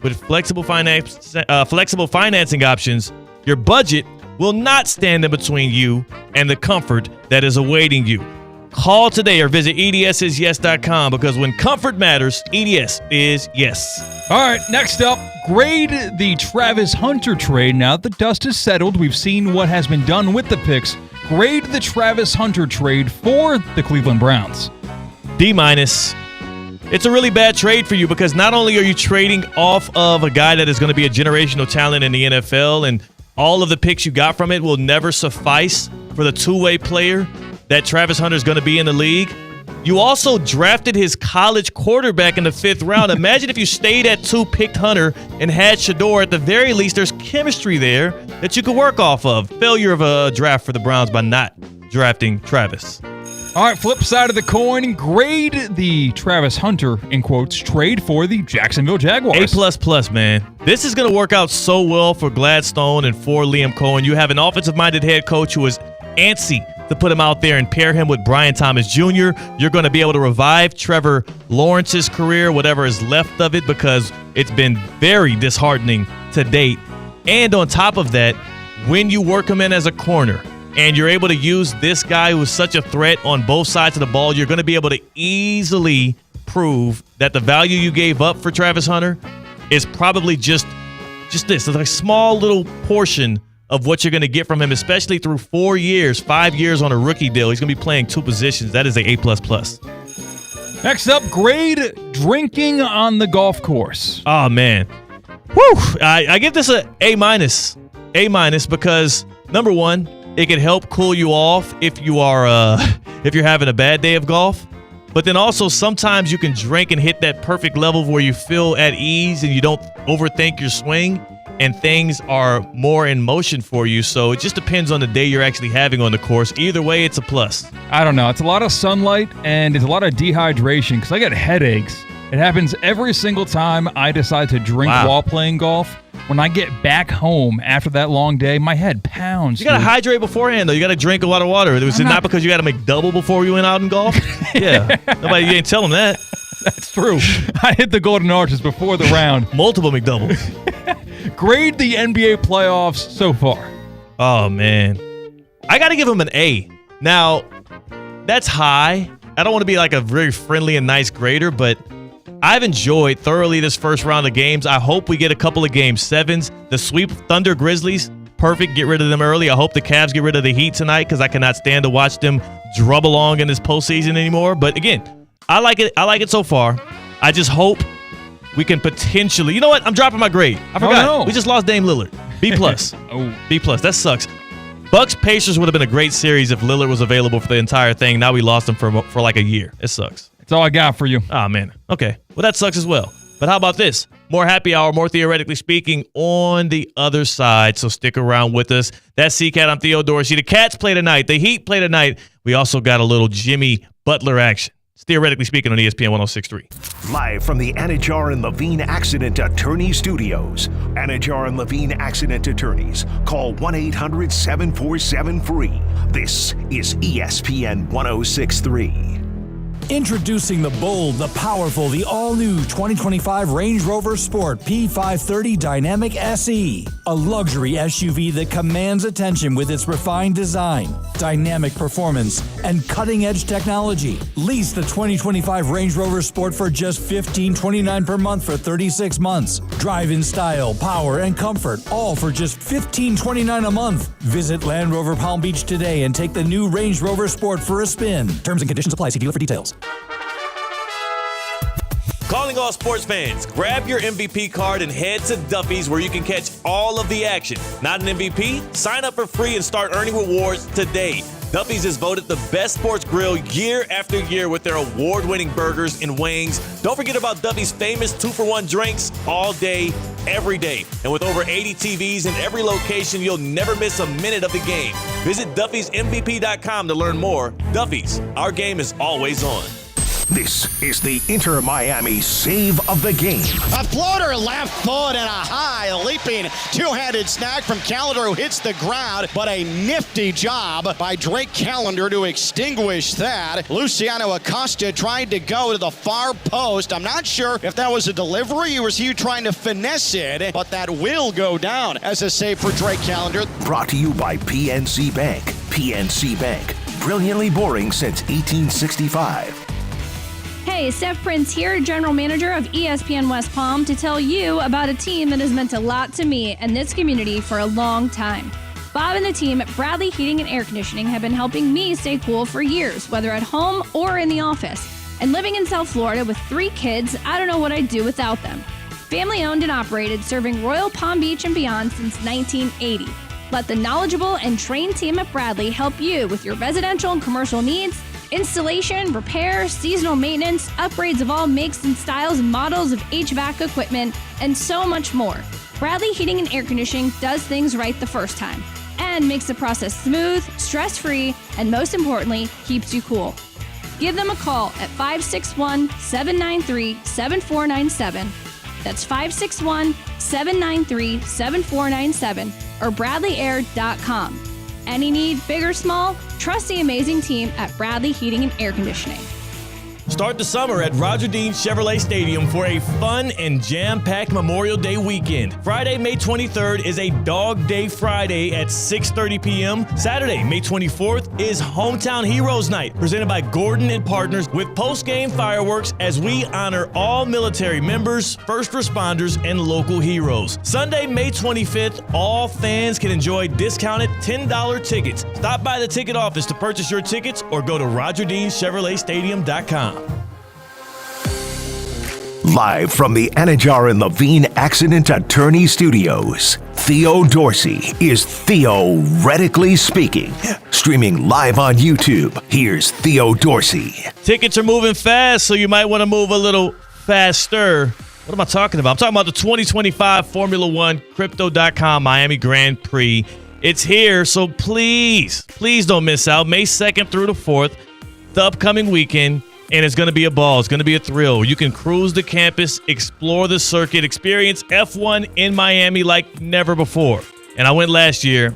with flexible financing options, your budget will not stand in between you and the comfort that is awaiting you. Call today or visit edsisyes.com because when comfort matters, EDS is yes. All right, next up, grade the Travis Hunter trade. Now that the dust has settled, we've seen what has been done with the picks. Grade the Travis Hunter trade for the Cleveland Browns. D-. It's a really bad trade for you because not only are you trading off of a guy that is going to be a generational talent in the NFL and all of the picks you got from it will never suffice for the two-way player that Travis Hunter is going to be in the league. You also drafted his college quarterback in the 5th round. Imagine if you stayed at 2, picked Hunter, and had SHEDEUR. At the very least, there's chemistry there that you could work off of. Failure of a draft for the Browns by not drafting Travis. All right, flip side of the coin, grade the Travis Hunter, in quotes, trade for the Jacksonville Jaguars. A++, man. This is going to work out so well for Gladstone and for Liam Cohen. You have an offensive-minded head coach who is antsy to put him out there and pair him with Brian Thomas Jr. You're going to be able to revive Trevor Lawrence's career, whatever is left of it, because it's been very disheartening to date. And on top of that, when you work him in as a corner and you're able to use this guy who is such a threat on both sides of the ball, you're going to be able to easily prove that the value you gave up for Travis Hunter is probably just this. It's like a small little portion of what you're going to get from him, especially through 5 years on a rookie deal. He's going to be playing 2 positions. That is a A++. Next up, grade drinking on the golf course. Oh, man. Whew. I give this a A-. A- because, number one, it can help cool you off if you are if you're having a bad day of golf. But then also sometimes you can drink and hit that perfect level where you feel at ease and you don't overthink your swing, and things are more in motion for you. So it just depends on the day you're actually having on the course. Either way, it's a plus. I don't know. It's a lot of sunlight and it's a lot of dehydration because I get headaches. It happens every single time I decide to drink while playing golf. When I get back home after that long day, my head pounds. You got to hydrate beforehand, though. You got to drink a lot of water. Was it not because you got to make double before you went out in golf? Yeah. Nobody, you ain't tell them that. That's true. I hit the golden arches before the round. Multiple McDoubles. Grade the NBA playoffs so far. Oh, man. I got to give him an A. Now, that's high. I don't want to be like a very friendly and nice grader, but I've enjoyed thoroughly this first round of games. I hope we get a couple of Game 7s. The sweep Thunder Grizzlies, perfect. Get rid of them early. I hope the Cavs get rid of the Heat tonight because I cannot stand to watch them drub along in this postseason anymore. But again, I like it. I like it so far. I just hope we can potentially. You know what? I'm dropping my grade. I forgot. Oh, no. We just lost Dame Lillard. B+. B+. That sucks. Bucks Pacers would have been a great series if Lillard was available for the entire thing. Now we lost him for like a year. It sucks. That's all I got for you. Oh, man. Okay. Well, that sucks as well. But how about this? More happy hour, more theoretically speaking on the other side. So stick around with us. That's C-Cat. I'm Theo Dorsey. The Cats play tonight. The Heat play tonight. We also got a little Jimmy Butler action. It's theoretically speaking on ESPN 106.3. Live from the Anajar and Levine Accident Attorney Studios. Anajar and Levine Accident Attorneys. Call 1-800-747-FREE. This is ESPN 106.3. Introducing the bold, the powerful, the all-new 2025 Range Rover Sport P530 Dynamic SE. A luxury SUV that commands attention with its refined design, dynamic performance, and cutting-edge technology. Lease the 2025 Range Rover Sport for just $15.29 per month for 36 months. Drive in style, power, and comfort, all for just $15.29 a month. Visit Land Rover Palm Beach today and take the new Range Rover Sport for a spin. Terms and conditions apply. See dealer for details. Calling all sports fans, grab your MVP card and head to Duffy's where you can catch all of the action. Not an MVP? Sign up for free and start earning rewards today. Duffy's is voted the best sports grill year after year with their award-winning burgers and wings. Don't forget about Duffy's famous 2-for-1 drinks all day, every day. And with over 80 TVs in every location, you'll never miss a minute of the game. Visit Duffy'sMVP.com to learn more. Duffy's, our game is always on. This is the Inter Miami save of the game. A floater left foot and a high leaping two-handed snag from Callender who hits the ground, but a nifty job by Drake Callender to extinguish that. Luciano Acosta tried to go to the far post. I'm not sure if that was a delivery or was he trying to finesse it, but that will go down as a save for Drake Callender. Brought to you by PNC Bank. PNC Bank, brilliantly boring since 1865. Hey, Steph Prince here, General Manager of ESPN West Palm, to tell you about a team that has meant a lot to me and this community for a long time. Bob and the team at Bradley Heating and Air Conditioning have been helping me stay cool for years, whether at home or in the office. And living in South Florida with 3 kids, I don't know what I'd do without them. Family owned and operated, serving Royal Palm Beach and beyond since 1980. Let the knowledgeable and trained team at Bradley help you with your residential and commercial needs, installation, repair, seasonal maintenance, upgrades of all makes and styles and models of HVAC equipment, and so much more. Bradley Heating and Air Conditioning does things right the first time and makes the process smooth, stress-free, and most importantly, keeps you cool. Give them a call at 561-793-7497. That's 561-793-7497 or bradleyair.com. Any need, big or small, trust the amazing team at Bradley Heating and Air Conditioning. Start the summer at Roger Dean Chevrolet Stadium for a fun and jam-packed Memorial Day weekend. Friday, May 23rd is a Dog Day Friday at 6:30 p.m. Saturday, May 24th is Hometown Heroes Night, presented by Gordon and Partners with post-game fireworks as we honor all military members, first responders, and local heroes. Sunday, May 25th, all fans can enjoy discounted $10 tickets. Stop by the ticket office to purchase your tickets or go to RogerDeanChevroletStadium.com. Live from the Anajar and Levine Accident Attorney Studios, Theo Dorsey is theoretically speaking. Streaming live on YouTube, here's Theo Dorsey. Tickets are moving fast, so you might want to move a little faster. What am I talking about? I'm talking about the 2025 Formula One Crypto.com Miami Grand Prix. It's here, so please don't miss out. May 2nd through the 4th, the upcoming weekend. And it's going to be a ball. It's going to be a thrill. You can cruise the campus, explore the circuit, experience F1 in Miami like never before. And I went last year.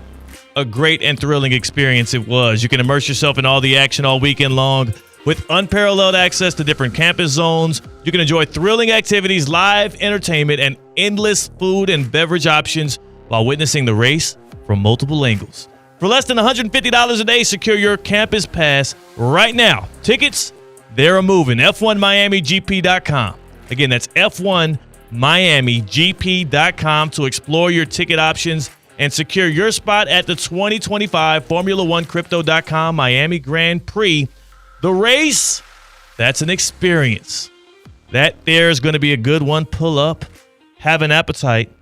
A great and thrilling experience it was. You can immerse yourself in all the action all weekend long with unparalleled access to different campus zones. You can enjoy thrilling activities, live entertainment, and endless food and beverage options while witnessing the race from multiple angles. For less than $150 a day, secure your campus pass right now. Tickets, they're moving. F1MiamiGP.com. Again, that's F1MiamiGP.com to explore your ticket options and secure your spot at the 2025 Formula One Crypto.com Miami Grand Prix. The race, that's an experience. That there is going to be a good one. Pull up, have an appetite,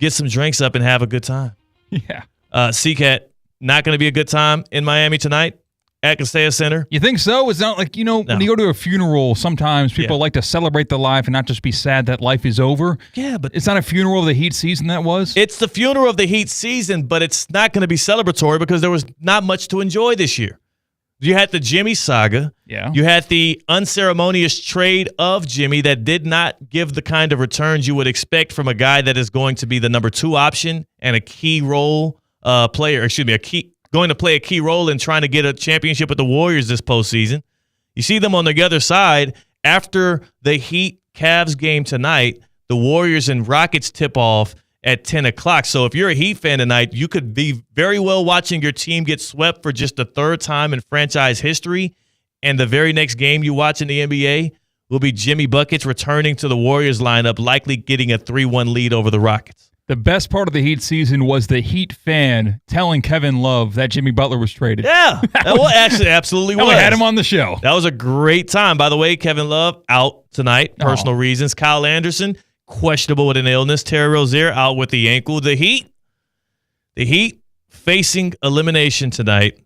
get some drinks up, and have a good time. Yeah. CCAT, not going to be a good time in Miami tonight at Castella Center. You think so? It's not like, when you go to a funeral, sometimes people like to celebrate the life and not just be sad that life is over. Yeah, but it's not a funeral of the Heat season that was. It's the funeral of the Heat season, but it's not going to be celebratory because there was not much to enjoy this year. You had the Jimmy saga. Yeah. You had the unceremonious trade of Jimmy that did not give the kind of returns you would expect from a guy that is going to be the number 2 option and a key role player. Going to play a key role in trying to get a championship with the Warriors this postseason. You see them on the other side after the Heat-Cavs game tonight. The Warriors and Rockets tip off at 10 o'clock. So if you're a Heat fan tonight, you could be very well watching your team get swept for just the 3rd time in franchise history. And the very next game you watch in the NBA will be Jimmy Buckets returning to the Warriors lineup, likely getting a 3-1 lead over the Rockets. The best part of the Heat season was the Heat fan telling Kevin Love that Jimmy Butler was traded. Yeah, actually absolutely was. We had him on the show. That was a great time. By the way, Kevin Love out tonight, personal reasons. Kyle Anderson, questionable with an illness. Terry Rozier out with the ankle. The Heat facing elimination tonight.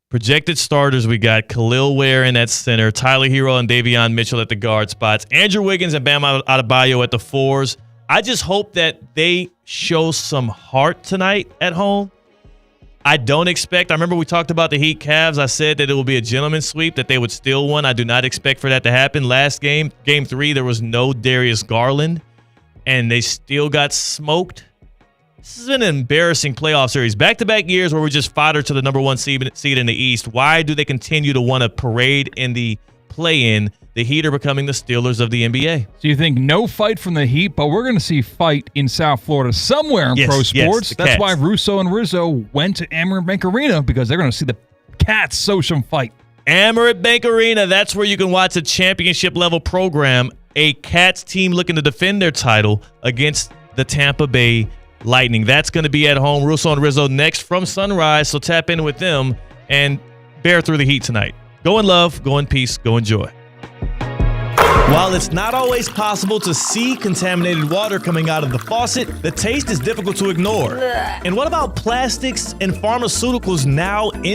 Projected starters, we got Khalil Ware in at center, Tyler Hero and Davion Mitchell at the guard spots, Andrew Wiggins and Bam Adebayo at the 4s. I just hope that they show some heart tonight at home. I remember we talked about the Heat Cavs. I said that it will be a gentleman's sweep, that they would steal one. I do not expect for that to happen. Last game, game 3, there was no Darius Garland, and they still got smoked. This has been an embarrassing playoff series. Back-to-back years where we just fodder to the number 1 seed in the East. Why do they continue to want to parade in the play-in? The Heat are becoming the Steelers of the NBA. So you think no fight from the Heat, but we're going to see fight in South Florida somewhere in pro sports. Yes, that's why Russo and Rizzo went to Amerant Bank Arena, because they're going to see the Cats Socham fight. Amerant Bank Arena, that's where you can watch a championship-level program, a Cats team looking to defend their title against the Tampa Bay Lightning. That's going to be at home. Russo and Rizzo next from Sunrise, so tap in with them and bear through the Heat tonight. Go in love, go in peace, go in joy. While it's not always possible to see contaminated water coming out of the faucet, the taste is difficult to ignore. And what about plastics and pharmaceuticals now in